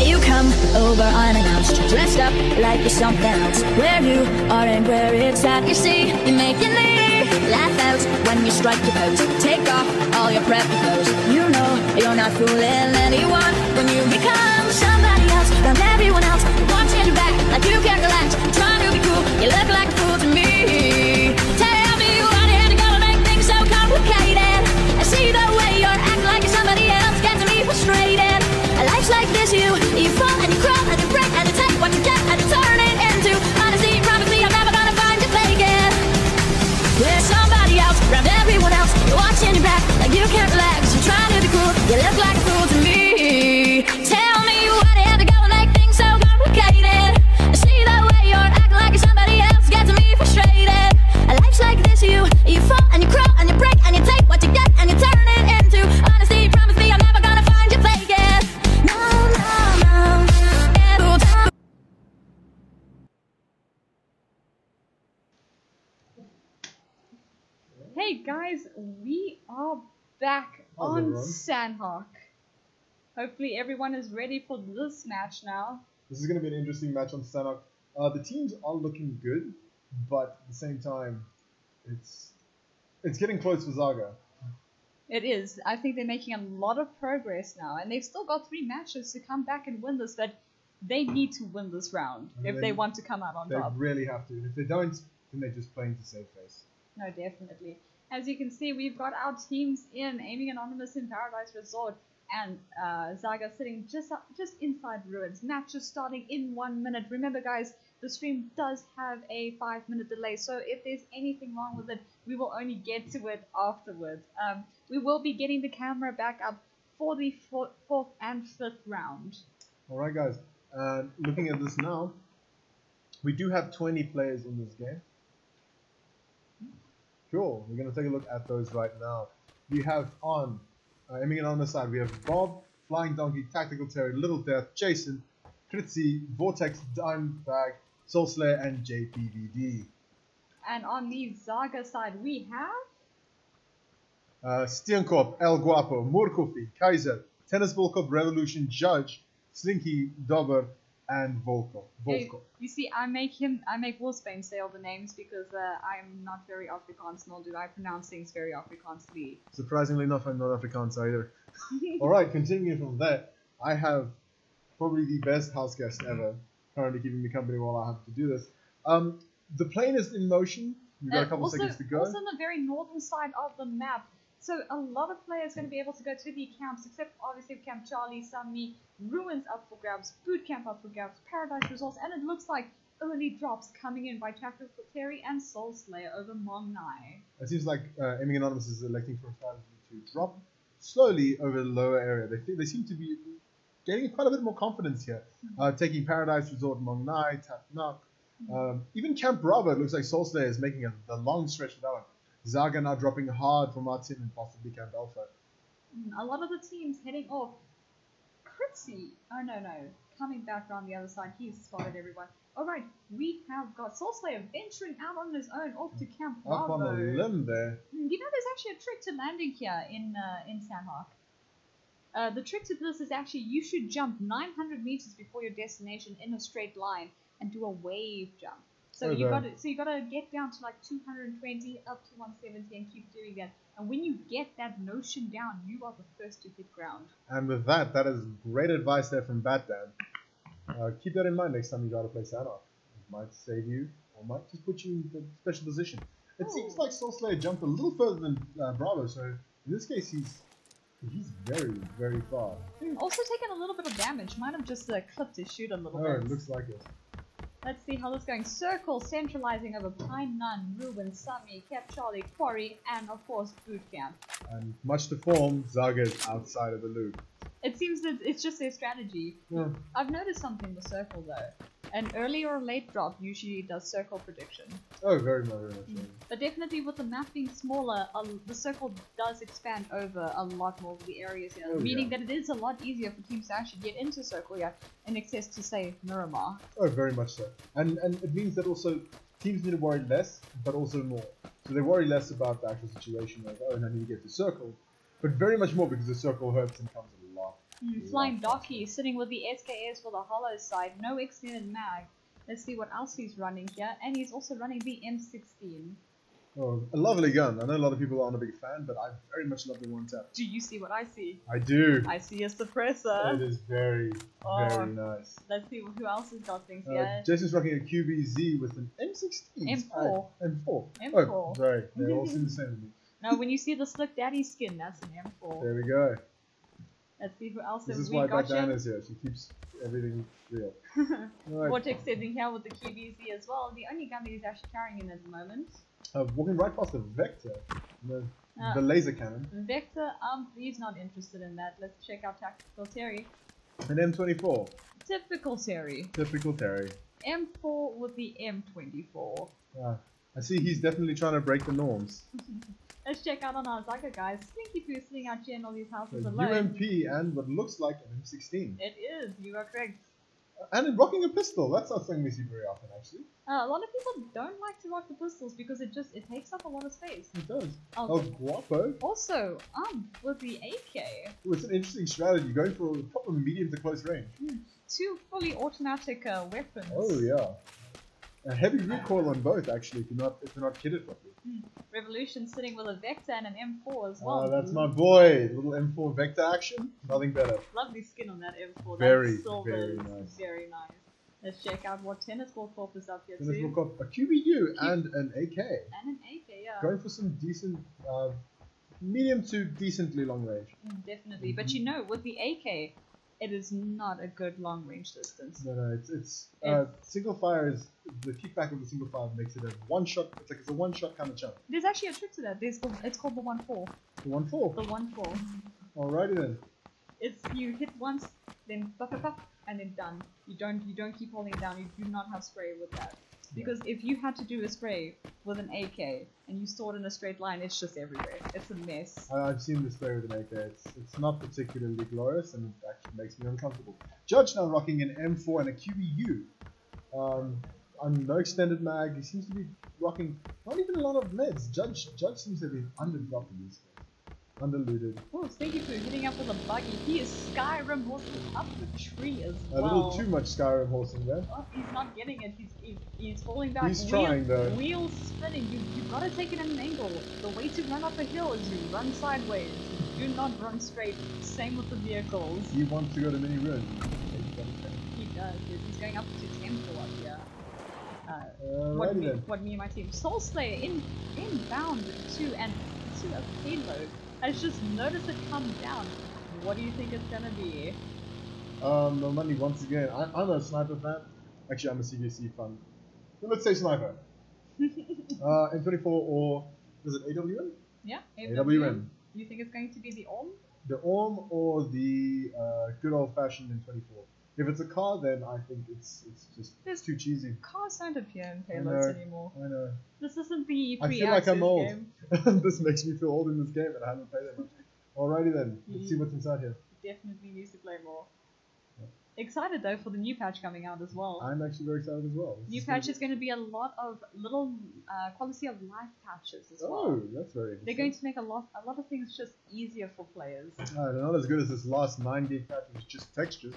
You come over unannounced, dressed up like you're something else. Where you are and where it's at, you see, you make your knee laugh out when you strike your pose. Take off all your preppy clothes. You know you're not fooling anyone when you become somebody else, around everyone else. Watching your back like you can't relax. Trying to be cool, you look like a fool to me. Tell me why they have to go and make things so complicated. I see the way you're acting like you're somebody else gets me frustrated. Life's like this, you fall and you crawl and you break and you take what you get and you turn it into honesty. Promise me I'm never gonna find you fake it. We're somebody else, around everyone else. You're watching your back like you can't relax. You're trying to be cool, you look like a fool to me. Tell me why they have to go and make things so complicated. I see the way you're acting like you're somebody else gets me frustrated. Life's like this, you fall and you crawl and you break and you take what you get and you turn it into honesty. Promise me I'm never gonna find you fake it. No, no, no. It'll die. Hey guys, we are back How's on everyone? Sandhawk. Hopefully everyone is ready for this match now. This is going to be an interesting match on Sanok. The teams are looking good, but at the same time, it's getting close for Zaga. It is. I think they're making a lot of progress now, and they've still got 3 matches to come back and win this, but they need to win this round if they want to come out on They top. really have to. And if they don't, then they're just playing to save face. No, definitely. As you can see, we've got our teams in Aiming Anonymous in Paradise Resort and Zaga sitting just inside Ruins. Match is starting in 1 minute. Remember, guys, the stream does have a 5-minute delay, so if there's anything wrong with it, we will only get to it afterwards. We will be getting the camera back up for the 4th and 5th round. Alright, guys. Looking at this now, we do have 20 players in this game. Cool. We're going to take a look at those right now. We have on Aiming Anonymous side, we have Bob, Flying Donkey, Tactical Terry, Little Death, Jason, Kritzy, Vortex, Dimebag, Soul Slayer, and JPVD. And on the Zaga side, we have Steenkop, El Guapo, Murkofi, Kaiser, Tennis Ball Cup Revolution, Judge, Slinky, Dobber, and Volko. You see, I make Wolfsbane say all the names because I'm not very Afrikaans, nor do I pronounce things very Afrikaansly. Surprisingly enough, I'm not Afrikaans either. Alright, continuing from there, I have probably the best house guest ever, currently keeping me company while I have to do this. The plane is in motion. We've got a couple seconds to go. Also on the very northern side of the map, So a lot of players going to be able to go to the camps, except obviously Camp Charlie, Sunmi, Ruins up for grabs, Boot Camp up for grabs, Paradise Resorts, and it looks like early drops coming in by Tactical Terry and Soul Slayer over Mong Nai. It seems like Aiming Anonymous is electing for a strategy to drop slowly over the lower area. They seem to be getting quite a bit more confidence here. Taking Paradise Resort, Mong Nai, Tap Nok. Even Camp Bravo, it looks like Soul Slayer is making the long stretch with that one. Zaga now dropping hard for Martin and possibly Camp Alpha. A lot of the teams heading off. Kritzy, oh no, coming back around the other side, he's spotted everyone. Alright, we have got Soul Slayer venturing out on his own off to Camp Bravo. Up on a limb there. You know, there's actually a trick to landing here in Sandhawk. The trick to this is actually you should jump 900 meters before your destination in a straight line and do a wave jump. So you gotta get down to like 220 up to 170 and keep doing that. And when you get that notion down, you are the first to hit ground. And with that is great advice there from Batman. Keep that in mind next time you gotta play Sandhawk. It might save you, or might just put you in the special position. It seems like Soul Slayer jumped a little further than Bravo, so in this case he's very, very far. Also taken a little bit of damage. Might have just clipped his shoot a little bit. Oh, it looks like it. Let's see how this is going. Circle centralizing over Pine Nun, Ruben, Sami, Cap Charlie, Quarry, and of course Boot Camp. And much to form, Zaga is outside of the loop. It seems that it's just their strategy. Yeah. I've noticed something with Circle though. An early or late drop usually does Circle prediction. Oh, very much. But definitely with the map being smaller, the Circle does expand over a lot more of the areas here. Meaning that it is a lot easier for teams to actually get into Circle here in excess to say Miramar. Oh, very much so. And it means that also teams need to worry less, but also more. So they worry less about the actual situation, like, oh, and I need to get to Circle. But very much more because the Circle hurts and comes a lot. Flying Docky sitting with the SKS for the hollow side, no extended mag. Let's see what else he's running here, and he's also running the M16. Oh, a lovely gun. I know a lot of people aren't a big fan, but I very much love the one tap. Do you see what I see? I do. I see a suppressor. It is very, very nice. Let's see who else has got things here. Jason's rocking a QBZ with an M16. M4. M4. M4. Oh, sorry. They all seem the same to me. No, when you see the Slick Daddy skin, that's an M4. There we go. Let's see who else this have is we why got. Diana's here. She keeps everything real. Right. Vortex sitting here with the QBZ as well. The only gun that he's actually carrying in at the moment. Walking right past the Vector. The laser cannon. Vector, he's not interested in that. Let's check out Tactical Terry. An M24. Typical Terry. Typical Terry. M4 with the M24. I see he's definitely trying to break the norms. Let's check out on our Zaga guys. Slinky Poo sitting out here in all these houses alone. UMP and what looks like an M16. It is, you are correct. And rocking a pistol, that's not something we see very often actually. A lot of people don't like to rock the pistols because it takes up a lot of space. It does. Oh, guapo. Also, with the AK. Ooh, it's an interesting strategy, going for a proper medium to close range. 2 fully automatic weapons. Oh yeah. A heavy recoil on both actually, if you're not kitted properly. Revolution sitting with a Vector and an M4 as well. Oh, that's my boy. Little M4 Vector action. Nothing better. Lovely skin on that M4. Very, silver very nice. Very nice. Let's check out what Tennis Ball Corp is up here Tennis too. Ball Corp, a QBU and an AK. And an AK, yeah. Going for some decent, medium to decently long range. Definitely. But you know, with the AK, it is not a good long range distance. No, it's single fire is the kickback of the single fire makes it a one shot. It's a one shot kind of jump. There's actually a trick to that. It's called the 1-4. The 1-4. The 1-4. Alrighty then. It's you hit once, then pop, and then done. You don't keep holding it down. You do not have spray with that. Because if you had to do a spray with an AK and you saw it in a straight line, it's just everywhere. It's a mess. I've seen the spray with an AK. It's not particularly glorious and it actually makes me uncomfortable. Judge now rocking an M4 and a QBU. On no extended mag. He seems to be rocking not even a lot of meds. Judge seems to have been underdropped in this game. Underlooted. Oh, Stinky Poo hitting up with a buggy. He is Skyrim horsing up the tree as well. A little too much Skyrim horsing there. Oh, he's not getting it. He's falling back. He's trying though. Wheels spinning. You've got to take it at an angle. The way to run up a hill is you run sideways. You do not run straight. Same with the vehicles. He wants to go to mini ruins. He does. He's going up to temple up here. What me and my team. Soul Slayer inbound to a payload. I just noticed it come down. What do you think it's gonna be? No money once again. I'm a sniper fan. Actually, I'm a CVC fan. Well, let's say sniper. M24 or is it AWM? Yeah, AWM. You think it's going to be the OM? The ORM or the good old fashioned M24. If it's a car, then I think it's just too cheesy. Cars don't appear in payloads anymore. I know. This isn't the I feel like I'm old. game. This makes me feel old in this game, and I haven't played it much. Alrighty then, let's see what's inside here. Definitely needs to play more. Excited though for the new patch coming out as well. I'm actually very excited as well. New patch is going to be a lot of little quality of life patches as well. Oh, that's very interesting. They're going to make a lot of things just easier for players. They're not as good as this last 9 gig patch, which is just textures.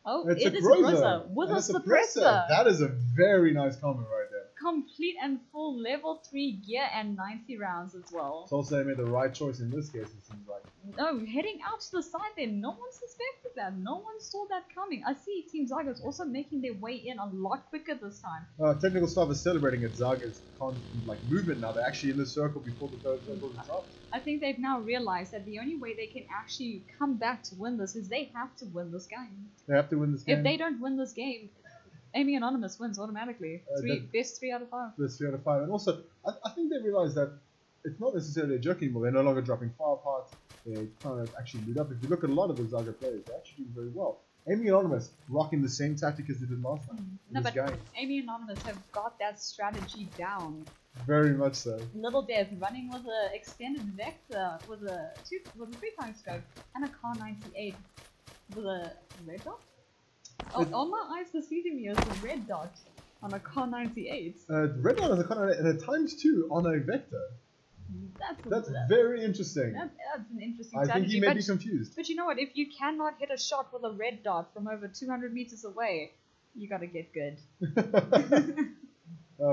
Oh, It's it a is Groza. a Groza with a suppressor. That is a very nice comment right there. Complete and full level 3 gear and 90 rounds as well. So also they made the right choice in this case, it seems like. No, heading out to the side there, no one suspected that. No one saw that coming. I see Team ZAGA is also making their way in a lot quicker this time. Technical staff is celebrating at ZAGA's movement now. They're actually in the circle before the third circle is dropped. I think they've now realized that the only way they can actually come back to win this is they have to win this game. They have to win this game. If they don't win this game, Aiming Anonymous wins automatically. Best 3 out of 5. Best 3 out of 5. And also, I think they realized that it's not necessarily a joke anymore. They're no longer dropping file parts. They're trying to actually loot up. If you look at a lot of the ZAGA players, they're actually doing very well. Aiming Anonymous rocking the same tactic as they did last time. No, but Aiming Anonymous have got that strategy down. Very much so. Little Death running with an extended vector with a 3-time scope and a Car 98 with a red dot. Oh, on my eyes deceiving me as a red dot on a Car 98. Red dot on a Car 98 and a ×2 on a vector. That's very interesting. That's an interesting I strategy. think he may be confused. But you know what? If you cannot hit a shot with a red dot from over 200 meters away, you gotta get good.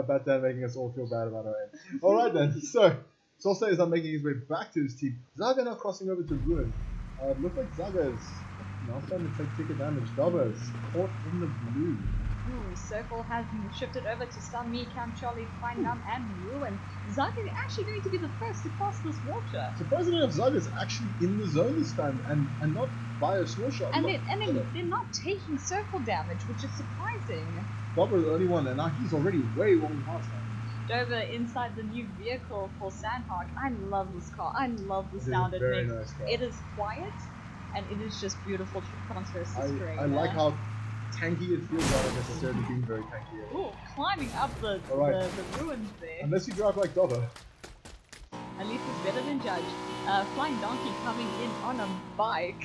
Batman making us all feel bad about our aim. Alright then, so Solse is now making his way back to his team. ZAGA now crossing over to Ruin. It looks like ZAGA is now starting to take ticket damage. Dava is caught in the blue. Ooh, Circle has been shifted over to stun me, Camp Charlie, Find Numb, and Ruin. ZAGA is actually going to be the first to cross this water. Surprisingly enough, ZAGA is actually in the zone this time and not by a small shot. And they're not taking circle damage, which is surprising. Dava is the only one, and now he's already way one past that. Dover inside the new vehicle for Sandhawk. I love this car. I love the sound it makes. Nice car. It is quiet, and it is just beautiful contrast to screen. I like how tanky it feels without necessarily being very tanky. Ooh, climbing up the ruins there. Unless you drive like Dava. At least it's better than Judge. Flying Donkey coming in on a bike.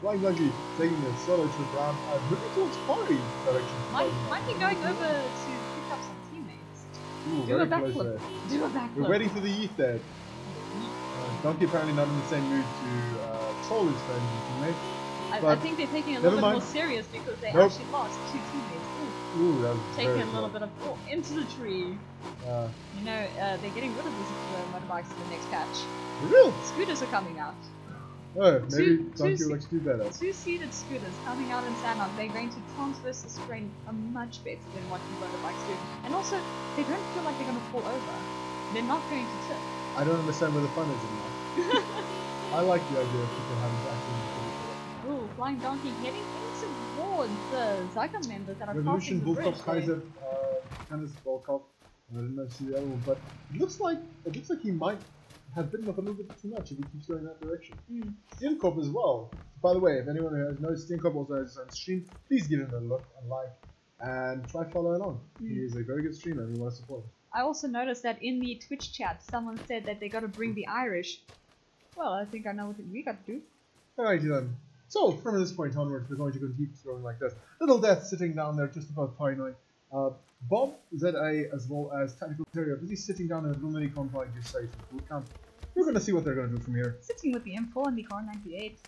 Flying Donkey taking a solo to the ground, moving towards Quarry direction. Might be going over to pick up some teammates. Ooh, Do a backflip. Do a backflip. We're waiting for the Yeet there. Donkey apparently not in the same mood to troll his friends and teammates. I think they're taking it a little bit more serious because they actually lost 2 teammates. Ooh, that was taking a little bit of into the tree. You know, they're getting rid of the motorbikes in the next patch. For real? Scooters are coming out. Oh, maybe Donkey likes to do better. 2-seated scooters coming out in Sandhawk. They're going to transverse the terrain much better than what the motorbikes do. And also, they don't feel like they're going to fall over. They're not going to tip. I don't understand where the fun is in that. I like the idea of people having to actually. Ooh, Flying Donkey heading towards the ZAGA members that are Revolution, crossing the bridge. Kaiser, Hannes Volkov. I didn't know see the other one, but it looks like he might have bitten off a little bit too much if he keeps going that direction. Steenkop as well. By the way, if anyone who knows Steenkop also has his own stream, please give him a look and like and try following along. He is a very good streamer and we want to support him. I also noticed that in the Twitch chat, someone said that they got to bring the Irish. Well, I think I know what we got to do. Alrighty then. So, from this point onwards, we're going to keep throwing like this. Little Death sitting down there just about paranoid. Bob, ZA, as well as Tactical Terrier, busy sitting down in a little mini compound just safe boot camp. We're going to see what they're going to do from here. Sitting with the M4 and the Car 98.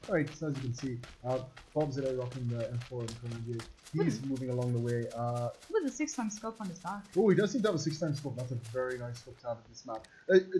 Alright, so as you can see, Bob ZA rocking the M4 and the Car 98. He's moving along the way. With a 6-time scope on his back. Oh, he does seem to have a 6-time scope. That's a very nice scope to have at this map.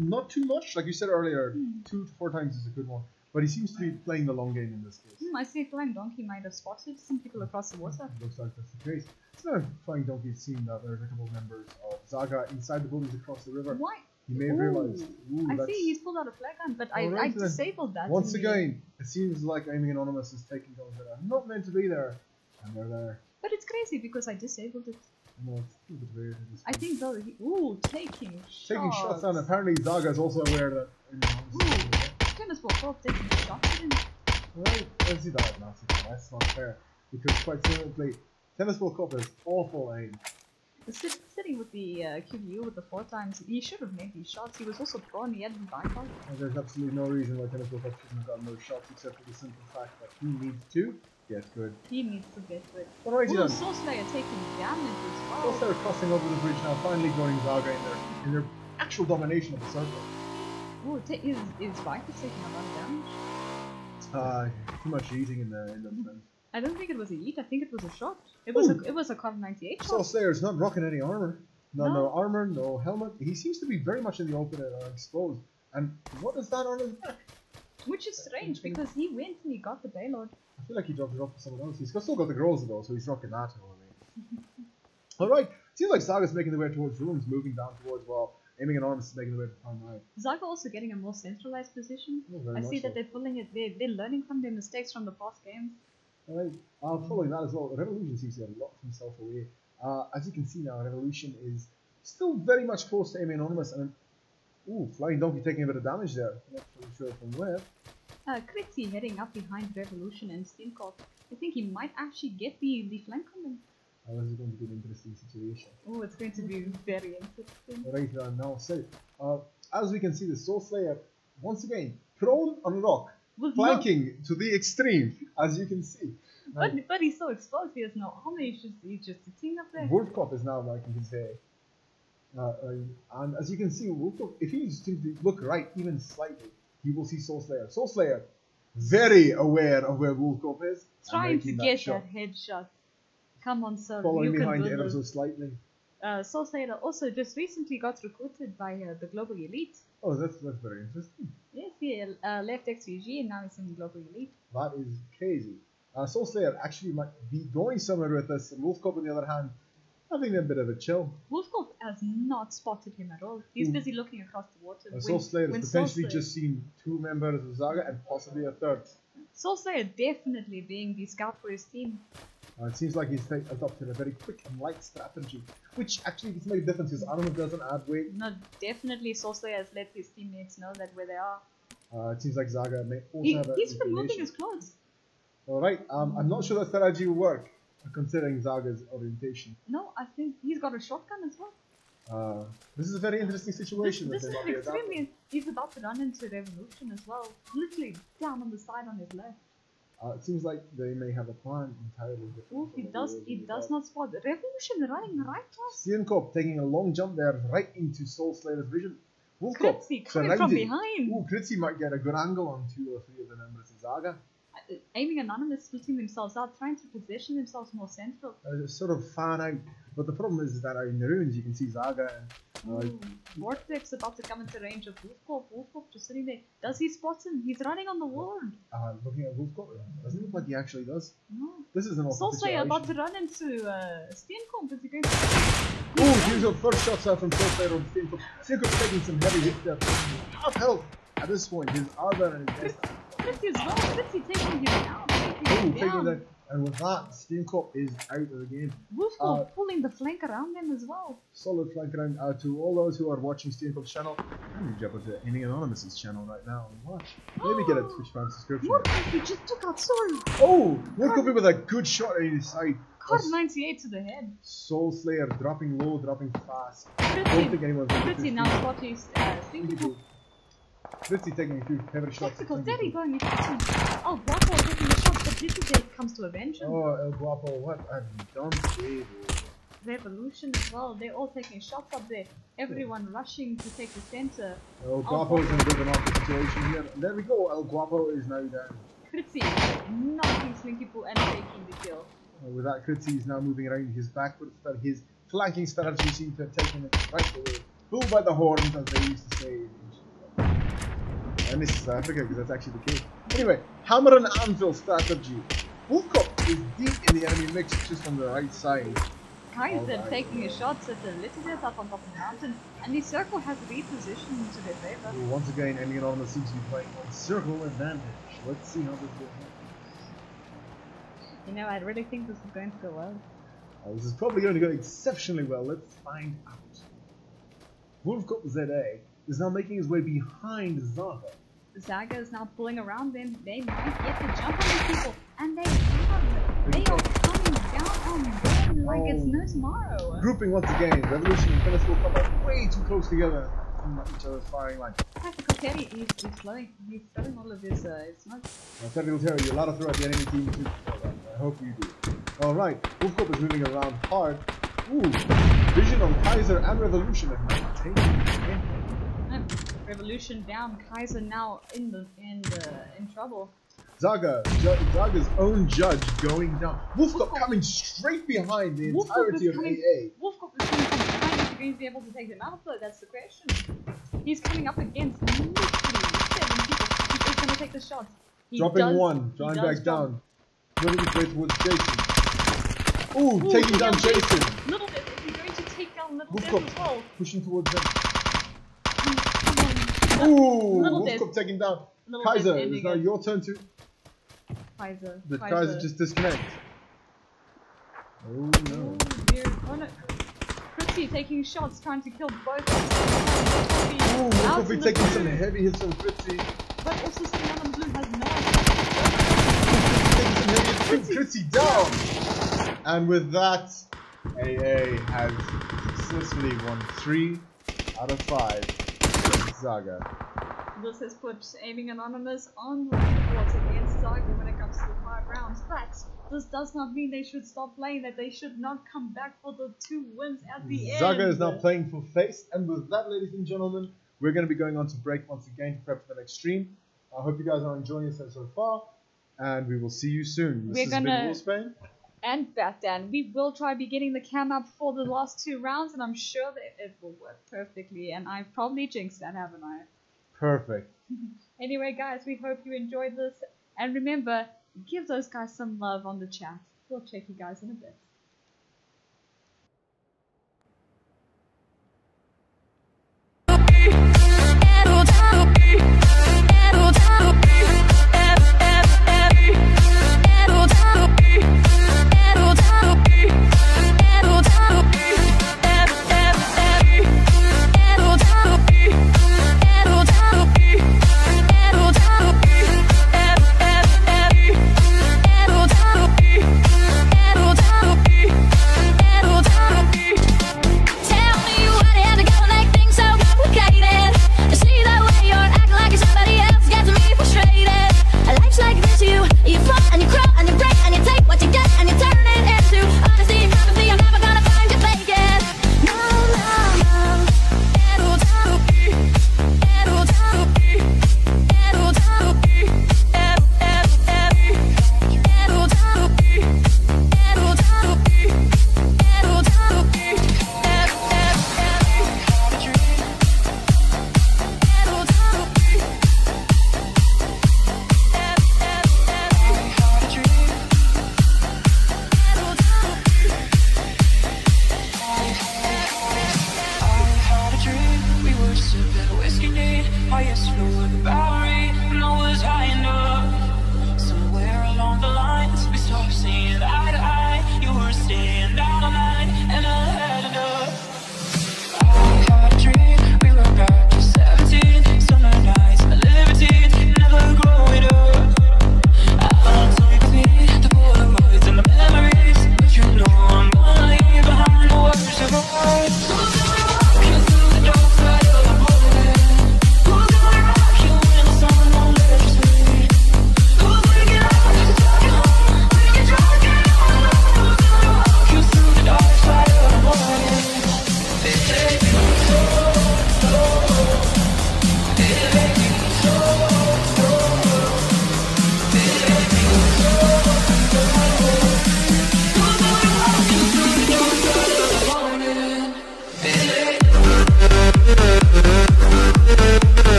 Not too much, like you said earlier, 2 to 4 times is a good one. But he seems to be playing the long game in this case. I see Flying Donkey might have spotted some people across the water. Looks like that's the case. So now Flying Donkey's seen that there's a couple of members of ZAGA inside the buildings across the river. Why? He may have realized. Ooh, I that's... see he's pulled out a flare gun, but I Alright, then. disabled that. Once in the- again, it seems like Aiming Anonymous is taking those that are not meant to be there, and they're there. But it's crazy because I disabled it. No, it's a little bit weird. At this I point. think though, taking shots. Taking shots, and apparently Zaga is also aware that Aiming Anonymous is there. Tennis ball top taking shots at him. Well, let's see that nasty. That's not fair. Because quite simply, Tennis Ball Cup is awful aim. Sitting with the QBU with the 4 times, he should have made these shots. He was also prone, he had the blind ball. And there's absolutely no reason why Tennis Ball Cup shouldn't have gotten those shots except for the simple fact that he needs to get good. He needs to get good. Alrighty Ooh, then. Soul Slayer taking damage as well. Plus they're crossing over the bridge now, finally joining Zaga in their actual domination of the circle. Ooh, is Viper taking a lot of damage? Too much eating in the front. I don't think it was a yeet, I think it was a shot. It was a Card 98 Soul shot. Slayer's not rocking any armor. No No. armor, no helmet. He seems to be very much in the open and exposed. And what is that on his back? Which is strange because he went and he got the payload. I feel like he dropped it off for someone else. He's still got the girls though, so he's rocking that. Alright, seems like Zaga's making the way towards ruins, moving down towards Aiming Anonymous is making the way to Prime 9. Zaga also getting a more centralized position. Oh, very I much see that so. they're pulling it. They're learning from their mistakes from the past games. Alright, following that as well, Revolution seems to have locked himself away. As you can see now, Revolution is still very much close to Aiming Anonymous, and Flying Donkey taking a bit of damage there. Not really sure from where. Kritzy heading up behind Revolution and Steamcock. I think he might actually get the flank on them. This is going to be an interesting situation. Oh, it's going to be very interesting. Right now, so as we can see, the Soul Slayer once again prone on rock, With flanking to the extreme, as you can see. Now, but he's so exposed. He has no armor. He's just sitting up there. Wolf Cop is now like you can say, and as you can see, Wolf Cop, if he just seems to look right even slightly, he will see Soul Slayer. Soul Slayer, very aware of where Wolf Cop is, Trying to get shot. that headshot. Come on, sir. Following You behind can ever do so this. slightly. Soul Slayer also just recently got recruited by the Global Elite. Oh, that's very interesting. Yes, he left XVG and now he's in the Global Elite. That is crazy. Soul Slayer actually might be going somewhere with us, and Wolf Cop on the other hand, having a bit of a chill. Wolfcop has not spotted him at all. He's busy looking across the water. Soul Slayer has Soul potentially Slayer- just seen 2 members of Zaga and possibly a 3rd. Soul Slayer definitely being the scout for his team. It seems like he's adopted a very quick and light strategy, which actually does make a difference because armor doesn't add weight. No, definitely Soul Slayer has let his teammates know that where they are. It seems like Zaga may also have a He's removing inclination. his clothes. Alright, I'm not sure that strategy will work, considering Zaga's orientation. No, I think he's got a shotgun as well. This is a very interesting situation. This that is they might be adapting. extremely. He's about to run into Revolution as well. Literally down on the side on his left. It seems like they may have a plan entirely different. Oh, from what he they does were not spot Revolution running right past. Steenkop taking a long jump there, right into Soul Slayer's vision. Wolfkop Kritzy coming from surrounded. behind. Ooh, Kritzy might get a good angle on 2 or 3 of the members of Zaga. Aiming Anonymous, splitting themselves out, trying to position themselves more central. Sort of fan out. But the problem is that in the ruins you can see Zaga and Ooh, Vortex about to come into range of Wolfkop. Wolfkop just sitting there. Does he spot him? He's running on the ward. looking at Wolfkop. Doesn't look like he actually does. No. This is an awful Soul Slayer situation. about to run into Steenkomp. Is he going to... Ooh, here's your first shots out from Soul Slayer on Steenkop. Steenkop's taking some heavy hits there. Half health at this point. His armor and his vest. Kritzy as well. Kritzy taking him out. Ooh, taking that. And with that, Steenkop is out of the game. Wolfkop pulling the flank around them as well. Solid flank around to all those who are watching Steenkop's channel. I'm going to jump onto Aiming Anonymous's channel right now and watch. Maybe get a Twitch fan subscription. He just took out Soul. Oh! Wolfkop with a good shot at his side. Card 98 to the head. Soul Slayer dropping low, dropping fast. Don't think anyone's going to Kritzy now spotting Steenkomp. Kritzy taking a few heavy shots. Tactical Terry going into action. Oh, Guapo taking the shots, but Digitate comes to avenge him. Oh, El Guapo, what have you done today, bro? Revolution as well. They're all taking shots up there. Everyone rushing to take the center. El Guapo is in a bit of an awkward situation here. There we go, El Guapo is now down. Kritzy knocking Slinky Poo and taking the kill. With that, Kritzy is now moving around his backwards, but his flanking strategy seems to have taken it right away. Bull by the horns, as they used to say. And this is South Africa, because that's actually the case. Anyway, hammer and anvil strategy. Wolfkop is deep in the enemy mix, just on the right side. Kaiser Alright. taking a shot at the little bit up on top of the mountain, and the circle has repositioned to their favor. Well, once again, Aiming Anonymous seems to be playing on circle advantage. Let's see how this goes on. You know, I really think this is going to go well. This is probably going to go exceptionally well. Let's find out. Wolfkop ZA is now making his way behind Zaga. ZAGA is now pulling around them. They might get the jump on these people, and they have. They are coming down on them like it's no tomorrow. Grouping once again. Revolution and Phyllis will come up way too close together on each other's firing line. Tactical Terry, he's throwing all of his smoke. Tactical Terry, you're allowed to throw at the enemy team too. I hope you do. Alright, Wolfkop is moving around hard. Ooh, Vision on Kaiser and Revolution have maintained the Revolution down. Kaiser now in trouble. Zaga's own judge going down. Wolfkop coming straight behind the entirety of AA. Wolfkop is coming from behind. Is he going to be able to take them out though? That's the question. He's coming up against literally 7 people. He's going to take the shot. Dropping one, drawing back down. Moving his way towards Jason. Ooh, taking down Jason. Little bit. Is he going to take down Little Death Wolfkop as well? pushing towards them. Come on. Ooh, Little Wolfkop Death. taking down. Little Kaiser, Death it's ending now it. your turn to. Kaiser. Did Kaiser just disconnect? Oh no. Oh, dear. Oh no. Fritzy taking shots, trying to kill both. Ooh, Wolfkop be taking some heavy hits from Fritzy. But also Sienna Blue has no Taking some heavy hits from Fritzy down. And with that, AA has successfully won 3 out of 5 against Zaga. This has put Aiming Anonymous on the leaderboards against Zaga when it comes to the 5 rounds, but this does not mean they should stop playing, that they should not come back for the 2 wins at the end. Zaga is now playing for face, and with that, ladies and gentlemen, we're going to be going on to break once again to prep for the next stream. I hope you guys are enjoying yourselves so far, and we will see you soon. This has been Wolfsbane. And Batdan, we will try be getting the cam up for the last 2 rounds, and I'm sure that it will work perfectly, and I've probably jinxed that, haven't I? Perfect. Anyway, guys, we hope you enjoyed this. And remember, give those guys some love on the chat. We'll check you guys in a bit.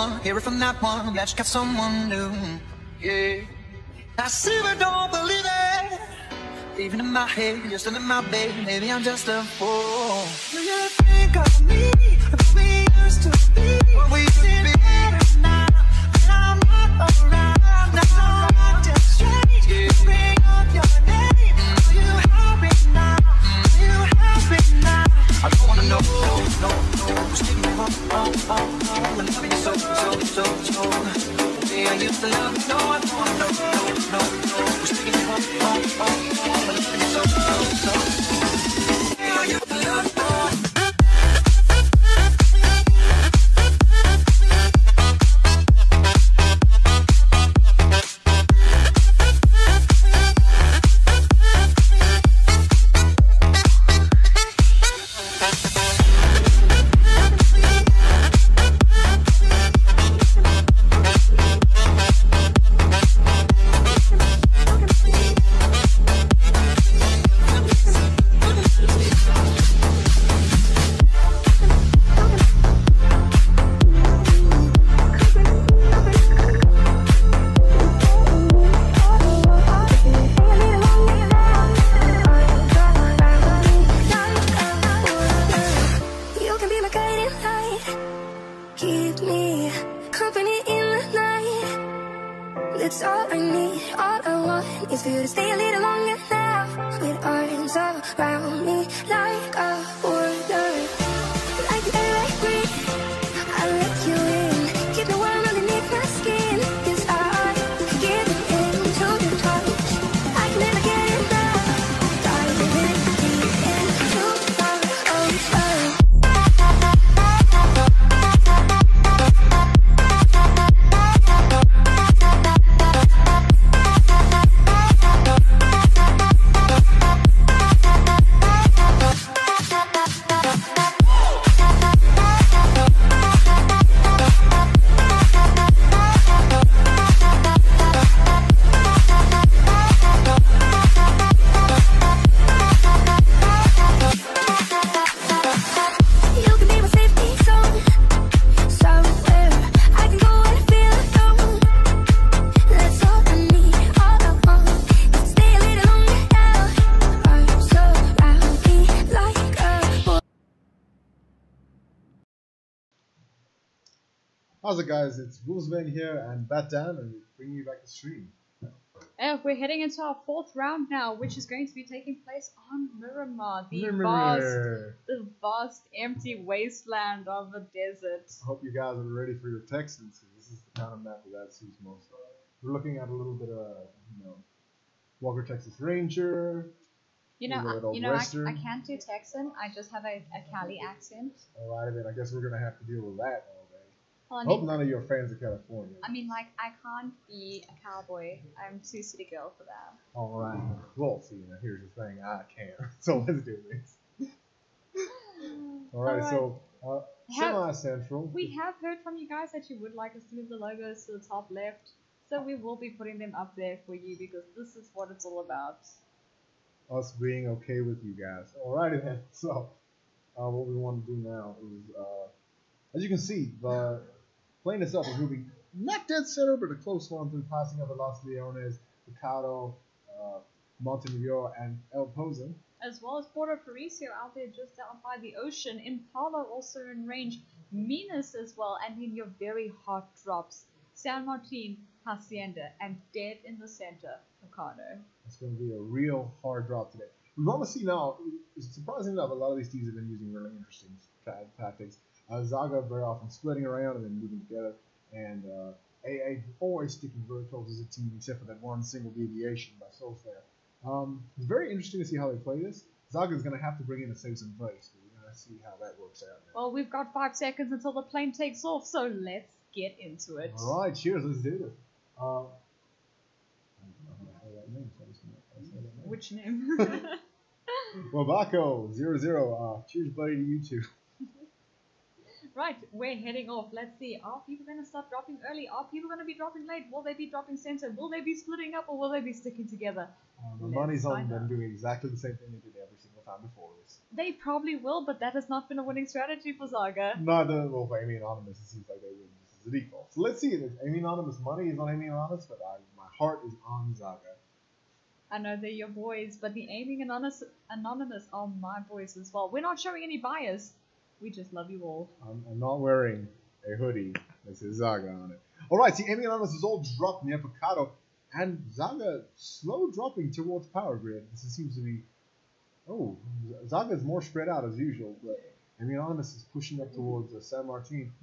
one, hear it from that one, that you got someone new. Yeah. I see but don't believe it. Even in my head, you're still in my bed. Maybe I'm just a fool. Do you think of me? If we used to be what we used to be better now, and I'm not around. Now I'm acting strange. You bring up your name. Are you happy now? Are you happy now? I don't wanna know, no. Who's taking me home, and loving you so. Yeah, I used to love you, no, I don't wanna know, no. Who's taking me home, and loving you so. Yeah, I used to love you. Keep me company in the night. That's all I need. All I want is for you to stay a little longer now. With arms around me like a border. Like the air I breathe, I let you in. Keep the warm underneath my skin. 'Cause I'm giving in to your touch. I can never get enough. Diving in deep into your ocean. How's it, guys? It's Wolfsbane here and Bat Dan, and we're bringing you back to stream. We're heading into our fourth round now, which is going to be taking place on Miramar, the vast empty wasteland of the desert. I hope you guys are ready for your Texans, because this is the kind of map that suits most of. We're looking at a little bit of, Walker Texas Ranger. I can't do Texan. I just have a Cali accent. Alright, then I guess we're gonna have to deal with that all day. Well, I hope none of your fans are California. I mean, I can't be a cowboy. I'm too city girl for that. Alright. Well, see, now here's the thing. I can. So let's do this. Alright, so, semi-central. We have heard from you guys that you would like us to move the logos to the top left. So we will be putting them up there for you, because this is what it's all about. Us being okay with you guys. Alrighty then. So, what we want to do now is, as you can see, playing this up is moving not dead center, but a close one through passing of the Los Leones, Picado, Montevideo, and El Pozo. As well as Puerto Paraiso out there just down by the ocean. Impala also in range. Minas as well. And then your very hot drops. San Martin, Hacienda, and dead in the center, Picado. It's going to be a real hard drop today. We want to see now, surprisingly enough, a lot of these teams have been using really interesting tactics. ZAGA very often splitting around and then moving together, and AA always sticking very close as a team, except for that one single deviation by Soulflare. It's very interesting to see how they play this. ZAGA is going to have to bring in a save some place, but we're going to see how that works out now. Well, we've got 5 seconds until the plane takes off, so let's get into it. Alright, cheers, let's do this. Which name? Wabako 00. Cheers, buddy, to you too. Right, we're heading off. Let's see. Are people going to start dropping early? Are people going to be dropping late? Will they be dropping center? Will they be splitting up, or will they be sticking together? The money's on them doing exactly the same thing they did every single time before this. They probably will, but that has not been a winning strategy for ZAGA. Well, I mean, Anonymous, it seems like they would just as the default. So let's see. If Amy Anonymous money is on Amy Anonymous, but my heart is on ZAGA. I know they're your boys, but the Aiming Anonymous are my boys as well. We're not showing any bias. We just love you all. I'm not wearing a hoodie that says ZAGA on it. Alright, see, Aiming Anonymous is all dropped near Picado, and ZAGA slow dropping towards Power Grid. This seems to be... Oh, ZAGA is more spread out as usual, but Aiming Anonymous is pushing up towards San Martin.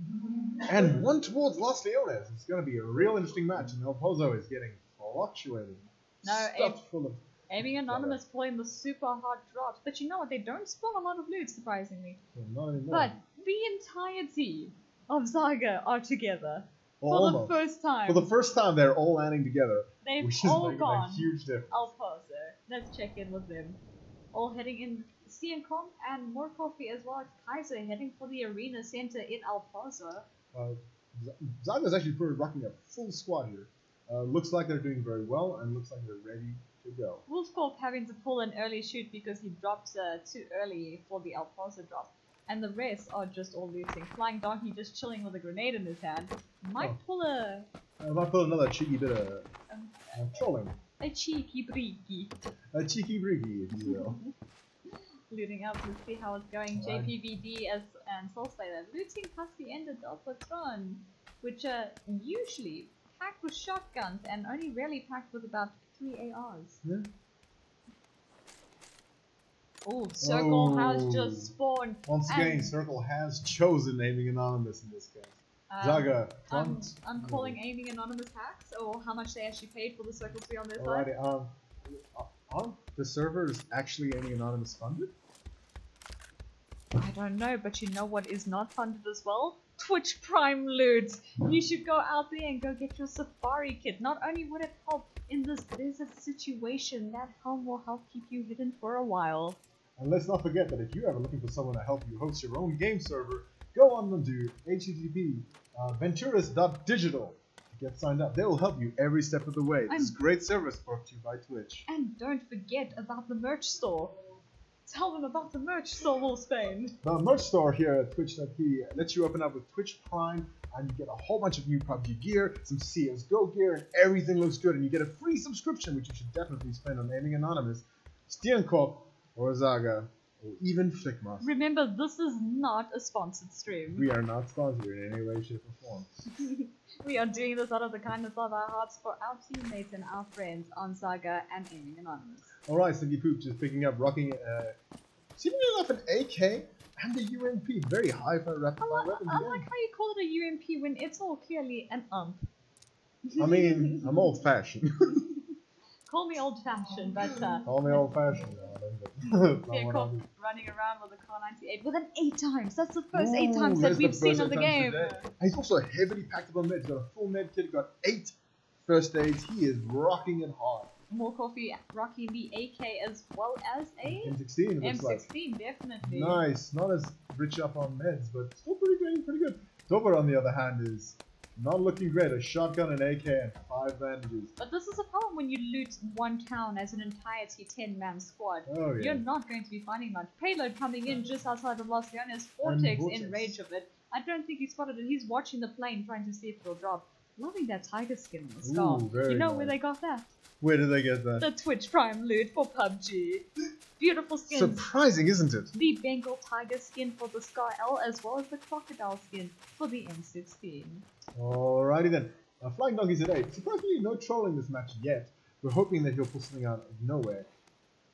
And one towards Los Leones. It's going to be a real interesting match, and El Pozo is getting fluctuated. No, Stuffed full of... Aiming Anonymous pulling the super hard drops, but you know what? They don't spawn a lot of loot, surprisingly. Not anymore. But the entirety of ZAGA are together for Almost. the first time. For the first time, they're all landing together. They've which is all making gone. a huge difference. El Pozo. Let's check in with them. All heading in. CNCOM and more coffee as well as Kaiser heading for the arena center in El Pozo. ZAGA's actually rocking a full squad here. Looks like they're doing very well and looks like they're ready to go. Wolfcorp having to pull an early shoot because he dropped too early for the El Pozo drop. And the rest are just all looting. Flying Donkey just chilling with a grenade in his hand. Might pull another cheeky bit of trolling. a cheeky breaky. A cheeky breaky, if you will. Looting up to see how it's going. JPVD and Soulslayer looting past the end of Delpatron, which are usually packed with shotguns and only rarely packed with about 3 ARs. Yeah. Oh, Circle has just spawned. Once again, Circle has chosen Aiming Anonymous in this case. ZAGA, I'm calling Aiming Anonymous hacks, or how much they actually paid for the Circle 3 on their Alrighty, side. aren't the servers actually Aiming Anonymous funded? I don't know, but you know what is not funded as well? Twitch Prime loot! You should go out there and go get your Safari kit. Not only would it help in this desert situation, that helm will help keep you hidden for a while. And let's not forget that if you're ever looking for someone to help you host your own game server, go on and do http venturas.digital to get signed up. They will help you every step of the way. This is great service brought to you by Twitch. And don't forget about the merch store. Tell them about the merch store, Wolfsbane. The merch store here at Twitch.tv lets you open up with Twitch Prime, and you get a whole bunch of new PUBG gear, some CSGO gear, and everything looks good. And you get a free subscription, which you should definitely spend on Aiming Anonymous, Steenkop, or ZAGA, or even Flickmas. Remember, this is not a sponsored stream. We are not sponsored in any way, shape, or form. We are doing this out of the kindness of our hearts for our teammates and our friends on ZAGA and Aiming Anonymous. Alright, Slinky Poop just picking up, rocking, seemingly enough an AK and the UMP. Very high for a rapid fire weapon. I like how you call it a UMP when it's all clearly an ump. I mean, I'm old fashioned. Call me old fashioned, but Call me old fashioned. Running around with a Car 98 with an 8 times. That's the first 8 times that we've seen of the game. He's also heavily packed up on meds. He's got a full med kit. Got 8 first aids. He is rocking it hard. More coffee rocking the AK as well as a M16. M16, definitely. Nice. Not as rich up on meds, but still pretty good. Dover, on the other hand, is not looking great. A shotgun, an AK, and 5 bandages. But this is a problem when you loot one town as an entirety 10-man squad. Oh, yeah. You're not going to be finding much. Payload coming in just outside of Los Leones. Vortex in rage of it. I don't think he spotted it. He's watching the plane trying to see if it'll drop. Loving that tiger skin on the skull. You know where they got that? Where did they get that? The Twitch Prime loot for PUBG. Beautiful skins. Surprising, isn't it? The Bengal tiger skin for the Scar L as well as the crocodile skin for the M16. Alrighty then. Flying Donkeys at 8. Surprisingly, no trolling this match yet. We're hoping that he'll pull something out of nowhere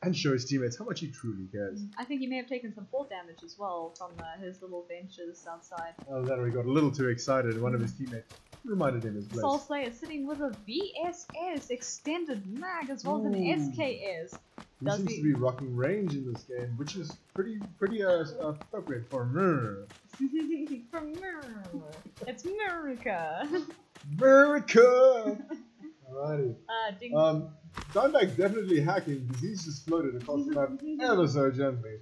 and show his teammates how much he truly cares. I think he may have taken some fall damage as well from his little ventures outside. Oh, that he got a little too excited. One of his teammates reminded him his place. Soulslayer sitting with a VSS extended mag as well as an SKS. He seems to be rocking range in this game, which is pretty appropriate for Murr. From Murr. It's America. America! Alrighty. Ding. Dimebag's definitely hacking because he's just floated across the map ever so gently.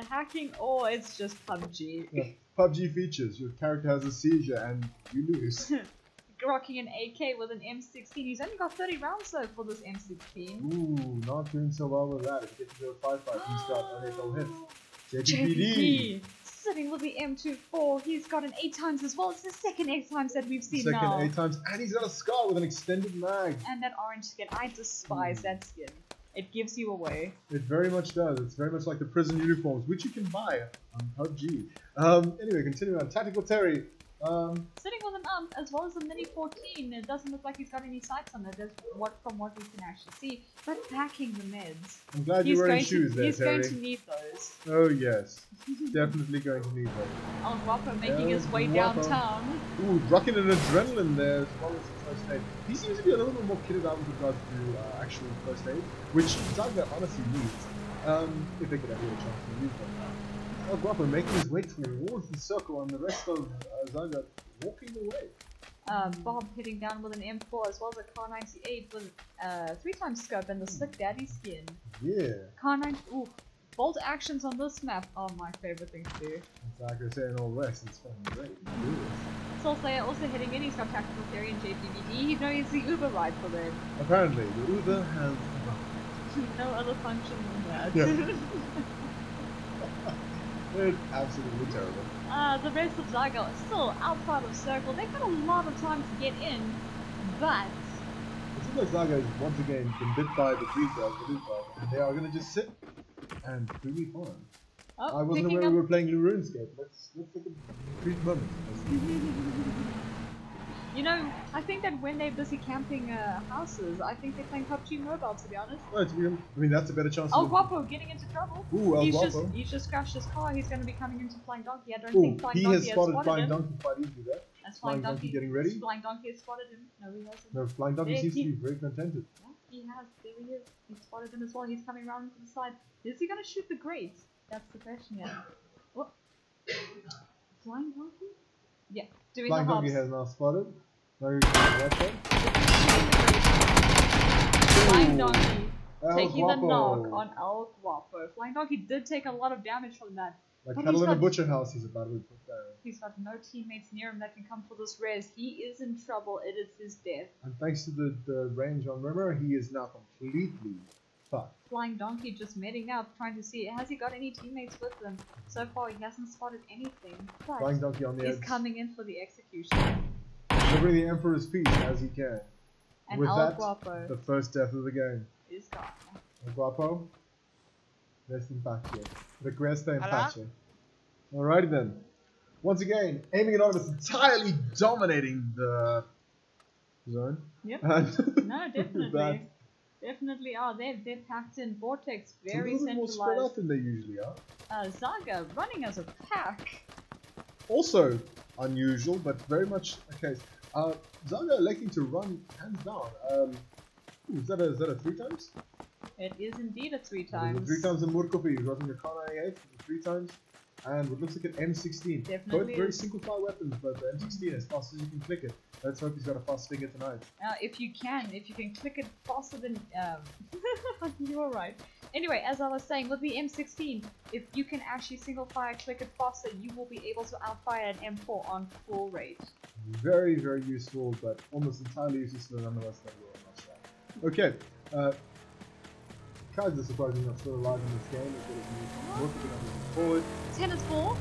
Hacking or it's just PUBG. Yeah. PUBG features. Your character has a seizure and you lose. Rocking an AK with an M16. He's only got 30 rounds though for this M16. Ooh, not doing so well with that. If you get to a 5-5, he's got an hits. JPP. sitting with the M24. He's got an 8 times as well. It's the second 8 times that we've seen Second now. 8 times, and he's got a scar with an extended mag. And that orange skin. I despise that skin. It gives you away. It very much does. It's very much like the prison uniforms, which you can buy on PUBG. Anyway, continuing on. Tactical Terry. Sitting with an as well as a Mini 14. It doesn't look like he's got any sights on it, from what we can actually see. But packing the meds. I'm glad you're wearing shoes there, He's Terry. going to need those. Oh, yes. Definitely going to need those. El Guapo making his way downtown. Ooh, rocking an adrenaline there as well as the first aid. He seems to be a little bit more kitted out with regards to actual first aid, which ZAGA honestly needs. If they could ever get a chance to use them. El Guapo making his way towards the circle, and the rest of ZAGA walking away. Bob hitting down with an M4 as well as a Car 98 with 3 times scope and the Slick Daddy skin. Yeah. Car 9. Ooh, bolt actions on this map are my favorite thing to do. ZAGA saying all rest. It's fucking great. Soulslayer also hitting in. He's got Tactical Theory and JPVD. You know he's the Uber ride for them. Apparently, the Uber has arrived. No other function than that. Yeah. It's absolutely terrible. The rest of ZAGA are still outside of circle. They've got a lot of time to get in, but it seems like ZAGA has once again been bit by the blue bug, and they are going to just sit and do me fun. I wasn't aware we were playing RuneScape. Let's take a brief moment. You know, I think that when they're busy camping houses, I think they're playing PUBG Mobile, to be honest. No, I mean, that's a better chance. El Guapo getting into trouble. Ooh, El Guapo. He's just crashed his car. He's going to be coming into Flying Donkey. I don't think Flying Donkey has spotted Flying Donkey quite easily there. That's Flying Donkey getting ready. Flying Donkey has spotted him. No, he hasn't. No, Flying Donkey seems to be very contented. Yeah, he has. There he is. He spotted him as well. He's coming around to the side. Is he going to shoot the grate? That's the question, yeah. What? Flying Donkey? Yeah, doing Flying the Donkey hops. has now spotted. Now he's Flying Donkey taking the Guapo. knock on El Guapo. Flying Donkey did take a lot of damage from that. Like but cattle in a butcher house, he's about to be put down. He's got no teammates near him that can come for this res. He is in trouble. It is his death. And thanks to the range on Rimmer, he is now completely fucked. Flying Donkey just medding up, trying to see, has he got any teammates with him? So far, he hasn't spotted anything. But Flying Donkey on the edge. he's coming in for the execution. Delivering the Emperor's piece as he can. And With El that, Guapo the first death of the game. is gone. El Guapo, rest in pace. Regresta in pace. Alrighty then. Once again, Aiming Anonymous entirely dominating the zone. Yep. And No, definitely. Definitely are. They're packed in Vortex, very it's a little bit more spread out centralized. than they usually are. ZAGA running as a pack. Also unusual, but very much a case. ZAGA electing to run hands down. Is that a 3 times? It is indeed a 3 It times. is a 3 times in Murkopi. He's rocking a Car 98 3 times. And what looks like an M16. Definitely Both very is. single fire weapons, but the M16 as fast as you can click it. Let's hope he's got a fast finger tonight. If you can click it faster than you're right. Anyway, as I was saying, with the M16, if you can actually single fire click it faster, you will be able to outfire an M4 on full rate. Very, very useful, but almost entirely useless to none of us that were on that side. Okay, Kai's surprisingly not still alive in this game. As well as forward. Tennis ball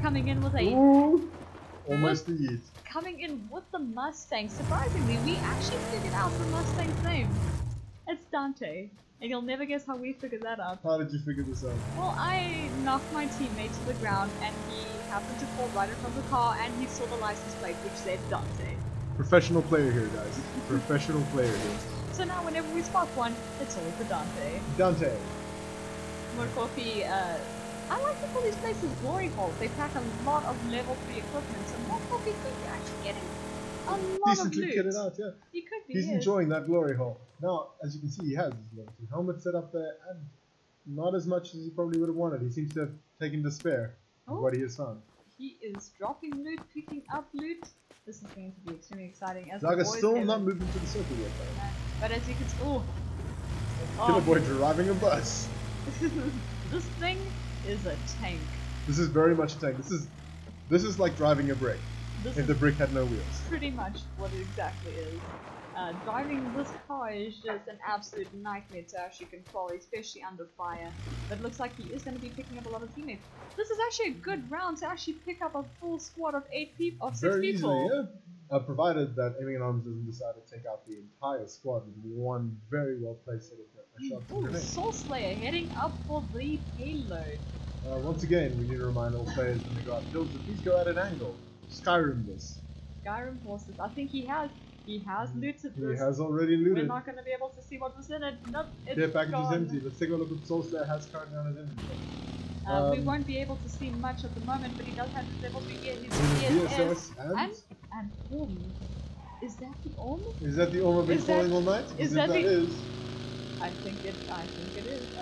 coming in with a Ooh, almost the yeet. coming in with the Mustang. Surprisingly, we actually figured out the Mustang's name. It's Dante. And you'll never guess how we figured that out. How did you figure this out? Well, I knocked my teammate to the ground and he happened to fall right in front of the car and he saw the license plate which said Dante. Professional player here, guys. Professional player here. So now whenever we spot one, it's always the Dante. Dante. Murkopi, I like to call these places glory holes. They pack a lot of level 3 equipment, so Murkopi could be actually getting a lot Decently of loot. kitted out, yeah. He could be, He's yes. enjoying that glory hole. Now, as you can see, he has his level 2 helmet set up there, and not as much as he probably would have wanted. He seems to have taken despair of what he has found. He is dropping loot, picking up loot. This is going to be extremely exciting. As ZAGA's the boys still have not it. moving to the circle yet, though. But as you can see, oh, Killer Boy driving a bus. this thing is a tank. This is very much a tank. This is like driving a brick. This If is the brick had no wheels. pretty much what it exactly is. Driving this car is just an absolute nightmare to actually control, especially under fire. But looks like he is going to be picking up a lot of teammates. This is actually a good round to actually pick up a full squad of 6 people. Very easily, yeah. Provided that Aiming Anonymous doesn't decide to take out the entire squad with one very well placed set of shots. Ooh, Soul Slayer heading up for the payload. Once again, we need to remind all players when they go out builds to please go at an angle. Skyrim this. Skyrim horses. I think he has looted He this. has already looted. We're not going to be able to see what was in it. Nope, it's Their package gone. is empty. Let's take a look at what Soul Slayer has currently on his inventory. We won't be able to see much at the moment, but he does have his level 3 gear, his VSS and Orm. Is that the Orm? Is that the Orm I've been calling all night? Is that that it is. I think it is. I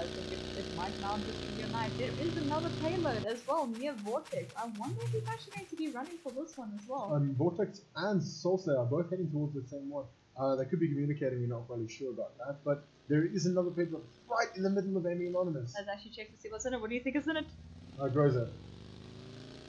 think it might now just be your night. There is another payload as well near Vortex. I wonder if he's actually going to be running for this one as well. Vortex and Soul Slayer are both heading towards the same one. They could be communicating, we're not really sure about that. But there is another payload right in the middle of Aiming Anonymous. Let's actually check to see what's in it. What do you think is in it? Groza.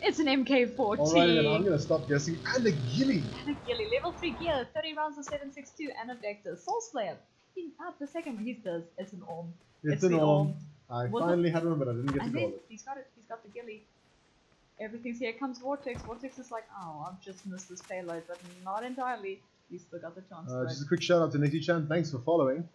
It's an MK14. Alright, then I'm going to stop guessing. And a Ghillie. And a Ghillie. Level 3 gear, 30 rounds of 7.62 and a Vector. Soul Slayer. Picking up the second one. He says it's an Orm. It's an Orm. I finally had one, but I didn't get to call it. He's got it. He's got the Ghillie. Everything's here. Comes Vortex. Vortex is like, oh, I've just missed this payload, but not entirely. He's still got the chance. Just a quick shout out to Nikki Chan. Thanks for following.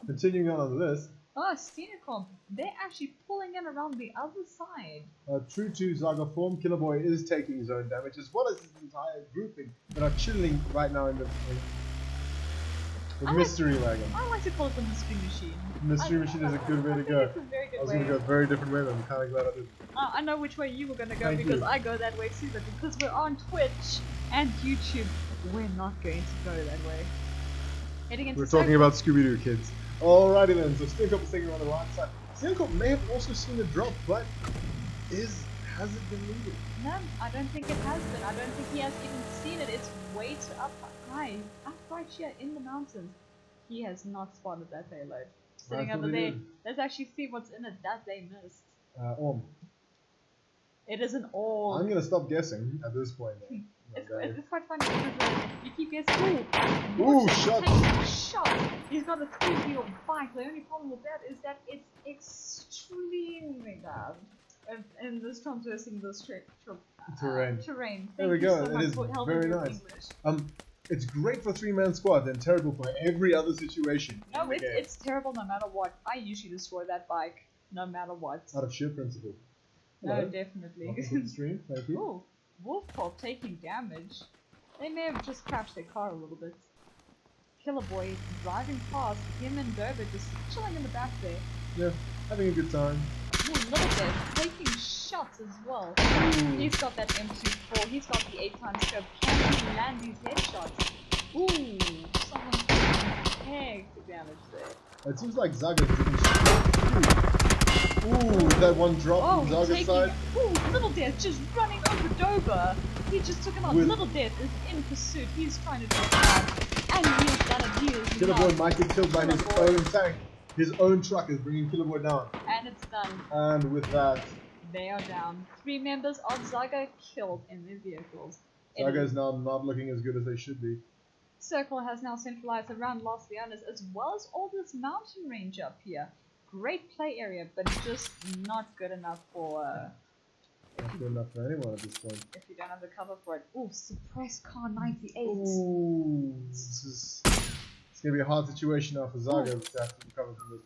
Continuing on the list. Oh, Stenacom. They're actually pulling in around the other side. True to Zaga form, Killer Boy is taking his own damage as well as his entire grouping that are chilling right now in the mystery wagon. I like to call it the mystery machine. Mystery machine is a good way to go. It's a very good I was going to go a very different way, but I'm kind of glad I did. I know which way you were going to go. Thank because you. I go that way too, but because we're on Twitch and YouTube, we're not going to go that way. Heading into We're talking about Scooby-Doo, kids. Alrighty then, so Stinkop is taking on the right side. Stinkop may have also seen a drop, but has it been looted? No, I don't think it has been. I don't think he has even seen it. It's way too up high, up right here in the mountains. He has not spotted that payload. Sitting over there. Let's actually see what's in it that they missed. Orm. It is an Orm. I'm going to stop guessing at this point. It's quite funny because you keep guessing. Ooh, shots! Shot! He's got a 3-wheel bike. The only problem with that is that it's extremely bad in this traversing this terrain. There we go. It is very nice. It's great for 3-man squad and terrible for every other situation. No, it's terrible no matter what. I usually destroy that bike no matter what. Out of sheer principle. No, definitely. Welcome to the stream. Thank you. Ooh, Wolfpaw taking damage. They may have just crashed their car a little bit. Killer Boy driving past, him and Dover just chilling in the back there. Yeah, having a good time. Ooh, little bit, taking shots as well. Ooh. He's got that M24, he's got the 8x scope. Can he land these headshots? Ooh, someone's taking heck damage there. It seems like Zaga's getting shot. Ooh, that one drop from Zaga's side. Ooh, Little Death just running over Dover. He just took him out. Little Death is in pursuit. He's trying to do it out. And he has done it. He is Killer Boy might get killed by his own tank. His own truck is bringing Killer Boy down. And it's done. And with that, they are down. 3 members of Zaga killed in their vehicles. Zaga is now not looking as good as they should be. Circle has now centralized around Los Leones as well as all this mountain range up here. Great play area, but just not good enough for not good enough for anyone at this point. If you don't have the cover for it. Ooh, suppressed car 98. Ooh, it's gonna be a hard situation now for Zaga to have to recover from this.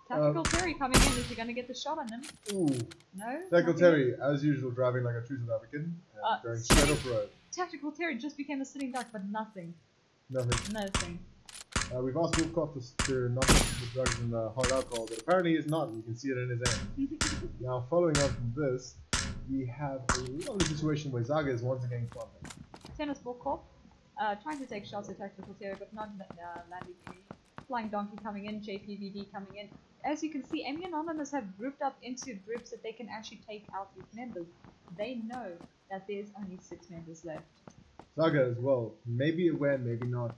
Tactical Terry coming in. Is he gonna get the shot on him? Ooh. No? Tactical Terry, as usual, driving like a true South African and going straight off road. Tactical Terry just became a sitting duck, but nothing. Nothing. We've asked Wolfcroft to not put the drugs in the hard alcohol, but apparently he's not. You can see it in his hand. Now, following on from this, we have a lovely situation where Zaga is once again clumping. Tennis ball corp, trying to take shots at Tactical Terry, but not landing any. Flying Donkey coming in, JPVD coming in. As you can see, Aiming Anonymous have grouped up into groups that they can actually take out these members. They know that there's only 6 members left. Zaga as well, maybe aware, maybe not.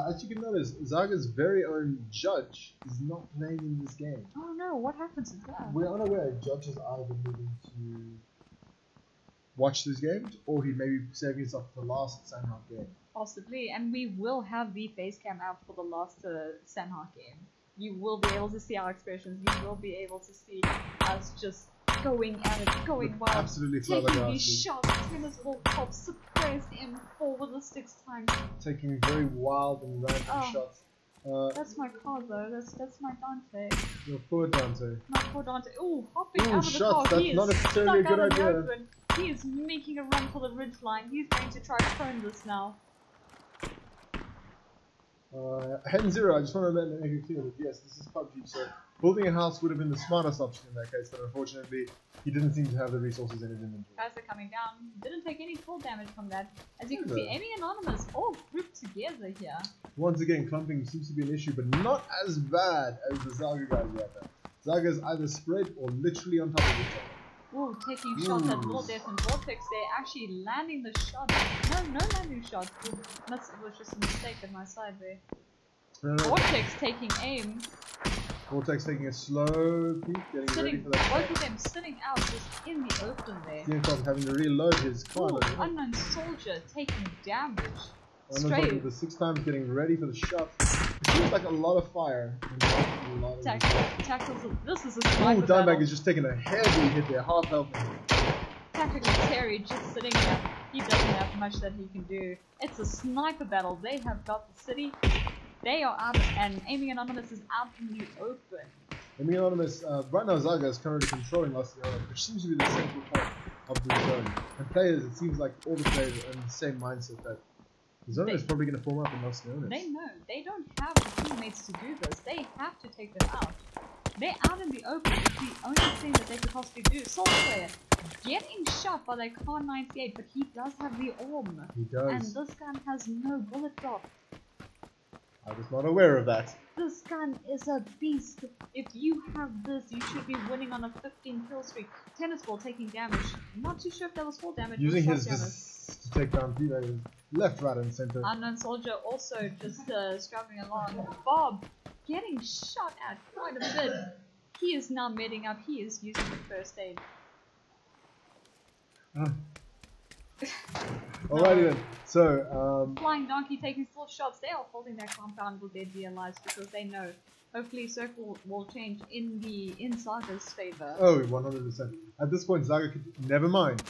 As you can notice, Zaga's very own judge is not playing in this game. Oh no, what happens to that? We're unaware judges are either moving to watch this game, or he may be saving himself for the last Sandrock game. Possibly, and we will have the face cam out for the last Sanhok game. You will be able to see our expressions. You will be able to see us just going at it, going wild, absolutely taking these shots. Tennis will pop suppressed M4 with the 6 times. Taking very wild and random shots. That's my car though. That's my Dante. Your poor Dante. My poor Dante. Ooh, hopping Ooh, out of the shots, car. that's He is not necessarily a stuck good out in the idea. open. He is making a run for the ridge line. He's going to try to prone this now. Hen Zero, I just want to make it clear that yes, this is PUBG, so building a house would have been the smartest option in that case, but unfortunately, he didn't seem to have the resources in his inventory. Guys are coming down. Didn't take any full damage from that. As you can see, Aiming Anonymous all grouped together here. Once again, clumping seems to be an issue, but not as bad as the Zaga guys right now. Zaga is either spread or literally on top of each other. Ooh, taking shots at Little Death and Vortex. They're actually landing the shots. No landing shots. It was just a mistake on my side there. Vortex taking aim. Vortex taking a slow peek, getting ready for that. Both of them sitting out just in the open there. Steenkopf having to reload his car. Ooh, Unknown Soldier taking damage. Unknown Soldier the 6 times getting ready for the shot. It seems like a lot of fire. Tackles. This is a sniper Dimebag battle. is just taking a heavy hit there, half health. Tactical Terry just sitting there. He doesn't have much that he can do. It's a sniper battle. They have got the city. They are out, and Aiming Anonymous is out in the open. Aiming Anonymous, right now Zaga is currently controlling Los Leones, which seems to be the central point of the zone. And players, it seems like all the players are in the same mindset that the zone is probably going to form up in Los Leones. They know. They don't have the teammates to do this. They have to take them out. They're out in the open. It's the only thing that they could possibly do. Soul Player getting shot by their Car 98, but he does have the arm. He does. And this gun has no bullet drop. I was not aware of that. This gun is a beast. If you have this, you should be winning on a 15 kill streak. Tennis Ball taking damage. Not too sure if that was full damage. Using his to take down people left, right, and center. Unknown Soldier also just struggling along. Bob getting shot at quite a bit. He is now medding up. He is using the first aid. Alrighty then. So, Flying Donkey taking still shots. They are holding their compound with their dear lives because they know hopefully Circle will change in Zaga's favor. Oh, 100%. At this point, Zaga could never mind.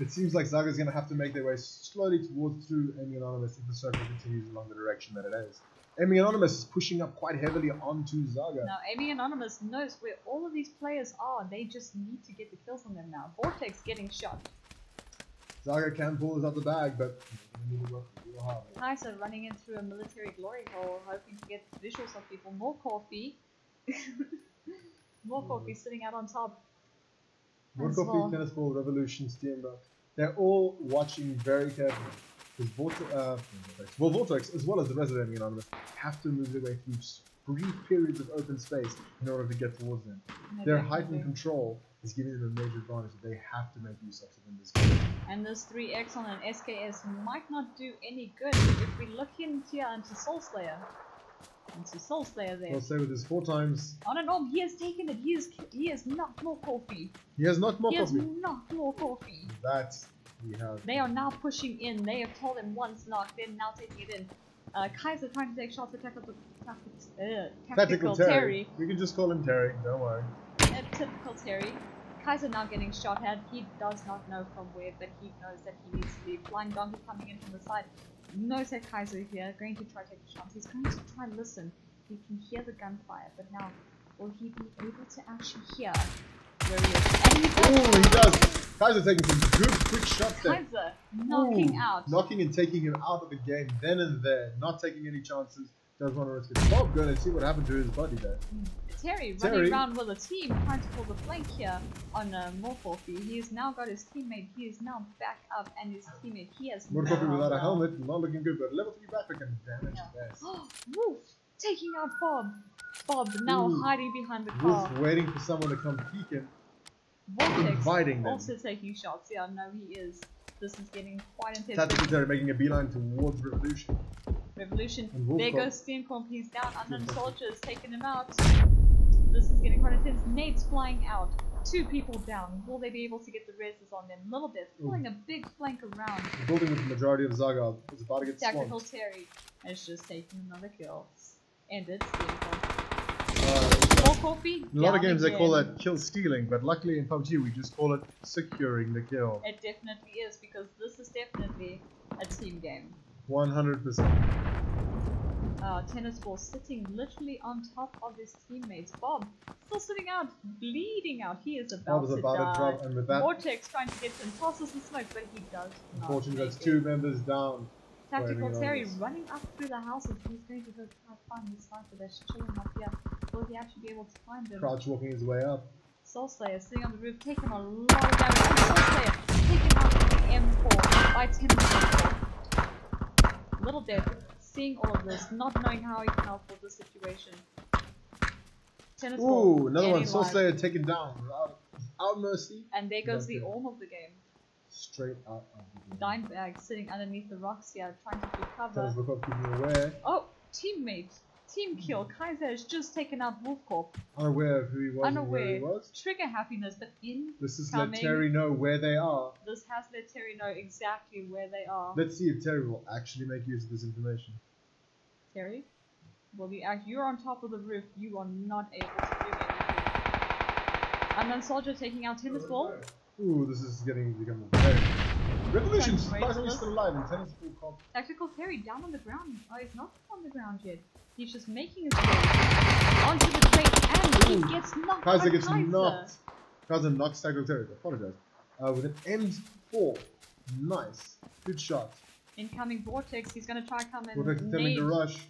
It seems like Zaga's going to have to make their way slowly towards through Aiming Anonymous if the circle continues along the direction that it is. Aiming Anonymous is pushing up quite heavily onto Zaga. Now, Aiming Anonymous knows where all of these players are. They just need to get the kills on them now. Vortex getting shot. Zaga can pull this out the bag, but they need to work real hard. Kaiser running in through a military glory hole, hoping to get visuals of people. More coffee. More coffee sitting out on top. More coffee, Tennis Ball, Revolution, Steenbach. They're all watching very carefully. Because Vortex, as well as the rest of Aiming Anonymous, have to move their way through brief periods of open space in order to get towards them. Their heightened control is giving them a major advantage that they have to make use of in this game. And this 3x on an SKS might not do any good if we look in here into Soul Slayer. Into Soul Slayer there. Soul Slayer with his 4 times. On and on, he has taken it. He has knocked more coffee. He has knocked more He coffee. has knocked more coffee. That we have. They are now pushing in. They have told him once knock, they're now taking it in. Kaiser trying to take shots at Tactical Terry. We can just call him Terry, don't worry. Typical Terry. Kaiser now getting shot at. He does not know from where, but he knows that he needs to leave. Flying Donkey coming in from the side. Knows that Kaiser here, going to try to take a shot. He's going to try and listen. He can hear the gunfire, but now will he be able to actually hear where he is? And he does. Oh, he does. Kaiser taking some good quick shots there. Kaiser knocking out. Knocking and taking him out of the game then and there. Not taking any chances. Does want to risk it. Bob going to see what happened to his body there. Terry running around with a team trying to pull the flank here on Morphofi. He has now got his teammate. He is now back up, and his teammate, he has Morphofi without a helmet, not looking good, but level 3 backpack and damage there. Wolf taking out Bob. Bob now hiding behind the car. Wolf waiting for someone to come peek him. Vortex inviting them. also taking shots. Yeah, no, he is. This is getting quite intense. Tactical Terry making a beeline towards Revolution. Revolution. There goes Steenkorn. He's down. Unknown Soldier is taking him out. This is getting quite intense. Nate's flying out. 2 people down. Will they be able to get the reses on them? Little Death pulling a big flank around. The building with the majority of ZAGA is about to get Tactical swamped. Terry has just taken another kill. Ended. Beautiful. In a lot of games they call that kill stealing, but luckily in PUBG we just call it securing the kill. It definitely is, because this is definitely a team game. 100%. Tennis Ball sitting literally on top of his teammates. Bob still sitting out, bleeding out. He is about to die. Drop, and with that, Vortex trying to get some tosses and smoke, but he does not. Unfortunately, that's 2 members down. Tactical Terry running up through the houses. He's going to go try to find the sniper that's chilling up here. Will he actually be able to find him? Crouch walking his way up. Soul Slayer sitting on the roof, taking a lot of damage. Soul Slayer taken out with the M4 by Tennis Ball. Little Death seeing all of this, not knowing how he can help with the situation. Tennis Ball. Ooh, another one. Soul Slayer taken down without mercy. And there goes the orm of the game. Straight out of the game. Dimebag sitting underneath the rocks here, trying to keep cover. Tennis Ball keeping aware. Oh, teammate. Team kill. Kaiser has just taken out Wolfcorp. Unaware of who he was and where he was. Trigger happiness, but this has let Terry know where they are. This has let Terry know exactly where they are. Let's see if Terry will actually make use of this information. Terry? Well, you're on top of the roof. You are not able to do anything. Unknown Soldier taking out Tennis Ball. Ooh, this is becoming very... Revolution surprisingly still alive in Tennis Ball comp. Tactical Terry down on the ground. Oh, he's not on the ground yet. He's just making his way onto the crate, and he gets knocked. Kaiser gets knocked. Kaiser knocks Tactical Terry. I apologize. With an M4. Nice. Good shot. Incoming Vortex. He's going to try come in. Vortex attempting to rush.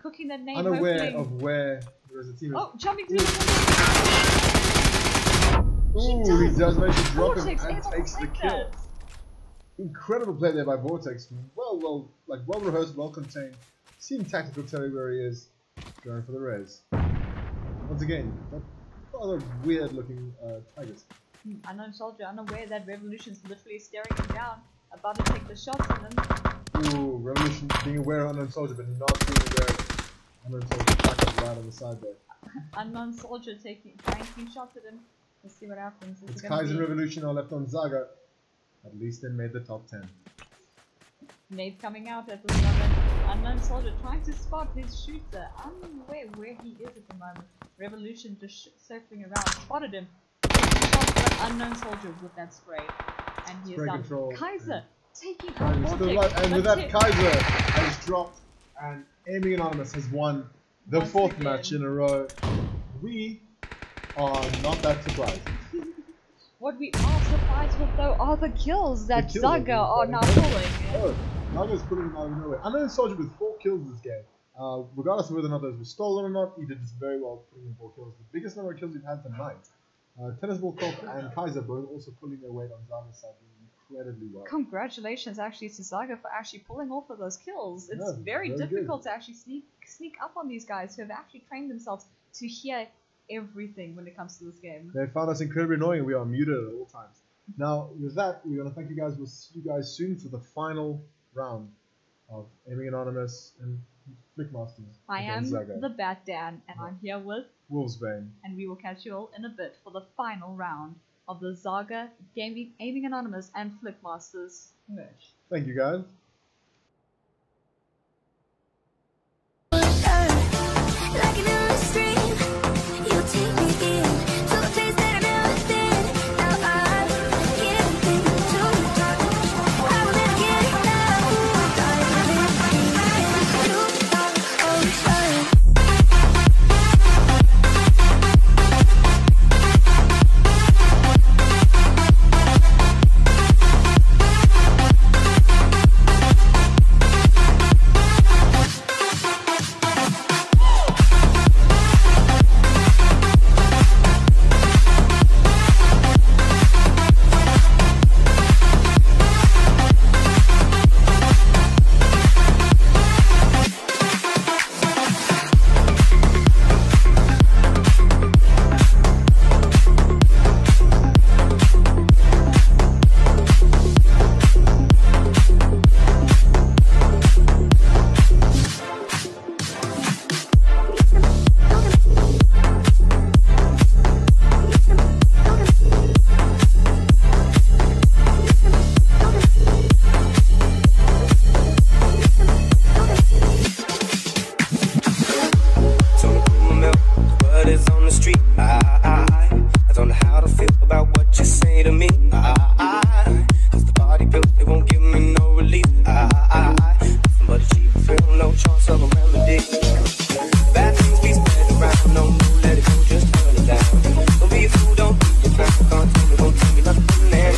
Cooking that nade. Unaware of where there is a team. Oh, jumping through the window. Ooh, he does manage to drop him and Vortex takes the kill. Incredible play there by Vortex. Well rehearsed, well contained. Seeing Tactical Terry where he is, going for the res. Once again, that rather weird looking Tigers. Unknown Soldier unaware that Revolution's literally staring him down, about to take the shots on him. Ooh, Revolution being aware of Unknown Soldier, but not being aware of Unknown Soldier back up right on the side there. Unknown Soldier trying 2 shots at him. Let's see what happens. It's Kaiser and Revolution are left on ZAGA. At least they made the top 10. Nade coming out at the moment. Unknown Soldier trying to spot his shooter. Unaware where he is at the moment. Revolution just circling around. Spotted him. Shots, but Unknown Soldier with that spray. And he is down. Kaiser taking out Vortex. And with that, Kaiser has dropped. And Aiming Anonymous has won the 4th match in a row. We are not that surprised. What we are surprised with though are the kills that ZAGA are now pulling. Oh, ZAGA's pulling them out of nowhere. Unknown Soldier with 4 kills this game. Regardless of whether or not those were stolen or not, he did this very well putting in 4 kills. The biggest number of kills we've had tonight. Tennis Ball Corp and Kaiser both also pulling their weight on ZAGA's side incredibly well. Congratulations actually to ZAGA for actually pulling off of those kills. It's very difficult to actually sneak up on these guys who have actually trained themselves to hear everything when it comes to this game. They found us incredibly annoying. We are muted at all times. Now, with that, we're going to thank you guys. We'll see you guys soon for the final round of Aiming Anonymous and Flickmasters. I am the Bat Dan, and I'm here with Wolfsbane. And we will catch you all in a bit for the final round of the ZAGA Aiming Anonymous and Flickmasters merge. Thank you guys. Like an endless stream, you take me in to a place that I've never been. Now I'm giving to you. I will never get enough. dig it. Bad things be spread around, no, no, let it go, just turn it down. Don't be a fool, don't be a clown, can't tell me, won't tell me nothing, man.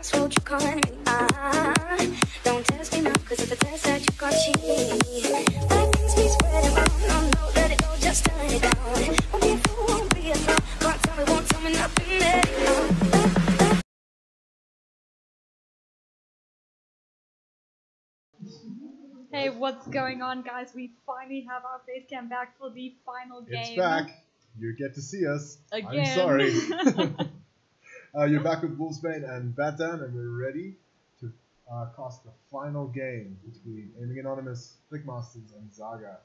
I told you calling me. Don't test me now, cause if I test that, you got cheat. Like things be spreading around, no, no, let it go, just turn it down. Won't be a fool, won't be a fool. Won't tell me nothing, let it go. Hey, what's going on, guys? We finally have our face cam back for the final game. It's back. You get to see us. Again. I'm sorry. You're back with Wolfsbane and Batan, and we're ready to cast the final game between Aiming Anonymous, Flickmasters, and ZAGA.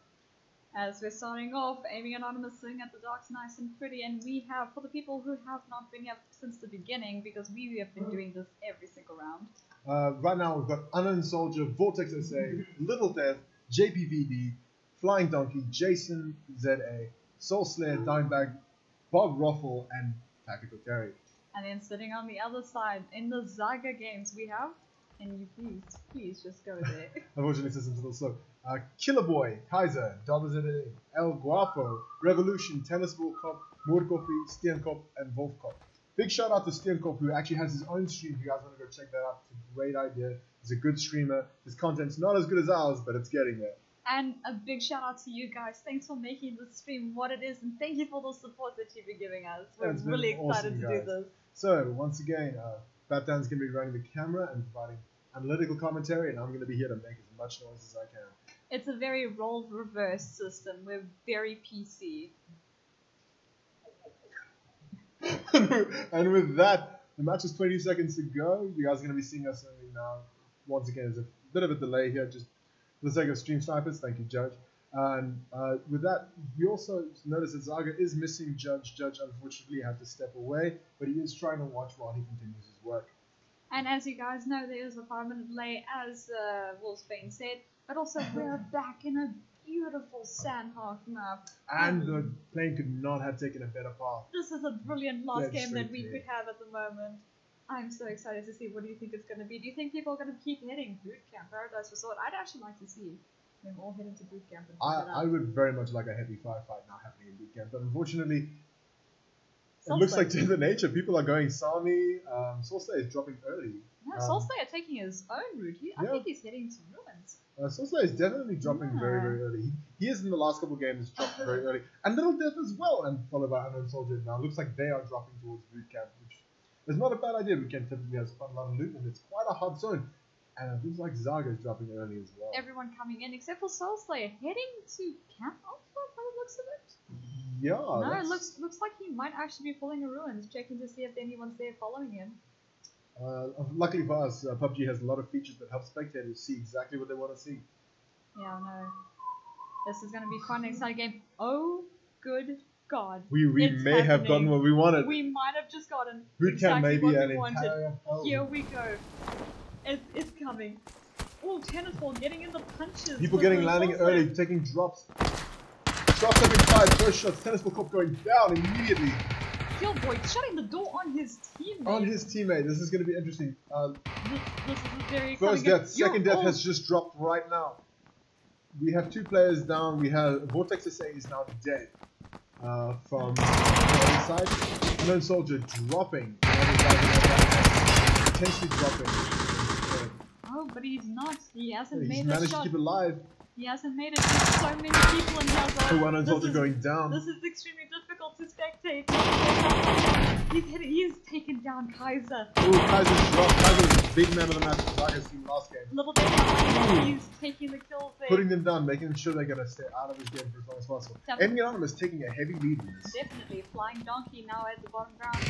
As we're starting off, Aiming Anonymous sitting at the docks nice and pretty, and we have, for the people who have not been here since the beginning, because we have been doing this every single round. Right now we've got Unknown Soldier, Vortex SA, Little Death, JPVD, Flying Donkey, Jason ZA, Soul Slayer, Dimebag, Bob Ruffle, and Tactical Terry. And then sitting on the other side, in the ZAGA games, we have, can you please just go there. Unfortunately, system's a little slow. Killer Boy, Kaiser, ZA, El Guapo, Revolution, Tennis Ball Cop, Moordkoppie, Steenkop, and Wolfkop. Big shout out to Steenkop, who actually has his own stream. If you guys want to go check that out, it's a great idea. He's a good streamer. His content's not as good as ours, but it's getting there. And a big shout out to you guys. Thanks for making this stream what it is, and thank you for the support that you've been giving us. We're really excited to do this. So, once again, Batman's going to be running the camera and providing analytical commentary, and I'm going to be here to make as much noise as I can. It's a very role reverse system. We're very PC. And with that, the match is 20 seconds to go. You guys are going to be seeing us only now. Once again, there's a bit of a delay here, just for the sake of stream snipers. Thank you, Judge. And with that, we also notice that ZAGA is missing Judge. Judge, unfortunately, had to step away, but he is trying to watch while he continues his work. And as you guys know, there is a 5-minute delay, as Wolfsbane said, but also we're back in a beautiful Sandhawk map. And the plane could not have taken a better path. This is a brilliant last game that we here. could have at the moment. I'm so excited to see what do you think it's going to be. Do you think people are going to keep hitting boot camp, Paradise Resort? I'd actually like to see them all heading to boot camp. And I would very much like a heavy firefight now happening in boot camp, but unfortunately, it looks like to the nature. People are going Sami. Soulslayer is dropping early. No, Soulslayer taking his own route. I think he's heading to ruins. Soulslayer is definitely dropping very, very early. He is in the last couple of games dropped very early. And Little Death as well, and followed by Unknown Soldier. Now it looks like they are dropping towards boot camp, which is not a bad idea. Boot camp typically has quite a lot of loot, and it's quite a hard zone. And it looks like ZAGA is dropping early as well. Everyone coming in except for Soulslayer heading to Camp Alpha by the looks of it. Yeah. No, it looks like he might actually be pulling a ruins, checking to see if anyone's there following him. Luckily for us, PUBG has a lot of features that help spectators see exactly what they want to see. Yeah, I know. This is going to be quite an exciting game. Oh, good God. We may have gotten what we wanted. We might have just gotten Bootcamp exactly maybe what we an wanted. entire Here we go. It's coming. Oh, tennis ball getting in the punches. People landing early, taking drops. Drops having fired, first shots, tennis ball cop going down immediately. Killboy shutting the door on his teammate. On his teammate, this is going to be interesting. This is very exciting. First death, second death has just dropped right now. We have 2 players down. We have Vortex SA is now dead from the other side. Unknown Soldier dropping. Potentially dropping. Oh, but he's not. He hasn't made a shot. He's managed to keep it alive. He hasn't made it. There's so many people in here. Oh, Unknown Soldier going down. This is extremely difficult to spectate. He's taken down Kaiser. Oh, Kaiser's dropped. Kaiser is the big man of the match. ZAGA's team last game. Little bit behind. He's taking the kills there. Putting them down, making sure they're going to stay out of this game for as long as possible. Aiming Anonymous taking a heavy lead in this. Definitely. Flying Donkey now at the bottom ground.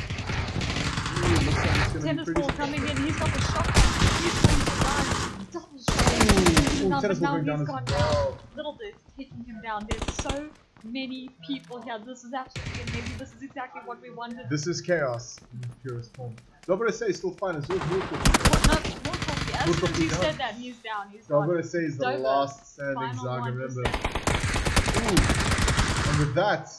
Ooh, looks like it's Tennis ball coming in. He's got the shotgun. He's going to run. Double shot. Tennis ball going down as well. Little Dick taking him down. There's so many people here. This is absolutely amazing. This is exactly what we wanted. This is chaos in purest form. Dobro SA is still fine as well. As soon as he said that, he's down. He's gone. Dobro SA is the last standing ZAGA member. And with that,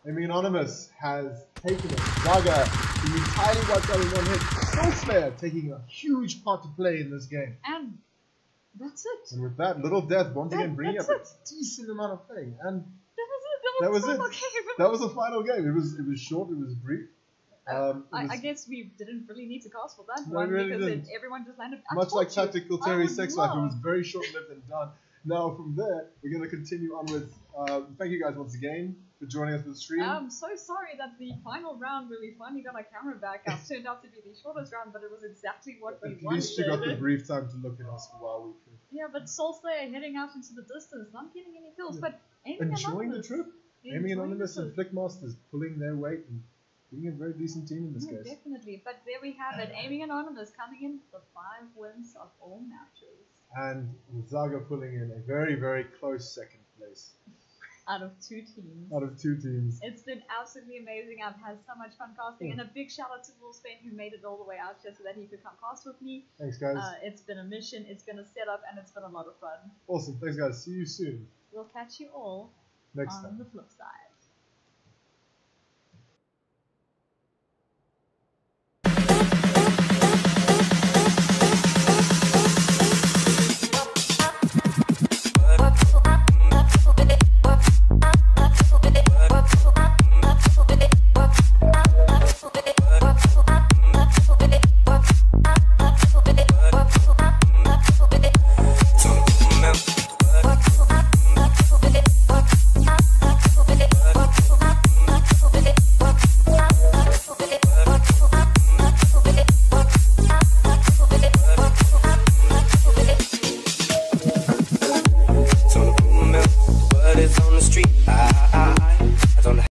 Aiming Anonymous has taken it. ZAGA, the entirely wiped out in one hit. Soulslayer taking a huge part to play in this game. And that's it. And with that, Little Death once again bringing up a decent amount of playing. And that was it. That was the final game. It was short. It was brief. I guess we didn't really need to cast for that No, one we really because didn't. everyone just landed. Much like Tactical Terry Sex Life, it was love- very short-lived and done. Now from there, we're going to continue on with. Thank you guys once again for joining us for the stream. I'm so sorry that the final round where we finally got our camera back up turned out to be the shortest round, but it was exactly what we At wanted. least you got the brief time to look at us while we could. Yeah, but Soulslayer heading out into the distance, not getting any kills, but aiming Enjoying the Anonymous. trip. Aiming Enjoying Anonymous the and trip. Flickmasters pulling their weight and being a very decent team in this No, case. definitely. But there we have it. Aiming Anonymous coming in for 5 wins of all matches. And with ZAGA pulling in a very, very close second place Out of 2 teams. out of 2 teams. It's been absolutely amazing. I've had so much fun casting. And a big shout out to Wolfsbane who made it all the way out here so that he could come cast with me. Thanks, guys. It's been a mission, it's been a setup, and it's been a lot of fun. Awesome. Thanks, guys. See you soon. We'll catch you all Next on time. the flip side. What is on the street?